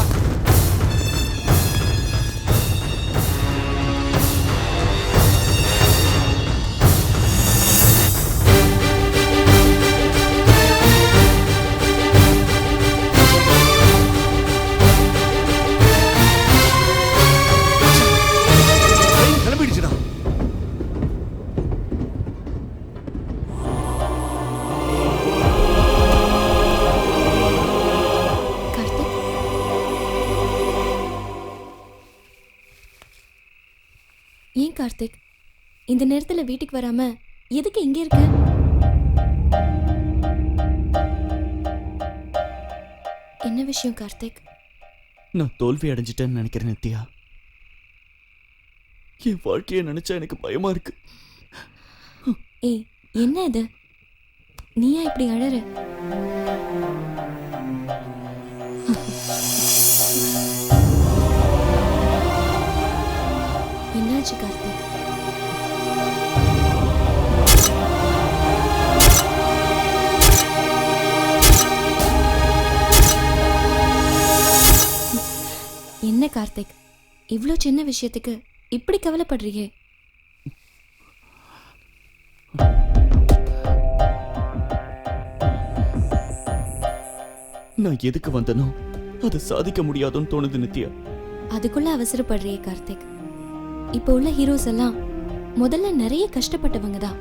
கிளம்பிடுச்சுடா. ஏன் கார்த்திக் இந்த நேரத்துல வீட்டுக்கு வராம எதுக்கு இங்க இருக்க? என்ன விஷயம் கார்த்திக்? நான் தோல்வி அடைஞ்சிட்டேன்னு நினைக்கிறேன் நித்யா. என் வாழ்க்கையை நினைச்சா எனக்கு பயமா இருக்கு. ஏய், என்ன இது? நீயா இப்படி அழற? என்னாச்சு கார்த்திக்? என்ன கார்த்திக், இவ்ளோ சின்ன விஷயத்துக்கு இப்படி கவலைப்படுறியே? நான் எதுக்கு வந்தனோ அதை சாதிக்க முடியாதுன்னு தோணுது நித்யா. அதுக்குள்ள அவசரப்படுறியே கார்த்திக். இப்போ உள்ள ஹீரோஸ் எல்லாம் முதல்ல நிறைய கஷ்டப்பட்டவங்க தான்,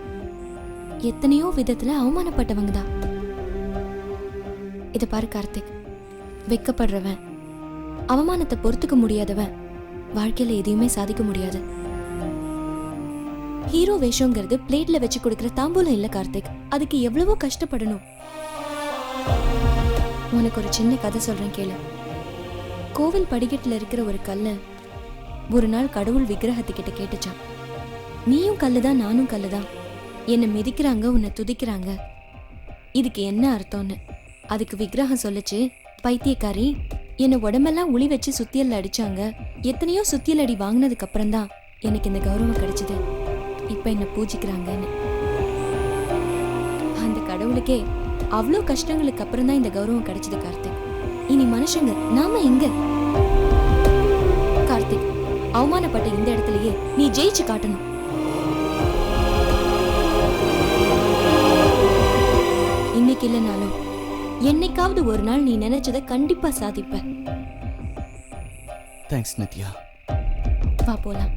எத்தனையோ விதத்துல அவமானப்பட்டவங்க தான். இத பாரு கார்த்திக், வெக்கப்படுறவன், அவமானத்தை பொறுத்துக்க முடியாதவன் வாழ்க்கையில எதையுமே சாதிக்க முடியாது. ஹீரோ வேஷங்கிறது பிளேட்ல வச்சு கொடுக்கிற தாம்பூலம் இல்ல கார்த்திக், அதுக்கு எவ்வளவோ கஷ்டப்படணும். உனக்கு ஒரு சின்ன கதை சொல்றேன் கேளு. கோவில் படிக்கட்டுல இருக்கிற ஒரு கல்ல ஒரு நாள் கடவுள் விக்கிரகத்துக்கிட்ட கேட்டுச்சான், நீயும் கல்லுதான் நானும் கல்லுதான், என்னை மிதிக்கிறாங்க உன்னை துதிக்கிறாங்க, இதுக்கு என்ன அர்த்தம்னு. அதுக்கு விக்கிரகம் சொல்லுச்சு, பைத்தியக்காரி, என்னை உடம்பெல்லாம் உளி வச்சு சுத்தியல் அடிச்சாங்க, எத்தனையோ சுத்தியல் அடி வாங்கினதுக்கு அப்புறம் தான் எனக்கு இந்த கௌரவம் கிடைச்சது, இப்ப என்ன பூஜிக்கிறாங்கன்னு. அந்த கடவுளுக்கே அவ்வளோ கஷ்டங்களுக்கு அப்புறம் தான் இந்த கௌரவம் கிடைச்சது கார்த்திக். இனி மனுஷங்க நாம எங்க? கார்த்திக், அவமானப்பட்ட இந்த இடத்துலயே நீ ஜெயிச்சு காட்டணும். இன்னைக்கு இல்லைனாலும் என்னைக்காவது ஒரு நாள் நீ நினைச்சதை கண்டிப்பா சாதிப்ப. தேங்க்ஸ் நித்யா. வா போலாம்.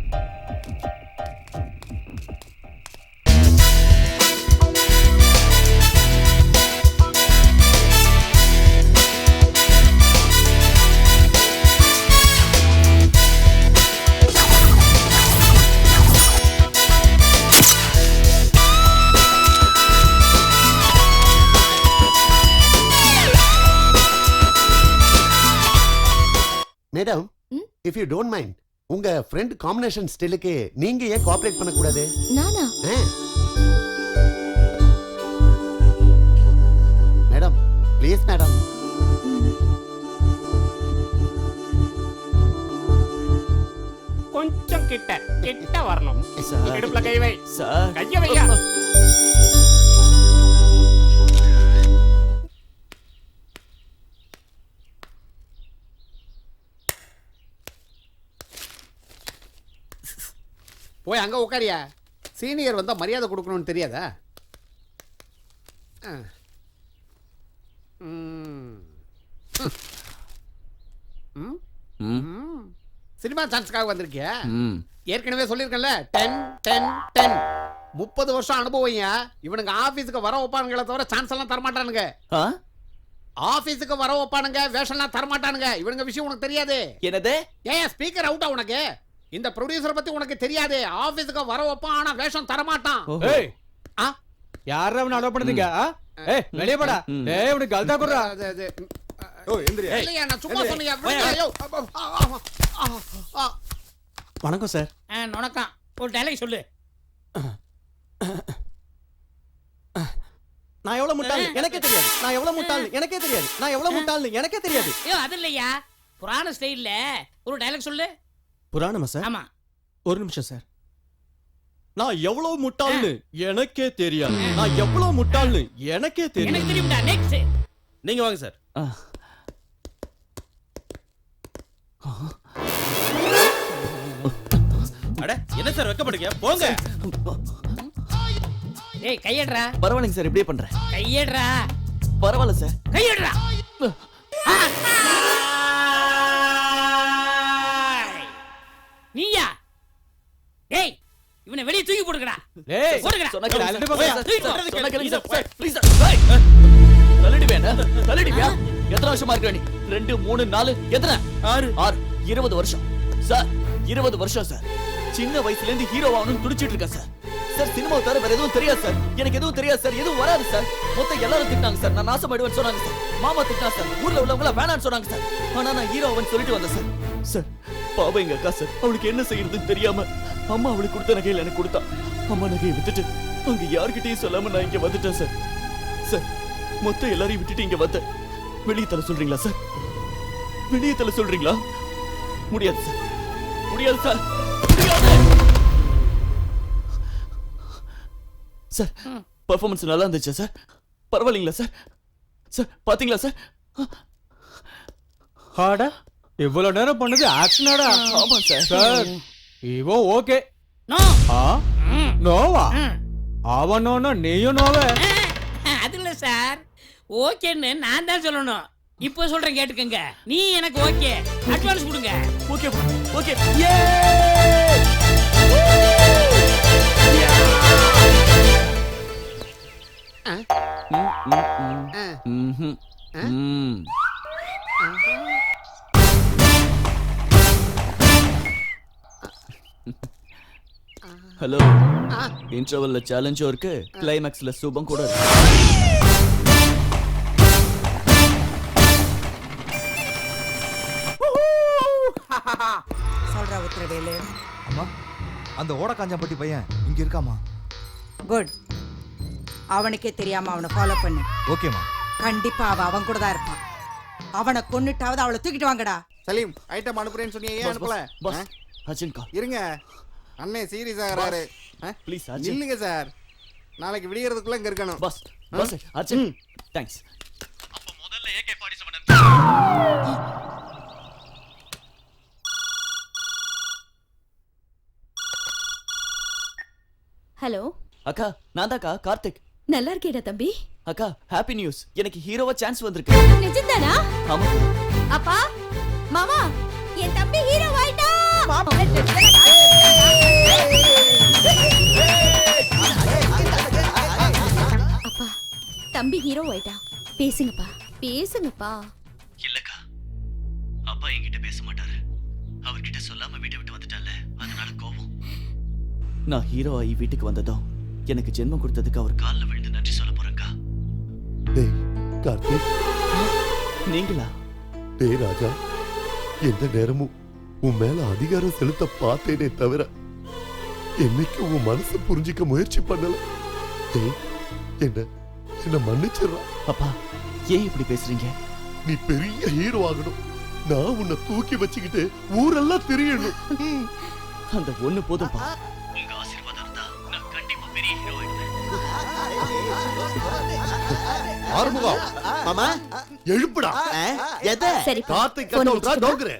Madam, if you don't mind, உங்க ஃப்ரெண்ட் காம்பினேஷன் ஸ்டைலுக்கு நீங்க ஏன் கோஆபரேட் பண்ண கூடாது? நானா? Madam please madam. கொஞ்சம் கிட்ட கிட்ட வரணும். இடுப்புல கை வை. சார் கைய வையா. போய் அங்க உட்காரியா. சீனியர் வந்தா மரியாதை கொடுக்கணும்னு தெரியாதா? சினிமா சான்ஸ்க்காக வந்திருக்கியா? ஏற்கனவே சொல்லியிருக்கேன்ல, 10 10 10 30 வருஷம் அனுபவம்யா. இவனுங்க ஆபீஸுக்கு வர வைப்பானுங்களே தவிர சான்ஸ் எல்லாம் தரமாட்டானுங்க. ஆபீஸுக்கு வர வைப்பானுங்க, வேஷம்லாம் தரமாட்டானுங்க. இவனுங்க விஷயம் உனக்கு தெரியாது. என்னது? ஏன் ஸ்பீக்கர் அவுட்டா உனக்கு? இந்த ப்ரொடியூசர் பத்தி உனக்கு தெரியாது. ஆபீஸுக்கு வர வைப்பான், ஆனா வேஷம் தரமாட்டான். ஏய், யாரா அவன அலோ பண்ணுதீங்க? ஏய், வெளிய போடா. டேய், உனக்கு கல்தா குறா. ஓ, எந்திரியா. இல்லையா, நான் சும்மா சொன்னேன். வணக்கம் சார். வணக்கம். ஒரு டயலாக் சொல்லு. நான் எவ்வளவு முட்டாள் எனக்கே தெரியாது. நான் எவ்வளவு முட்டாள் எனக்கே தெரியாது. நான் எவ்வளவு முட்டாள் எனக்கே தெரியாது. ஐயோ, அது இல்லையா, புராண ஸ்டைல்ல ஒரு டயலாக் சொல்லு. புராணமா சார்? ஆமா. ஒரு நிமிஷம் சார். நான் எவ்வளவு முட்டாள்னு எனக்கே தெரியாது. நான் எவ்வளவு முட்டாள்னு எனக்கே தெரியும். எனக்கு தெரியும்டா. நெக்ஸ்ட் நீங்க வாங்க சார். அட என்ன சார் வெக்கப்படுங்க? போங்க. டேய், கையேடுறா. பரவாயில்லைங்க சார், இப்படியே பண்றேன். கையேடுறா. பரவாயில்ல சார். கையேடுறா. நீயா? டேய், இவனை வெளிய தூக்கி போடுங்கடா. டேய், போடுங்கடா. சொன்னா கேளு. அள்ளி போங்க சார். சொன்னா கேளுங்க சார். Please sir. தள்ளிடுவேனா? தள்ளிடுவியா? எத்தனை வருஷமா இருக்க நீ? 2 3 4 எத்தனை? 6 20 வருஷம் சார். 20 வருஷம் சார். சின்ன வயசுல இருந்து ஹீரோ ஆகணும்னு துடிச்சிட்டு இருக்கேன் சார். சார், சினிமாவை தவிர வேற எதுவும் தெரியாது சார். எனக்கு எதுவும் தெரியாது சார். எதுவும் வராது சார். மொத்தம் எல்லாரும் திட்டாங்க சார். நான் நாசமாயிடுவேன்னு சொன்னாங்க சார். மாமா திட்டினா சார். ஊர்ல உள்ளவங்கள வேணான்னு சொன்னாங்க சார். ஆனா நான் ஹீரோ ஆவன்னு சொல்லிட்டு வந்தேன் சார். சார், பாவம் எங்க அக்கா சார். அவளுக்கு என்ன செய்யறதுன்னு தெரியாம அம்மா அவளுக்கு கொடுத்த நகையில எனக்கு கொடுத்தா. அம்மா நகையை விட்டுட்டு அங்க யார்கிட்டயும் சொல்லாம நான் இங்க வந்துட்டேன் சார். சார், மொத்தம் எல்லாரையும் விட்டுட்டு இங்க வந்தேன். வெளியே தர சொல்றீங்களா சார்? வெளியே தர சொல்றீங்களா? முடியாது சார். முடியாது சார். முடியாது சார். பெர்ஃபார்மன்ஸ் நல்லா இருந்துச்சா சார்? பரவாயில்லைங்களா சார்? சார், பாத்தீங்களா சார்? ஹாடா, இவ்வளவு நேரம் பண்ணது ஆக்ஷனாடா? ஆமா சார். சார், இவோ ஓகே. நோ. நோவா? அவனோனா நீயும் நோவே? அது இல்ல சார். ஓகேன்னு நான் தான் சொல்லணும். இப்போ சொல்றேன் கேட்டுக்கங்க. நீ எனக்கு ஓகே, அட்வான்ஸ் கொடுங்க. Okay okay. ஹலோ, இன்டர்வல்ல சேலஞ்சும் இருக்கு, கிளைமேக்ஸ்ல சூபம் கூட இருக்கு. சொல்ற உத்தரவேலு. அம்மா, அந்த ஓடக்காஞ்சாம்பட்டி பையன் இங்க இருக்காமா? குட். அவனுக்கே தெரியாம அவனை ஃபாலோ பண்ணு. ஓகேமா. கண்டிப்பா அவன் கூட தான் இருப்பான். அவனை கொன்னுட்டாவது அவளை தூக்கிட்டு வாங்கடா. சலீம், ஐட்டம் அனுப்புறேன்னு சொன்னீங்க, ஏன் அனுப்பல? அர்ஜுன் கால். இருங்க, அண்ணே சீரியஸ் ஆகறாரு. ப்ளீஸ் அர்ஜுன். இல்லங்க சார், நாளைக்கு விடியறதுக்குள்ள இங்க இருக்கணும். Bus bus Arjun, thanks. அப்ப முதல்ல AK-47 ஹலோ அக்கா, நான் தான்க்கா கார்த்திக். நல்லா இருக்கேடா தம்பி. அக்கா, ஹாப்பி நியூஸ், எனக்கு ஹீரோவா சான்ஸ் வந்திருக்கு. நிஜம்தானா? ஆமா. அப்பா, மாமா, என் தம்பி ஹீரோ ஆயிட்டா. அப்பா, தம்பி ஹீரோ ஆயிட்டா. பேசுங்கப்பா, பேசுங்கப்பா. இல்லக்கா, அப்பா என்கிட்ட பேச மாட்டாரு. அவர்கிட்ட சொல்லாம வீட்டை விட்டு வந்துட்டால, அதனால கோவம். நான் ஹீரோ ஆகி வீட்டுக்கு வந்ததும் எனக்கு ஜென்மம் கொடுத்ததுக்கு அவர் காலில் விழுந்து நன்றி சொல்ல போறேன்க்கா. டேய் கார்த்திக், நீங்களா? டேய் ராஜா, எந்த நேரமும் உன் மேல அதிகாரம் செலுத்த பார்த்தேனே தவிர என்னைக்கு உன் மனசு புரிஞ்சிக்க முயற்சி பண்ணல. டேய், என்ன மன்னிச்சிடுறா. அப்பா, ஏன் இப்படி பேசுறீங்க? நீ பெரிய ஹீரோ ஆகணும். நான் உன்னை தூக்கி வச்சுக்கிட்டு ஊரெல்லாம் தெரியணும். அந்த ஒண்ணு போதும்பா. உங்க ஆசீர்வாதம் இருந்தா நான் கண்டிப்பா பெரிய ஹீரோ ஆயிடுவேன். ஆறுமுகம் மாமா, எழுப்புடா. எதை? சரி, கார்த்திக் கட்டவுட்ரா டோக்குறே.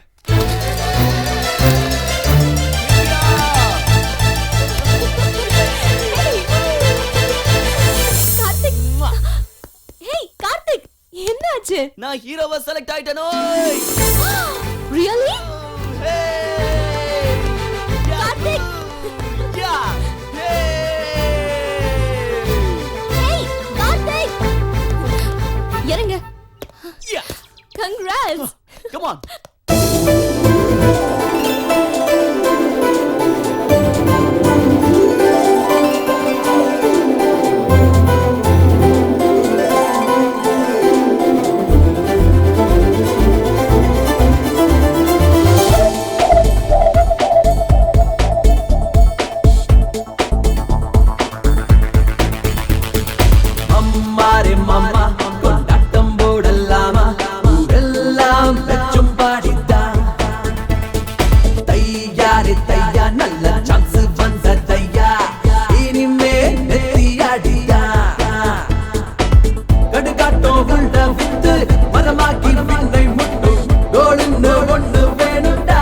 கார்த்திக். ஹேய் கார்த்திக், என்னாச்சு? நான் ஹீரோவா செலக்ட் ஆயிட்டேனோ. ரியலி? கார்த்திக். ஹேய் கார்த்திக். இறங்க. Congrats. Come on. அம்மாரே மாமா கொண்டாட்டம் போடலாமா, ஊரெல்லாம் வெச்சும் பாடித்தான். தையாரே தையா, நல்ல சான்ஸ் வந்ததையா, இனிமே நெத்தியாடியா. கடுகாட்டம் உள்ள வித்து மரமாக்கி விண்ணை முட்டும் கோளுன்னு ஒண்ணு வேணும்டா.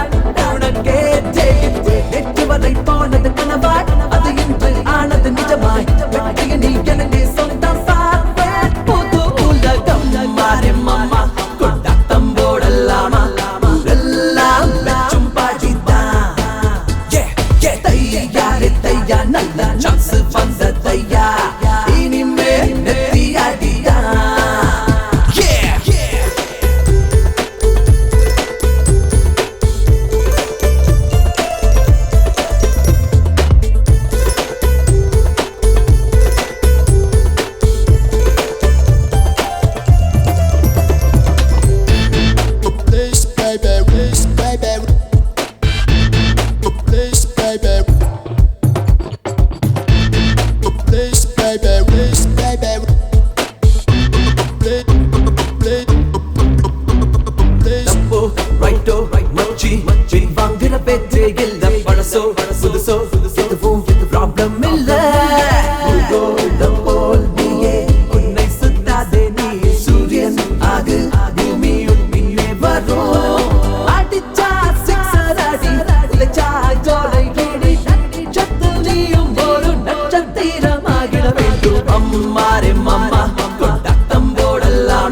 உனக்கே ஜெயித்து நேற்று வரை போனது கனவாய், அது இன்று ஆனது நிஜமாய். வெற்றியை நீ எனக்கு சொந்தம் பார்ப்பேன். புது உலகம் மாறே மாமா கொண்டாட்டம் போடலாமா, ஊரெல்லாம் வெச்சும் பாடித்தான். தையாரே தையா, நல்ல சான்ஸ் வந்ததையா, இனிமே நெத்தியாடியா. தப்போ ரைட்டோ மச்சி வாங்குற பேச்சே இல்ல, பழசோ புதுசோ எதுவும் ப்ராப்ளம் இல்ல. கோல்டம் போல் நீயே உன்னை சுத்தாதே, நீ சூரியன் ஆகு, பூமியும் பின்னே வரும். அடிச்சா சிக்ஸர் அடி, உழைச்சா ஜோலை கேடி, சத்து நீயும் ஒரு நட்சத்திரமாகிட வேண்டும். அம்மாரே மாமா கொண்டாட்டம் போடலாம்.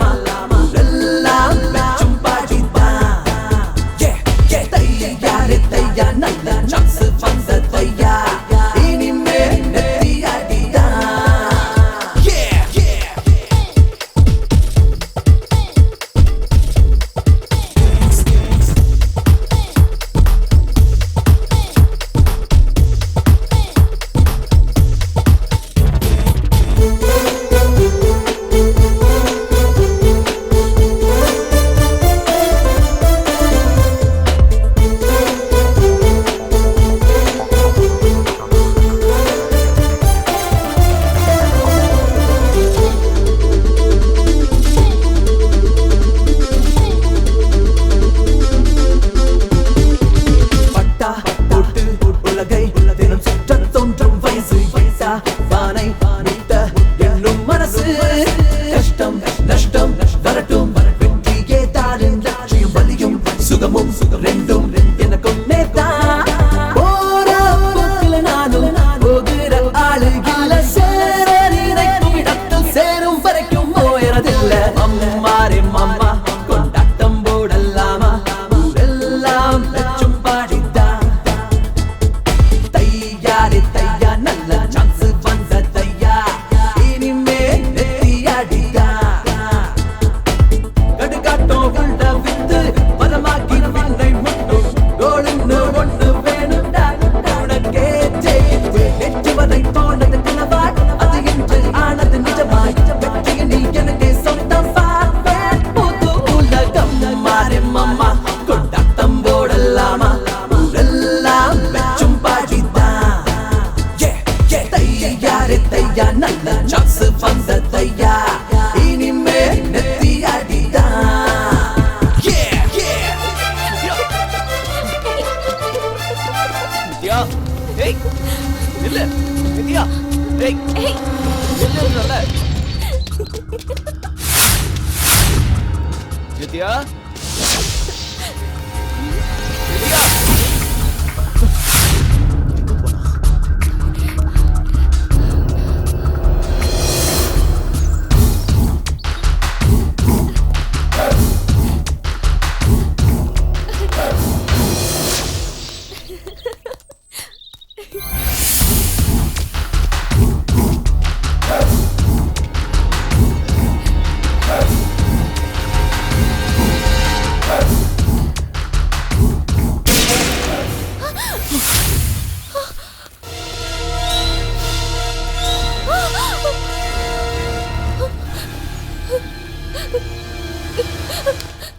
நித்யா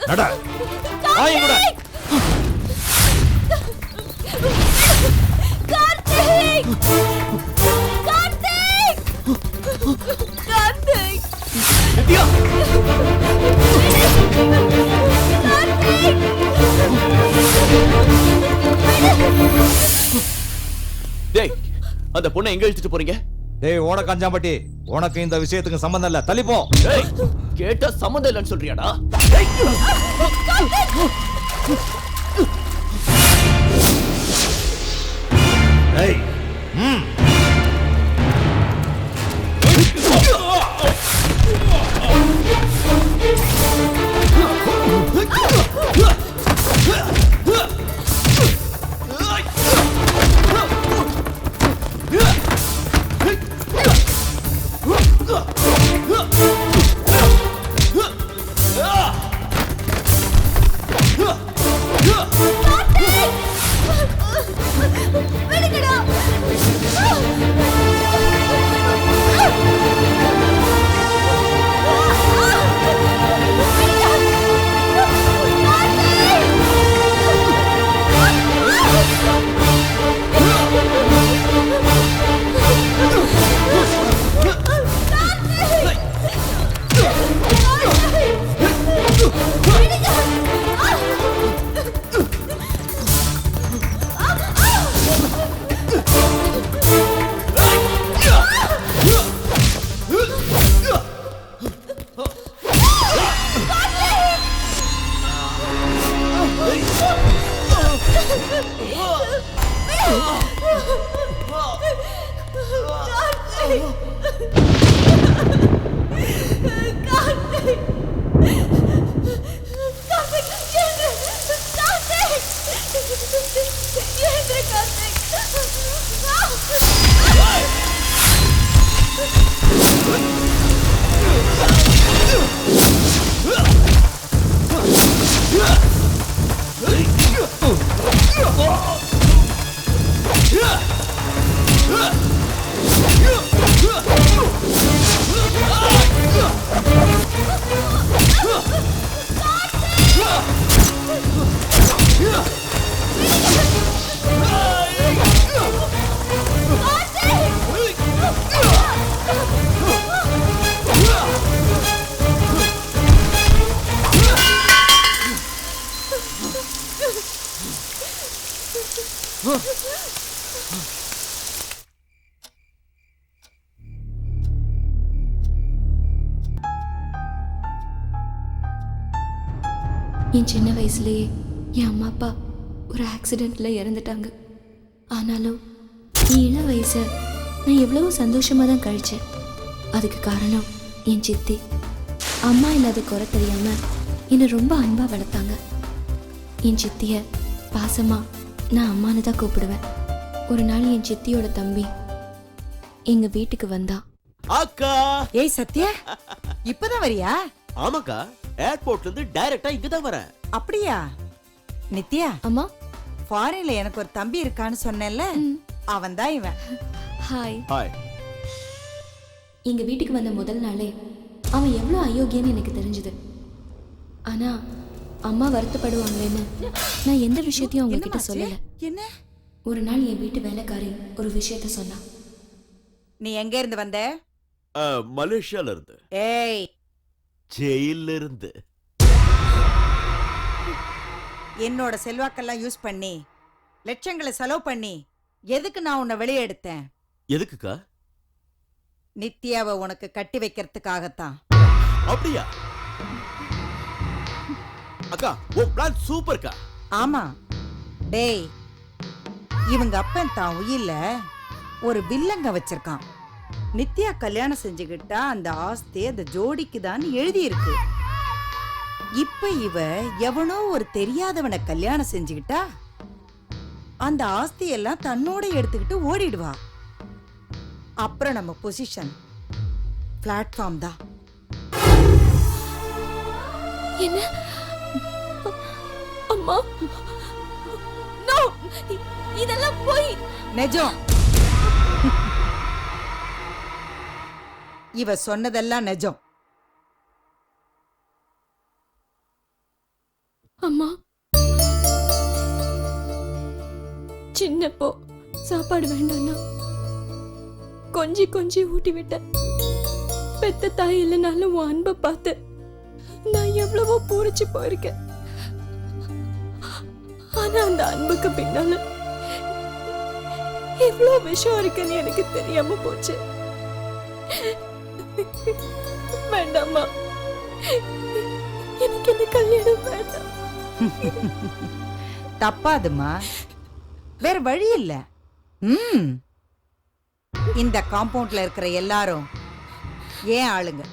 நட ஆய் கூட கார்த்திக் கார்த்திக் கார்த்திக் நித்யா டேய் அந்த பொண்ணை எங்க இழுத்துட்டு போறீங்க? டேய் ஓட காஞ்சாம்பட்டி, உனக்கு இந்த விஷயத்துக்கு சம்பந்தம் இல்ல, தள்ளி போ. டேய் கேட்டா சம்மந்தம் இல்லைன்னு சொல்றியாடா? டேய் என் சின்ன வயசுலயே என் அம்மா அப்பா ஒரு ஆக்சிடென்ட்ல இறந்துட்டாங்க. ஆனாலும் என் இள வயசை நான் எவ்வளவோ சந்தோஷமாக தான் கழிச்சேன். அதுக்கு காரணம் என் சித்தி. அம்மா இல்லாத குறை தெரியாம என்னை ரொம்ப அன்பா வளர்த்தாங்க. என் சித்திய பாசமா நான் அம்மானு தான் கூப்பிடுவேன். ஒரு நாள் என் சித்தியோட தம்பி எங்க வீட்டுக்கு வந்தா. அக்கா ஏய் சத்யா, இப்பதான் வரியா? ஆமாக்கா, ஏர்போர்ட்ல இருந்து டைரக்டா இங்க தான் வரேன். அப்படியா? நித்யா, அம்மா, ஃபாரின்ல எனக்கு ஒரு தம்பி இருக்கான்னு சொன்னேன்ல, அவன் தான் இவன். ஹாய். ஹாய். எங்க வீட்டுக்கு வந்த முதல் நாளே அவன் எவ்வளோ அயோக்கியன்னு எனக்கு தெரிஞ்சுது. ஆனா அம்மா வருத்தப்படுவாங்களேன்னு நான் எந்த விஷயத்தையும் அவங்க கிட்ட சொல்லல. என்ன? ஒரு நாள் என் வீட்டு வேலைக்காரி ஒரு விஷயத்த சொன்னா. நீ எங்க இருந்து வந்த? மலேசியால இருந்து. ஏய், ஜெயில இருந்து. என்னோட செல்வாக்கெல்லாம் யூஸ் பண்ணி லட்சங்களை செலவு பண்ணி எதுக்கு நான் உன்னை வெளியே எடுத்தேன்? எதுக்குக்கா? நித்யாவை உனக்கு கட்டி வைக்கிறதுக்காகத்தான். அப்படியா? அக்கா உன் பிளான் சூப்பர்க்கா. ஆமா டேய், இவங்க அப்பன் தான் உயில்ல ஒரு வில்லங்க வச்சிருக்கான். நித்யா கல்யாணம் செஞ்சுக்கிட்டா அந்த ஆஸ்தி அந்த ஜோடிக்கு தான் எழுதி இருக்கு. இப்ப இவ எவனோ ஒரு தெரியாதவனை கல்யாணம் செஞ்சுக்கிட்டா அந்த ஆஸ்தி எல்லாம் தன்னோட எடுத்துக்கிட்டு ஓடிடுவா. அப்புறம் நம்ம பொசிஷன் பிளாட்ஃபார்ம் தான். என்ன அம்மா? நோ, இதெல்லாம் போய் நிஜம். இவ சொன்னதெல்லாம் நிஜம். அம்மா, சின்னப்போ சாப்பாடு வேண்டாம்னா கொஞ்சி கொஞ்சி ஊட்டி விட்டேன். பெத்த தாய் இல்லைனாலும் உன் அன்பை பார்த்து நான் எவ்வளவோ பூரிச்சு போயிருக்கேன். ஆனா அந்த அன்புக்கு பின்னால எவ்வளவு விஷயம் இருக்குன்னு எனக்கு தெரியாம போச்சு. வேண்டாமா, எனக்கு இந்த கல்யாணம் வேண்டாம். தப்பாதுமா, வேற வழி இல்ல. இந்த காம்பவுண்ட்ல இருக்கிற எல்லாரும் ஏன் ஆளுங்க.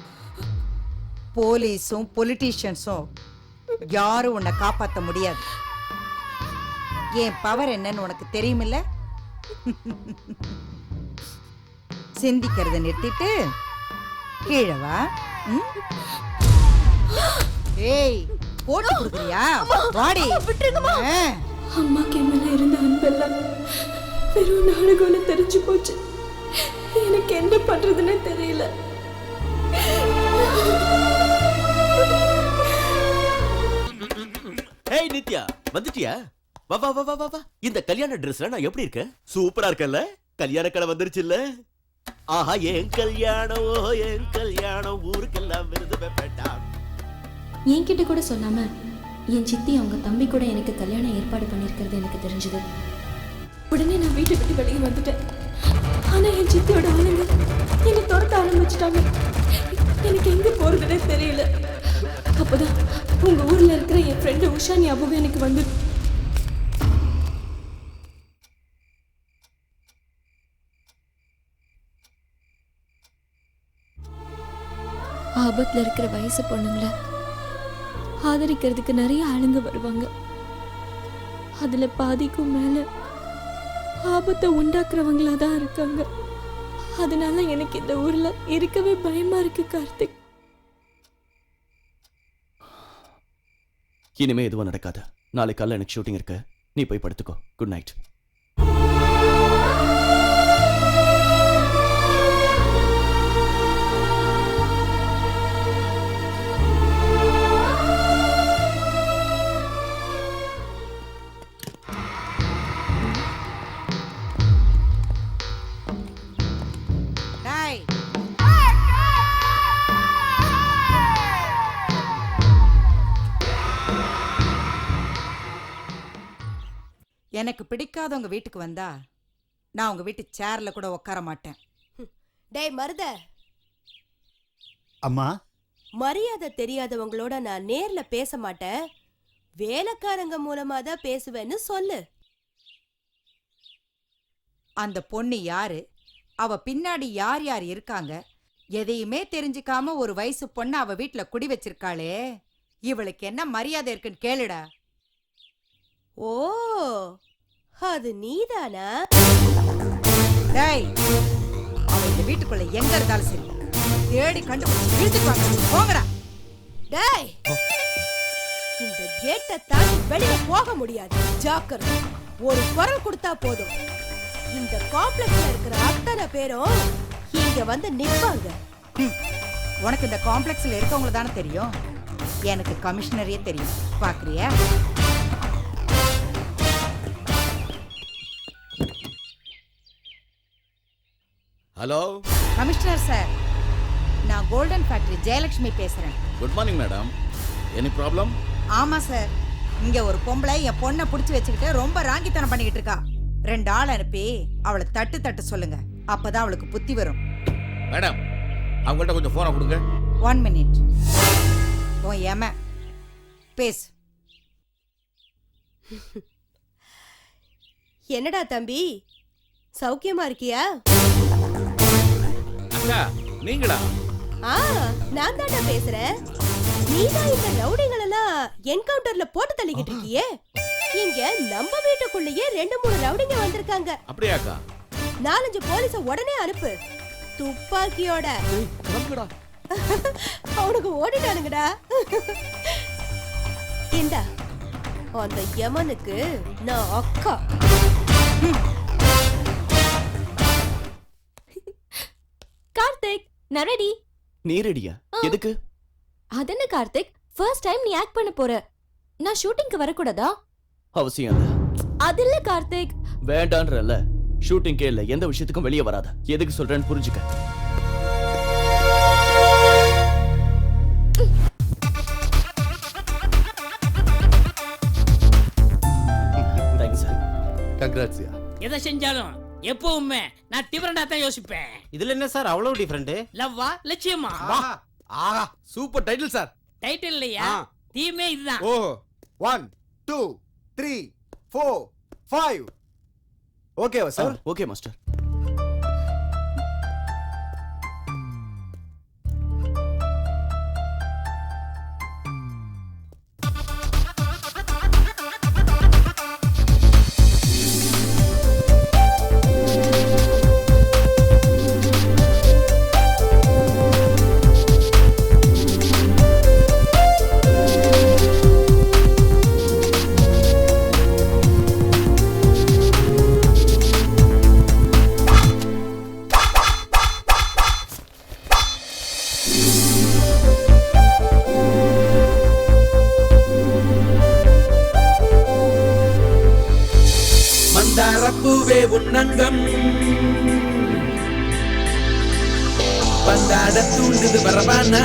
போலீஸும் பொலிட்டீஷியன்ஸும் யாரும் உன்னை காப்பாற்ற முடியாது. என் பவர் என்னன்னு உனக்கு தெரியுமில்ல? சிந்திக்கிறத நிறுத்திட்டு கீழே வா. ஏய், போட்டு கொடுக்குறியா? வாடி. அம்மாக்கு மேல இருந்த அன்பெல்லாம் வெறும் நாடகம்னு தெரிஞ்சு போச்சு. எனக்கு என்ன பண்றதுன்னு தெரியல. ஏய் நித்யா, வந்துட்டியா? வா வா வா வா வா. இந்த கல்யாண ட்ரெஸ்ல நான் எப்படி இருக்கேன்? சூப்பரா இருக்கேன்ல? கல்யாண கடை வந்துருச்சுல்ல? ஆஹா, என் கல்யாணம் என் கல்யாணம் ஊருக்கெல்லாம் விருது பெற்றா. என்கிட்ட கூட சொல்லாம என் சித்தி அவங்க தம்பி கூட எனக்கு கல்யாணம் ஏற்பாடு பண்ணிருக்கிறது எனக்கு தெரிஞ்சது. உடனே நான் வீட்டை விட்டு வெளியே வந்துட்டேன். ஆனா என் சித்தியோட ஆளுங்க என்னை துரத்த ஆரம்பிச்சிட்டாங்க. எனக்கு எங்க போறதுன்னே தெரியல. அப்பதான் உங்க ஊர்ல இருக்கிற என் ஃப்ரெண்டு உஷா ஞாபகம் எனக்கு வந்து. ஆபத்துல இருக்கிற வயசு பொண்ணுங்கள ஆதரிக்கிறதுக்கு நிறைய ஆளுங்க வருவாங்க. அதுல பாதிக்கும் மேல ஆபத்தை உண்டாக்குறவங்களா தான் இருக்காங்க. அதனால எனக்கு இந்த ஊர்ல இருக்கவே பயமா இருக்கு கார்த்திக். இனிமே எதுவும் நடக்காது. நாளை காலைல எனக்கு ஷூட்டிங் இருக்கு. நீ போய் படுத்துக்கோ. Good night. எனக்கு பிடிக்காதவங்க வீட்டுக்கு வந்தா நான் உங்க வீட்டு சேர்ல கூட உட்கார மாட்டேன். டேய் மருத அம்மா, மரியாதை தெரியாதவங்களோட நான் நேர்ல பேச மாட்டேன், வேலைக்காரங்க மூலமா தான் பேசுவேன்னு சொல்லு. அந்த பொண்ணு யாரு, அவ பின்னாடி யார் யார் இருக்காங்க, எதையுமே தெரிஞ்சுக்காம ஒரு வயசு பொண்ணு அவ வீட்டுல குடி வச்சிருக்காளே, இவளுக்கு என்ன மரியாதை இருக்குன்னு கேளுடா. ஓ, அது நீதானா? டேய், அவ இந்த வீட்டுக்குள்ள எங்க இருந்தாலும் சரி தேடி கண்டுபிடிச்சு இழுத்துட்டு வாங்க. போங்கடா. டேய், இந்த கேட்டை தாண்டி வெளியே போக முடியாது. ஜாக்கிரதை. ஒரு குரல் கொடுத்தா போதும், இந்த காம்ப்ளெக்ஸ்ல இருக்கிற அத்தனை பேரும் இங்க வந்து நிப்பாங்க. உனக்கு இந்த காம்ப்ளெக்ஸ்ல இருக்கவங்கள தானே தெரியும், எனக்கு கமிஷனரே தெரியும். பாக்குறியா? ஹலோ கமிஷனர் சார், நான் கோல்டன் ஃபேக்டரி ஜெயலட்சுமி பேசுறேன். Good morning madam. Any problem? ஆமா சார், இங்க ஒரு பொம்பளை என் பொண்ணை புடிச்சு வச்சுக்கிட்டு ரொம்ப ராங்கித்தனம் பண்ணிக்கிட்டு இருக்கா. 2 ஆள் அனுப்பி அவளை தட்டு தட்டு சொல்லுங்க, அப்பதான் அவளுக்கு புத்தி வரும். மேடம், அவங்கள்ட்ட கொஞ்சம் போனை கொடுங்க. 1 minute. ஓ ஏம பேசு. என்னடா தம்பி சௌக்கியமா இருக்கியா? அக்கா நீங்களா? நான் தான்டா பேசுறேன். நீதான் இந்த ரவுடிங்களெல்லாம் என்கவுண்டர்ல போட்டு தள்ளிக்கிட்டு இருக்கியே. இங்க நம்ம வீட்டுக்குள்ளேயே 2-3 ரவுடிங்க வந்திருக்காங்க. அப்படியாக்கா? 4-5 போலீஸ உடனே அனுப்பு. துப்பாக்கியோட. அவனுக்கு ஓடிட்டானுங்கடா. ஏண்டா அந்த யமனுக்கு நான் அக்கா. கார்த்திக் நான் ரெடி. நீ ரெடியா? எதுக்கு? அதென்ன கார்த்திக், ஃபர்ஸ்ட் டைம் நீ ஆக்ட் பண்ண போற. நான் ஷூட்டிங்க்கு வரக்கூடாதா? அவசியம் இல்ல. அது இல்ல கார்த்திக். வேண்டான்றல்ல. ஷூட்டிங்கே இல்ல, எந்த விஷயத்துக்கும் வெளியே வராத. எதுக்கு சொல்றேன்னு புரிஞ்சுக்க. Thanks sir. கங்க்ராட்ஸ்யா. எதை செஞ்சாலும் எப்பவுமே நான் டிஃபரெண்டா தான் யோசிப்பேன். இதுல என்ன சார் அவ்வளவு டிஃபரெண்ட்? லவ்வா லட்சியமா? ஆஹா சூப்பர் டைட்டில் சார். டைட்டில் இல்லையா, தீமே இதுதான். ஓ 1 2 3 4 5 ஓகேவா சார்? Okay master. மந்தாரப்பூவே உன்னங்கம் பந்தாட தூண்டுது வரவானா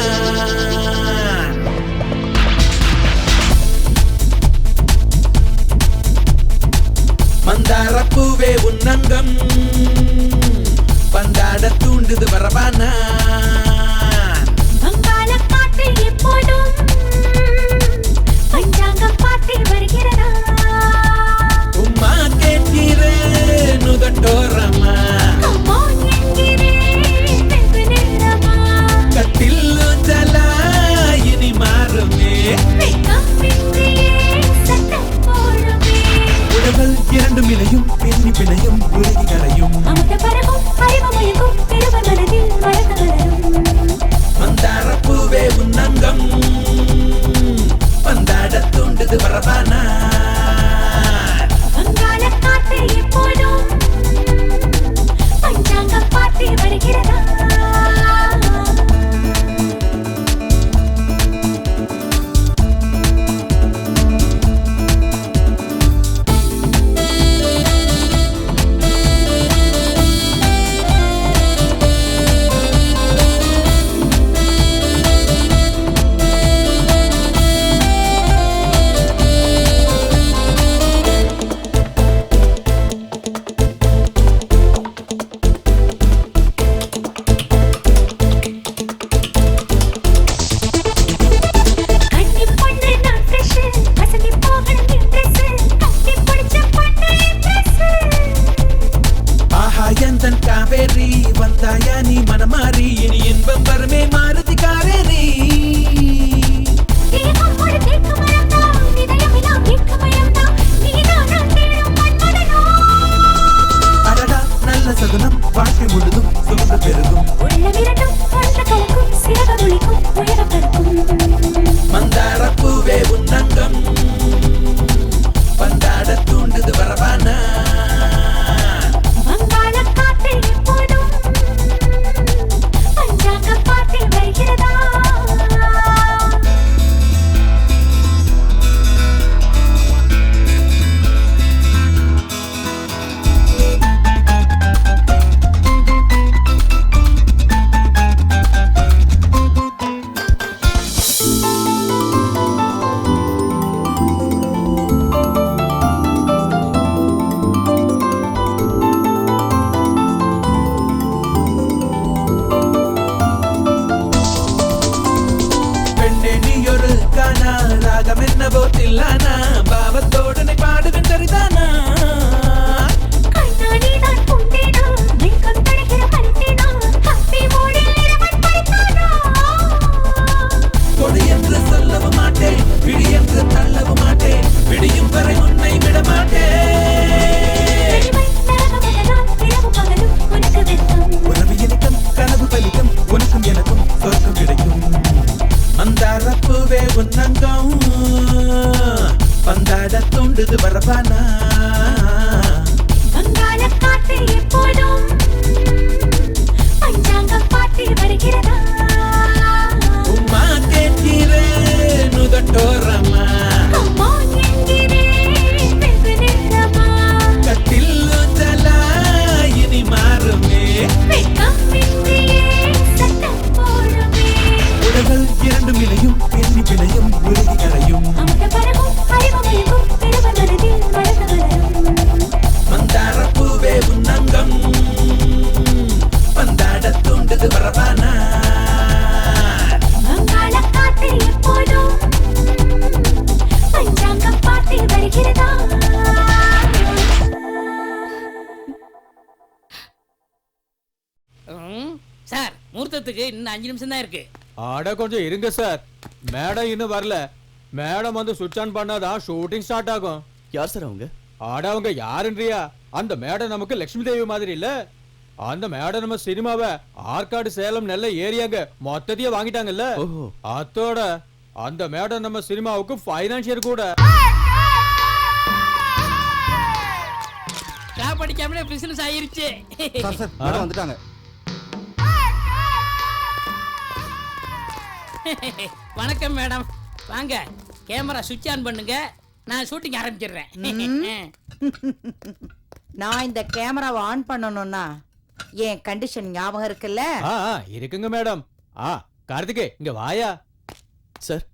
மந்தாரப்பூவே உன்னங்கம் பந்தாட தூண்டுது வரவானா வங்காள காற்று எப்போதும் பஞ்சாங்கம் பார்த்து வருகிறதா உம்மா கேட்கிறேன் நுதட்டோரமா அம்மா என்கிறேன் வெகு நேரமா கட்டில்லு ஜலா இனி மாறுமே வெக்கம் இன்றியே சட்டம் போடுமே உடவல் இரண்டும் இணையும் பின்னி பிணையும் உருகி கரையும் அமுத பரவும் அறிவு மயங்கும் பெருவர் மனதில் வழக்கு வளரும் மந்தாரப்பூவே உன்னங்கம் பந்தாட தூண்டுது வரவானா வங்காள காற்று எப்போதும் பஞ்சாங்கம் பார்த்து வருகிறதா காணாரா ராகம் என்னவோ தில்லானா பாவத்தோடனை பாடுவேன் சரிதானா கண்ணாடிதான் பூந்தேனா வெட்கம் தடுக்கிற பரிசேனா ஹாப்பி மூடில் இரவன் பறித்தானா கொடு என்று சொல்லவும் மாட்டேன் பிடி என்று தள்ளவும் மாட்டேன் பிடியும் வரை உன்னை விட மாட்டேன் இரவு பகலும் உனக்கு வெட்கம் உறவு இனிக்கும் கனவு பலிக்கும் உனக்கும் எனக்கும் சொர்க்கம் கிடைக்கும் மந்தாரப்பூவே உன்னங்கம் பந்தாட தூண்டுது வரபானா வங்காள காற்று எப்போதும் பஞ்சாங்கம் பார்த்து வருகிறதா உம்மா கேட்கிறேன் உதட்டோரமா அம்மா என்கிறேன் வெகு நேரமா கட்டில் ஊஞ்சலா இனி மாறுமே வெட்கம் இன்றியே சட்டம் போடுமே உடல்கள் இரண்டும் இணையும் பின்னி பிணையும் உருகி கரையும் அமுத பரவும் அறிவமையும் இருவர் மனதில் வளர்ந்து வளரும் மந்தாரப்பூவே உன்னங்கம் பந்தாட தூண்டுது வரபானா வங்காள காற்று எப்போதும் பஞ்சாங்கம் பார்த்து வருகிறதா சார் முகூர்த்தத்துக்கு இன்னும் 5 நிமிஷம் தான் இருக்கு. ஆட கொஞ்சம் இருங்க சார். மேடம் இன்னும் வரல. மேடம் வந்து சுவிட்ச் ஆன் பண்ணாதான் ஷூட்டிங் ஸ்டார்ட் ஆகும். யார் சார் அவங்க? ஆட அவங்க யாருன்றியா? அந்த மேடம் நமக்கு லட்சுமி தேவி மாதிரி இல்ல. அந்த மேடம் நம்ம சினிமாவை ஆற்காடு சேலம் நெல்லை ஏரியாங்க மொத்தத்தையே வாங்கிட்டாங்கல்ல. அத்தோட அந்த மேடம் நம்ம சினிமாவுக்கு ஃபைனான்சியர் கூட. நான் படிக்காமலே பிசினஸ் ஆயிருச்சு. சார் மேடம் வந்துட்டாங்க. வணக்கம் மேடம், வாங்க கேமரா சுவிட்ச் ஆன் பண்ணுங்க, நான் ஷூட்டிங் ஆரம்பிச்சிடுறேன். நான் இந்த கேமராவை ஆன் பண்ணணும்னா என் கண்டிஷன் ஞாபகம் இருக்குல்ல? இருக்குங்க மேடம். கார்த்திகே இங்க வாயா. சார்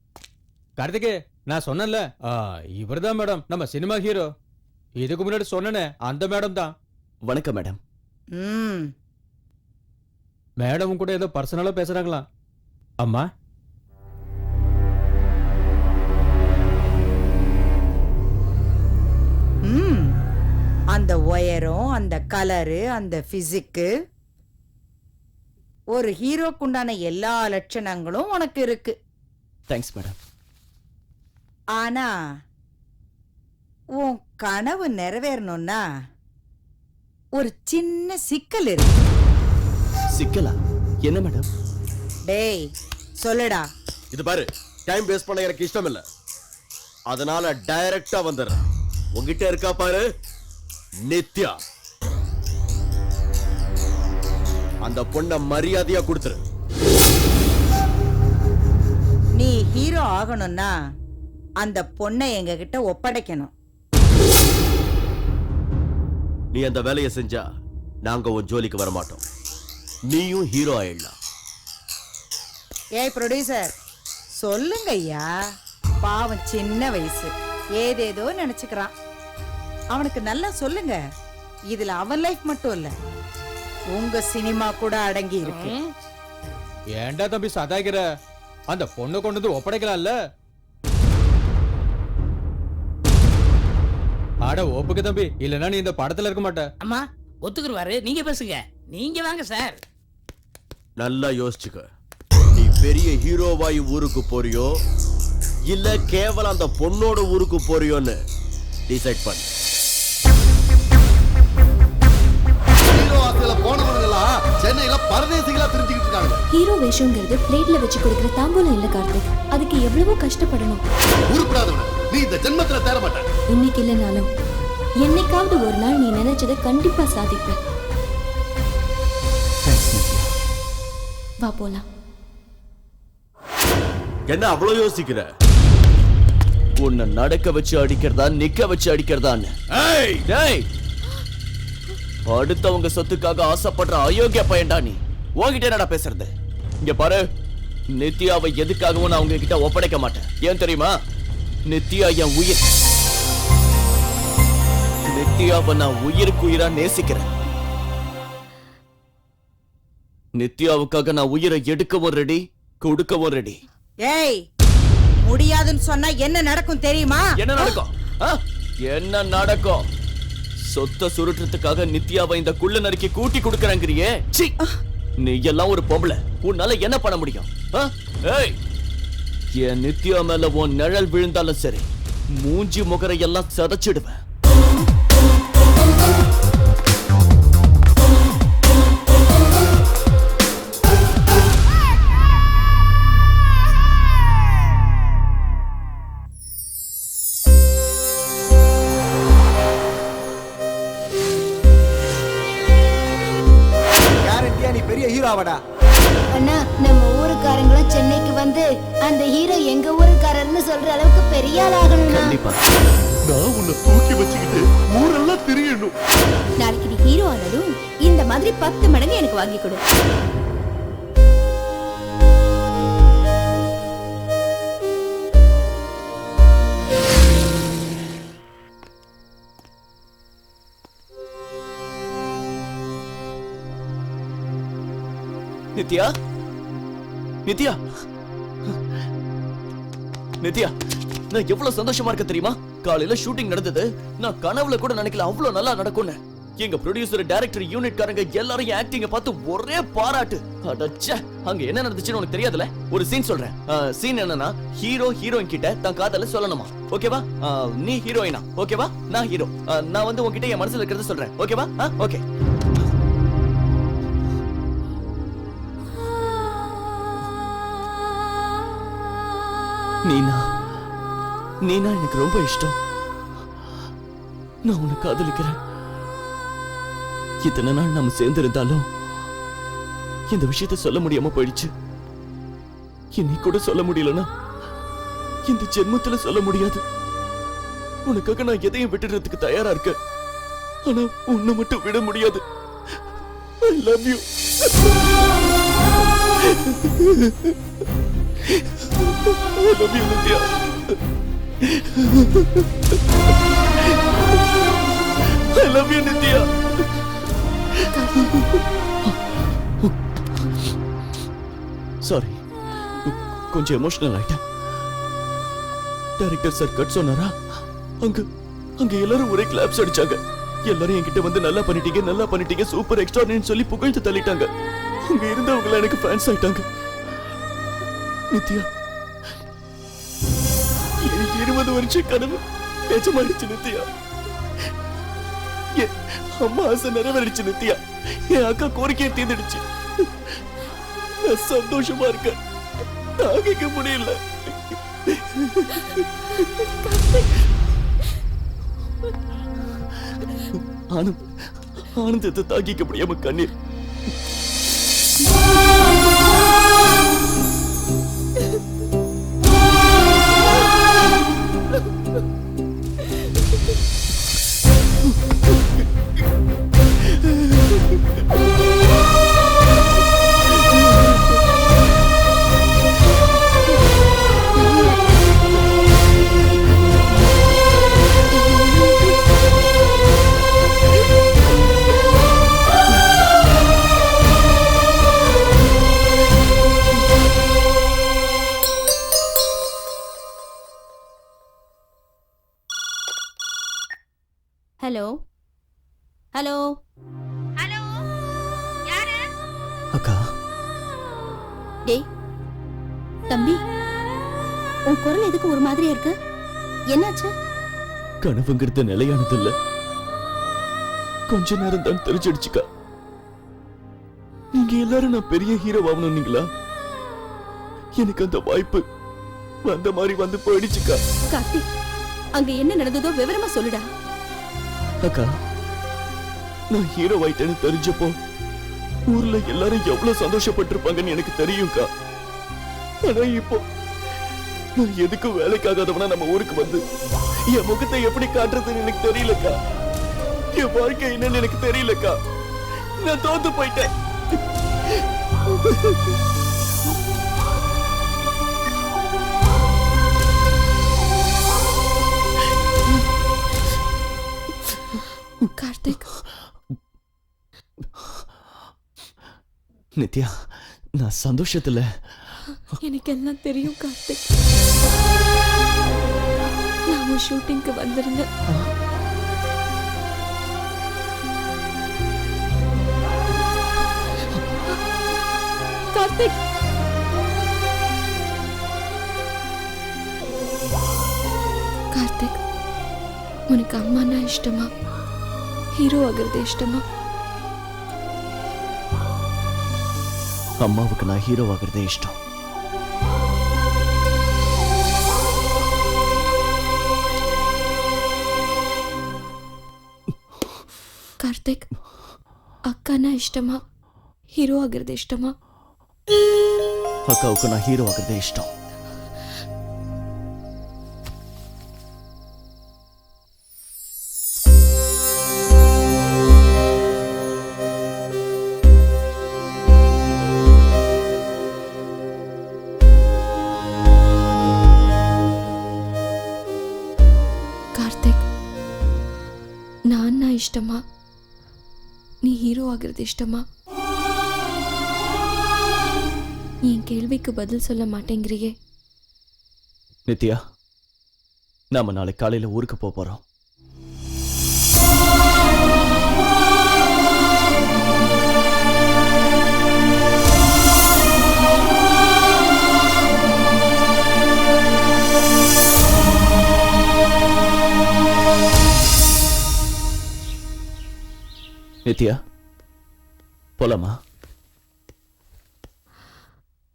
கார்த்திகே, நான் சொன்னேன்ல இவர்தான் மேடம் நம்ம சினிமா ஹீரோ. இதுக்கு முன்னாடி சொன்னனே அந்த மேடம் தான். வணக்கம் மேடம். மேடம் கூட ஏதோ பர்சனலா பேசுறாங்களா? அம்மா அந்த ஒயரும் அந்த கலரு அந்த பிசிக்கு ஒரு ஹீரோக்குண்டான எல்லா லட்சணங்களும் உனக்கு இருக்கு. Thanks madam. ஆனா உன் கனவு நிறைவேறணும்னா ஒரு சின்ன சிக்கல் இருக்கு. சிக்கலா? என்ன மேடம்? டேய் சொல்லுடா. இது பாரு, டைம் வேஸ்ட் பண்ண எனக்கு இஷ்டம் இல்ல, அதனால டைரக்டா வந்துடுறேன். உங்ககிட்ட இருக்கா பாரு நித்யா, அந்த பொண்ண மரியாதையா கொடுத்துரு. நீ ஹீரோ ஆகணும்னா அந்த பொண்ணை எங்க கிட்ட ஒப்படைக்கணும். நீ அந்த வேலையை செஞ்சா நாங்க உன் ஜோலிக்கு வர மாட்டோம். நீயும் ஹீரோ ஆயிடலாம். ஏய் ப்ரொடியூசர், சொல்லுங்க ஐயா. பாவம் சின்ன வயசு, ஏதேதோ நினைச்சுக்கிறான். அவனுக்கு நல்லா சொல்லுங்க. இதுல அவன் லைஃப் மட்டும் இல்ல, உங்க சினிமா கூட அடங்கி இருக்கு. ஏண்டா தம்பி சதாகிற? அந்த பொண்ணு கொண்டு வந்து ஒப்படைக்கலாம்ல. ஆட ஒப்புக்கு தம்பி, இல்லனா நீ இந்த படத்துல இருக்க மாட்ட. அம்மா ஒத்துக்குருவாரு, நீங்க பேசுங்க. நீங்க வாங்க சார். நல்லா யோசிச்சுக்க. நீ பெரிய ஹீரோவாயி ஊருக்கு போறியோ இல்ல கேவலம் அந்த பொண்ணோட ஊருக்கு போறியோன்னு டிசைட் பண்ணு. ஹீரோ ஆசையில போனவங்களா சென்னையில பரதேசிகளா தெரிஞ்சுக்கிட்டு இருக்காங்க. ஹீரோ வேஷங்கிறது பிளேட்ல வச்சு கொடுக்கிற தாம்பூலம் இல்ல கார்த்திக். அதுக்கு எவ்வளவோ கஷ்டப்படணும். உருப்படாதவன நீ இந்த ஜென்மத்துல தேர மாட்ட. இன்னைக்கு இல்லனாலும் என்னைக்காவது ஒரு நாள் நீ நினைச்சதை கண்டிப்பா சாதிப்ப. வா போலாம். என்ன அவ்வளவு யோசிக்கிற? உன்னை நடக்க வச்சு அடிக்கிறதா நிக்க வச்சு அடிக்கிறதான்னு? அடுத்தவங்க சொத்துக்காக ஆசைப்படுற அயோக்கிய பையன்டா நீ. உன்கிட்ட என்னடா பேசுறது? இங்க பாரு, நித்யாவை எதுக்காகவும் நான் உங்க கிட்ட ஒப்படைக்க மாட்டேன். ஏன் தெரியுமா? நித்யா என் உயிர். நித்யாவை நான் உயிருக்கு உயிரா நேசிக்கிறேன். நித்யாவுக்காக நான் உயிரை எடுக்கவும் ரெடி, கொடுக்கவும் ரெடி. ஏய், முடியாதுன்னு சொன்னா என்ன நடக்கும் தெரியுமா? என்ன நடக்கும்? என்ன நடக்கும்? சொத்த சுருட்டுறதுக்காக நித்யாவை இந்த குள்ள நறுக்கி கூட்டி கொடுக்கறங்கறியே. நீ எல்லாம் ஒரு பொம்பளை, உன்னால என்ன பண்ண முடியும்? ஏய், என் நித்யா மேல உன் நிழல் விழுந்தாலும் சரி, மூஞ்சி முகரை எல்லாம் சதைச்சிடுவேன். அண்ணா, நம்ம ஊருக்காரங்களும் சென்னைக்கு வந்து அந்த ஹீரோ எங்க ஊருக்காரர்னு சொல்ற அளவுக்கு பெரிய ஆள் ஆகணும்னா நான் உன்னை தூக்கி வச்சுக்கிட்டு ஊரெல்லாம் திரியணும். நாளைக்கு நீ ஹீரோ ஆனதும் இந்த மாதிரி 10 மடங்கு எனக்கு வாங்கி கொடு. நித்யா, நித்யா, நித்யா, நான் எவ்வளவு சந்தோஷமா இருக்க தெரியுமா? காலையில ஷூட்டிங் நடந்தது, நான் கனவுல கூட நினைக்கல அவ்வளவு நல்லா நடக்கும்னு. எங்க ப்ரொடியூசர், டைரக்டர், யூனிட் காரங்க எல்லாரும் ஆக்டிங்க பார்த்து ஒரே பாராட்டு. அடச்சே, அங்க என்ன நடந்துச்சுன்னு உனக்கு தெரியாதுல? ஒரு சீன் சொல்றேன். சீன் என்னன்னா, ஹீரோ ஹீரோயின் கிட்ட தான் காதல சொல்லணுமா, ஓகேவா? நீ ஹீரோயினா, ஓகேவா? நான் ஹீரோ. நான் வந்து உன்கிட்ட என் மனசுல இருக்கிறத சொல்றேன், ஓகேவா? ஓகே. நீனா எனக்கு ரொம்ப இஷ்டம். நான் உன்னை காதலிக்கிறேன். இத்தனை நாள் நாம சேர்ந்து இருந்தாலும் இந்த விஷயத்தை சொல்ல முடியாம போயிடுச்சு. இன்னைக்கு கூட சொல்ல முடியலனா இந்த ஜென்மத்துல சொல்ல முடியாது. உனக்காக நான் எதையும் விட்டுறதுக்கு தயாரா இருக்கேன். ஆனா உன்னை மட்டும் விட முடியாது. I love you. I love you, Nitya. I love you, Nitya. Sorry, கொஞ்சம் எமோஷனல் ஆயிட்டேன். டைரக்டர் சார் கட் சொன்னாரா? அங்க எல்லாரும் ஒரே கிளாப்ஸ் அடிச்சாங்க. எல்லாரும் என்கிட்ட வந்து நல்லா பண்ணிட்டீங்க, சூப்பர் எக்ஸ்ட்ராடினரின்னு சொல்லி புகழ்ந்து தள்ளிட்டாங்க. அங்க இருந்தவங்க எனக்கு ஃபேன்ஸ் ஆயிட்டாங்க. நித்யா, 20 வருஷம் கனவு நிஜமாயிடுச்சு நித்யா. என் அம்மா ஆசை நிறைவேறிச்சு நித்யா. என் அக்கா கோரிக்கையை தீர்ந்துடுச்சு. நான் சந்தோஷமா இருக்கேன். தாங்கிக்க முடியல. ஆனந்தத்தை தாங்கிக்க முடியாம கண்ணீர். ஹலோ ஹலோ ஹலோ, யாரு? அக்கா. டேய் தம்பி, உன் குரல் எதுக்கு ஒரு மாதிரியா இருக்கு? என்னாச்சு? கனவுங்கிறது நிலையானது இல்ல. கொஞ்ச நேரம் தான் தெரிஞ்சிடுச்சுக்கா. நீங்க எல்லாரும் நான் பெரிய ஹீரோ ஆகணும்னீங்களா? எனக்கு அந்த வாய்ப்பு வந்த மாதிரி வந்து போயிடுச்சுக்கா. கார்த்திக், அங்க என்ன நடந்ததோ விவரமா சொல்லுடா. அக்கா, நான் ஹீரோ ஆயிட்டேன்னு தெரிஞ்சப்போ ஊர்ல எல்லாரும் எவ்வளவு சந்தோஷப்பட்டிருப்பாங்கன்னு எனக்கு தெரியும்க்கா. ஆனா இப்போ நான் எதுக்கும் வேலைக்காகாதவனா நம்ம ஊருக்கு வந்து என் முகத்தை எப்படி காட்டுறதுன்னு எனக்கு தெரியலக்கா. என் வாழ்க்கை என்னன்னு எனக்கு தெரியலக்கா. நான் தோத்து போயிட்டேன். கார்த்திக், நித்யா, நான் சந்தோஷத்துல எனக்கு எல்லாம் தெரியும் கார்த்திக். ஷூட்டிங்க்கு வந்துருங்க. கார்த்திக், கார்த்திக், உனக்கு அம்மானா இஷ்டமா, ஹீரோ ஆகிறது இஷ்டமா? அம்மாவுக்கு நான் ஹீரோ ஆகிறதே இஷ்டம். கார்த்திக், அக்கானா இஷ்டமா, ஹீரோ ஆகிறது இஷ்டமா? அக்காவுக்கு நான் ஹீரோ ஆகிறதே இஷ்டம். கார்த்திக், நான் இஷ்டமா, நீ ஹீரோ ஆகிறது இஷ்டமா? என் கேள்விக்கு பதில் சொல்ல மாட்டேங்கிறியே. நித்யா, நாம நாளை காலையில ஊருக்கு போறோம். நித்யா, போலாமா?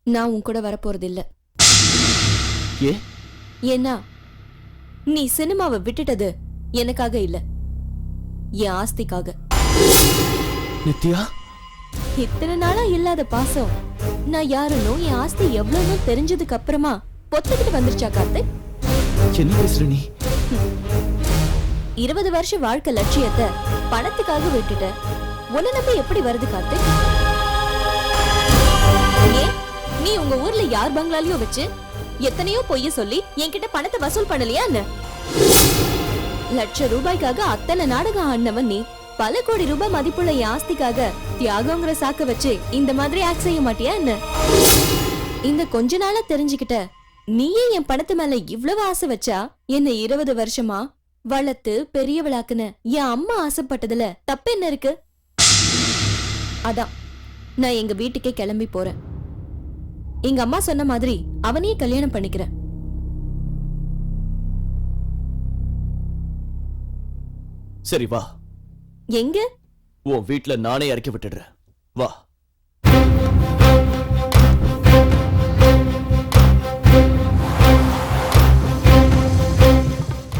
நான் உன் கூட வரப்போறது இல்ல. ஏன்னா நீ சினிமாவை விட்டுட்டது எனக்காக இல்ல, என் ஆஸ்திக்காக. நித்யா, இத்தனை நாளா இல்லாத பாசம் நான் யாருன்னு என் ஆஸ்தி எவ்வளவுன்னு தெரிஞ்சதுக்கு அப்புறமா பொத்துக்கிட்டு வந்துருச்சா கார்த்திக்? என்ன பேசுற நீ? 20 வருஷ வாழ்க்கை லட்சியத்தை பணத்துக்காக விட்டுட்ட. உன்னை நம்பி எப்படி வருது கார்த்திக்? ஏன் நீ உங்க ஊர்ல யார் பங்களாலையோ வச்சு எத்தனையோ பொய்ய சொல்லி என்கிட்ட பணத்தை வசூல் பண்ணலையா என்ன? ₹1,00,000 அத்தனை நாடகம் ஆடினவன் நீ பல கோடி ரூபாய் மதிப்புள்ள என் ஆஸ்திக்காக தியாகங்கிற சாக்க வச்சு இந்த மாதிரி ஆக்ட் செய்ய மாட்டியா என்ன? இந்த கொஞ்ச நாளா தெரிஞ்சுக்கிட்ட நீயே என் பணத்து மேல இவ்வளவு ஆசை வச்சா என்ன 20 வருஷமா வளர்த்து பெரியவளாக்குன என் அம்மா ஆசைப்பட்டதுல தப்பு என்ன இருக்கு? அதான் நான் எங்க வீட்டுக்கே கிளம்பி போறேன். எங்க அம்மா சொன்ன மாதிரி அவனையே கல்யாணம் பண்ணிக்கிறேன். சரி வா. எங்க? உன் வீட்டுல நானே இறக்கி விட்டுடுறேன். வா.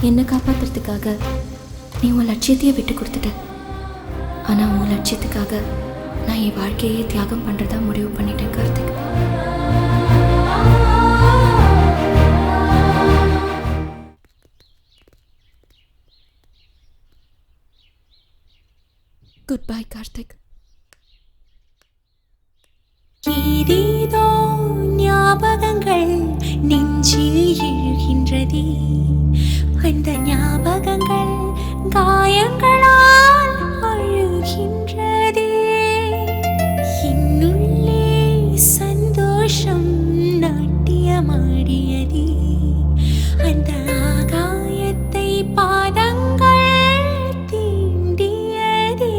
என்ன காப்பாத்துறதுக்காக நீ உன் லட்சியத்தையே விட்டு கொடுத்துட்ட. ஆனா உன் லட்சியத்துக்காக நான் என் வாழ்க்கையே தியாகம் பண்றதா முடிவு பண்ணிட்டேன் கார்த்திக். Good bye Karthik. ஏதேதோ ஞாபகங்கள் நெஞ்சில் எழுகின்றதே, அந்த ஞாபகங்கள் காயங்களால் அழுகின்றதே. என்னுள்ளே சந்தோஷம் நாட்டியமாடியதே, அந்த ஆகாயத்தை பாதங்கள் தீண்டியதே.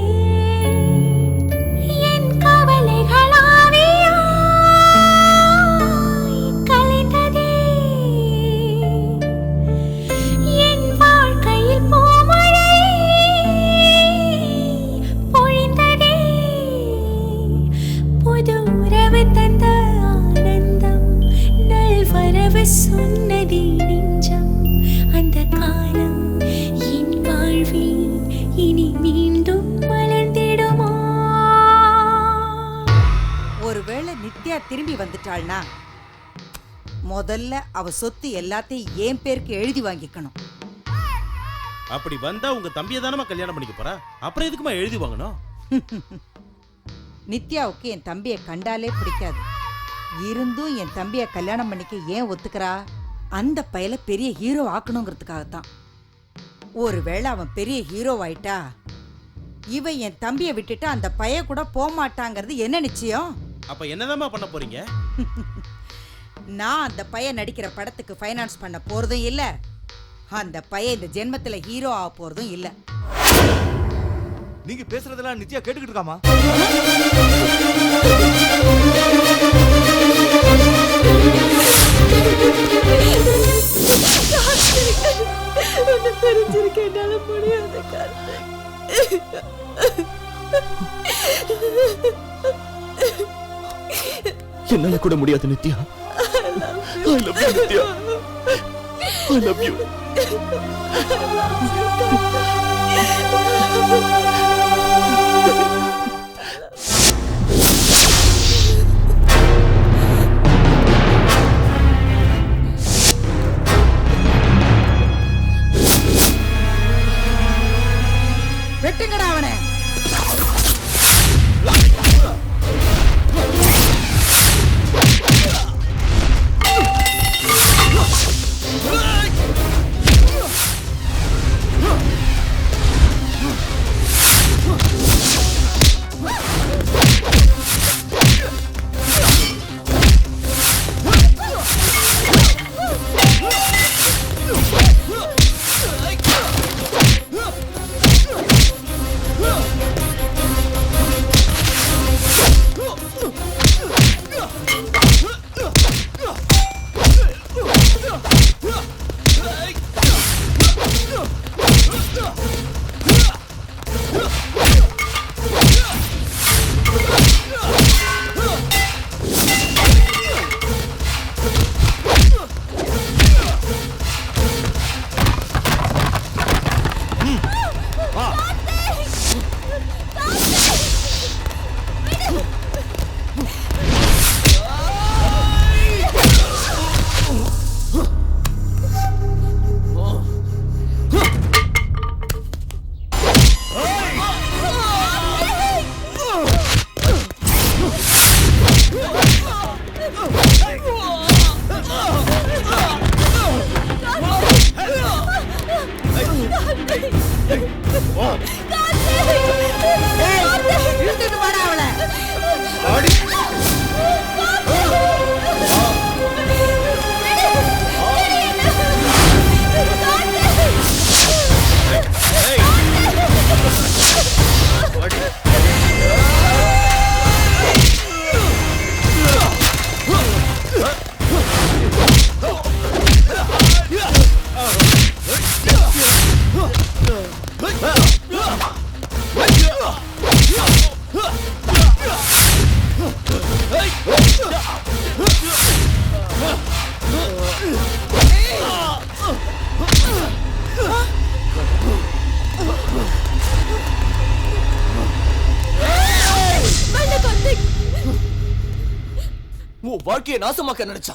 என் கவலைகளாவியாய் கலைந்ததே, என் வாழ்க்கையில் பூமழை பொழிந்ததே. புது உறவு தந்த ஆனந்தம் நல்வரவு சொன்னதே நெஞ்சம். அந்த காலம் என் வாழ்வில் இனி மீண்டும் மலர்ந்திடுமா? ஒருவேளை நித்யா திரும்பி வந்துட்டாள்னா முதல்ல அவ சொத்து எல்லாத்தையும் என் பேருக்கு எழுதி வாங்கிக்கணும். அப்படி வந்தா உங்க தம்பியை தானமா கல்யாணம் பண்ணிக்க போறா, அப்புறம் எதுக்குமா எழுதி வாங்கணும்? நித்யாவுக்கு என் தம்பியை கண்டாலே பிடிக்காது. இருந்தும் என் தம்பியை கல்யாணம் பண்ணிக்க ஏன் ஒத்துக்கிறா? அந்த பயல பெரிய ஹீரோ ஆக்கணுங்கிறதுக்காகத்தான். ஒருவேளை அவன் பெரிய ஹீரோ ஆயிட்டா இவ என் தம்பியை விட்டுட்டு அந்த பைய கூட போக மாட்டாங்கிறது என்ன நிச்சயம்? அப்ப என்னதாம்மா பண்ண போறீங்க? நான் அந்த பையன் நடிக்கிற படத்துக்கு ஃபைனான்ஸ் பண்ண போறதும் இல்ல, அந்த பையன் இந்த ஜென்மத்துல ஹீரோ ஆக போறதும் இல்ல. நீங்க பேசுறதெல்லாம் நித்யா கேட்டுக்கிட்டு இருக்காமா? தெரிஞ்சிருக்க என்னால முடியாது கார்த்திக். என்னால கூட முடியாது Nithya. I love you Nithya. I love you. வெட்டுங்கடா அவனை. வாழ்க்கையை நாசமாக்க நினைச்சா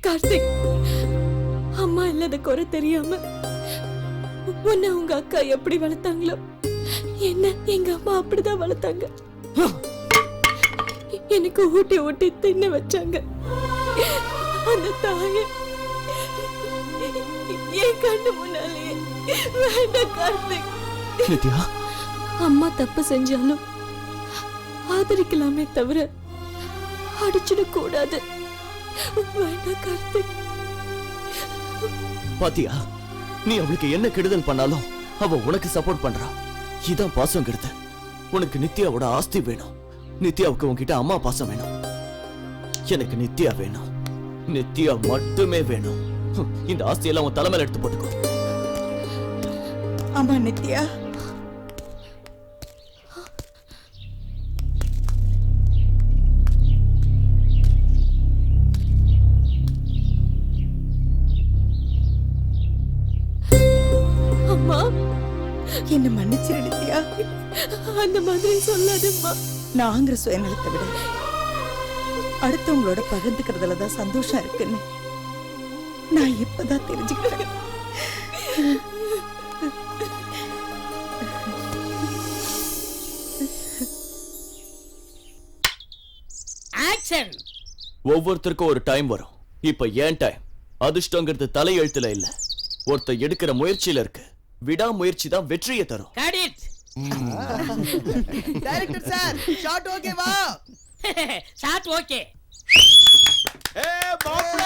கார்த்திக், அம்மா இல்லாத குறை தெரியாம உன்னை உங்க அக்கா எப்படி வளர்த்தாங்களோ என்ன எங்க அம்மா அப்படிதான் வளர்த்தாங்க. எனக்கு ஊட்டி ஊட்டி தின்ன வச்சாங்க. அந்த தாய என் கண்ணு முன்னாலேயே வேண்டாம் கார்த்திக். அம்மா தப்பு செஞ்சாலும் ஆதரிக்கலாமே தவிர அடிச்சிட கூடாது. வேண்டாம் கார்த்திக். பாத்தியா, நீ அவளுக்கு என்ன கெடுதல் பண்ணாலும் அவ உனக்கு சப்போர்ட் பண்றா. இதான் பாசம் கெடுத்து. உனக்கு நித்யாவோட ஆஸ்தி வேணும், நித்யாவுக்கு உன்கிட்ட அம்மா பாசம் வேணும். எனக்கு நித்யா வேணும், நித்யா மட்டுமே வேணும். இந்த ஆஸ்தியெல்லாம் உன் தலைமையில எடுத்து போட்டுக்கோ. அம்மா நித்யா, என்ன மன்னிச்சிரு நித்யா. அந்த மாதிரி சொல்லாதம்மா. நாங்கிற சுயநலத்தை விட அடுத்தவங்களோட பகிர்ந்துக்கிறதுல தான் சந்தோஷம் இருக்குன்னு நான் இப்பதான் தெரிஞ்சுக்கிட்டேன். ஆக்ஷன். ஒவ்வொருத்தருக்கும் ஒரு டைம் வரும். இப்ப ஏன் டைம். அதிர்ஷ்டங்கிறது தலையெழுத்துல இல்ல, ஒருத்த எடுக்கிற முயற்சியில இருக்கு. விடாமுயற்சி தான் வெற்றியை தரும். டைரக்டர் சார், ஷாட் ஓகேவா? Shot okay. ஏ மாப்ள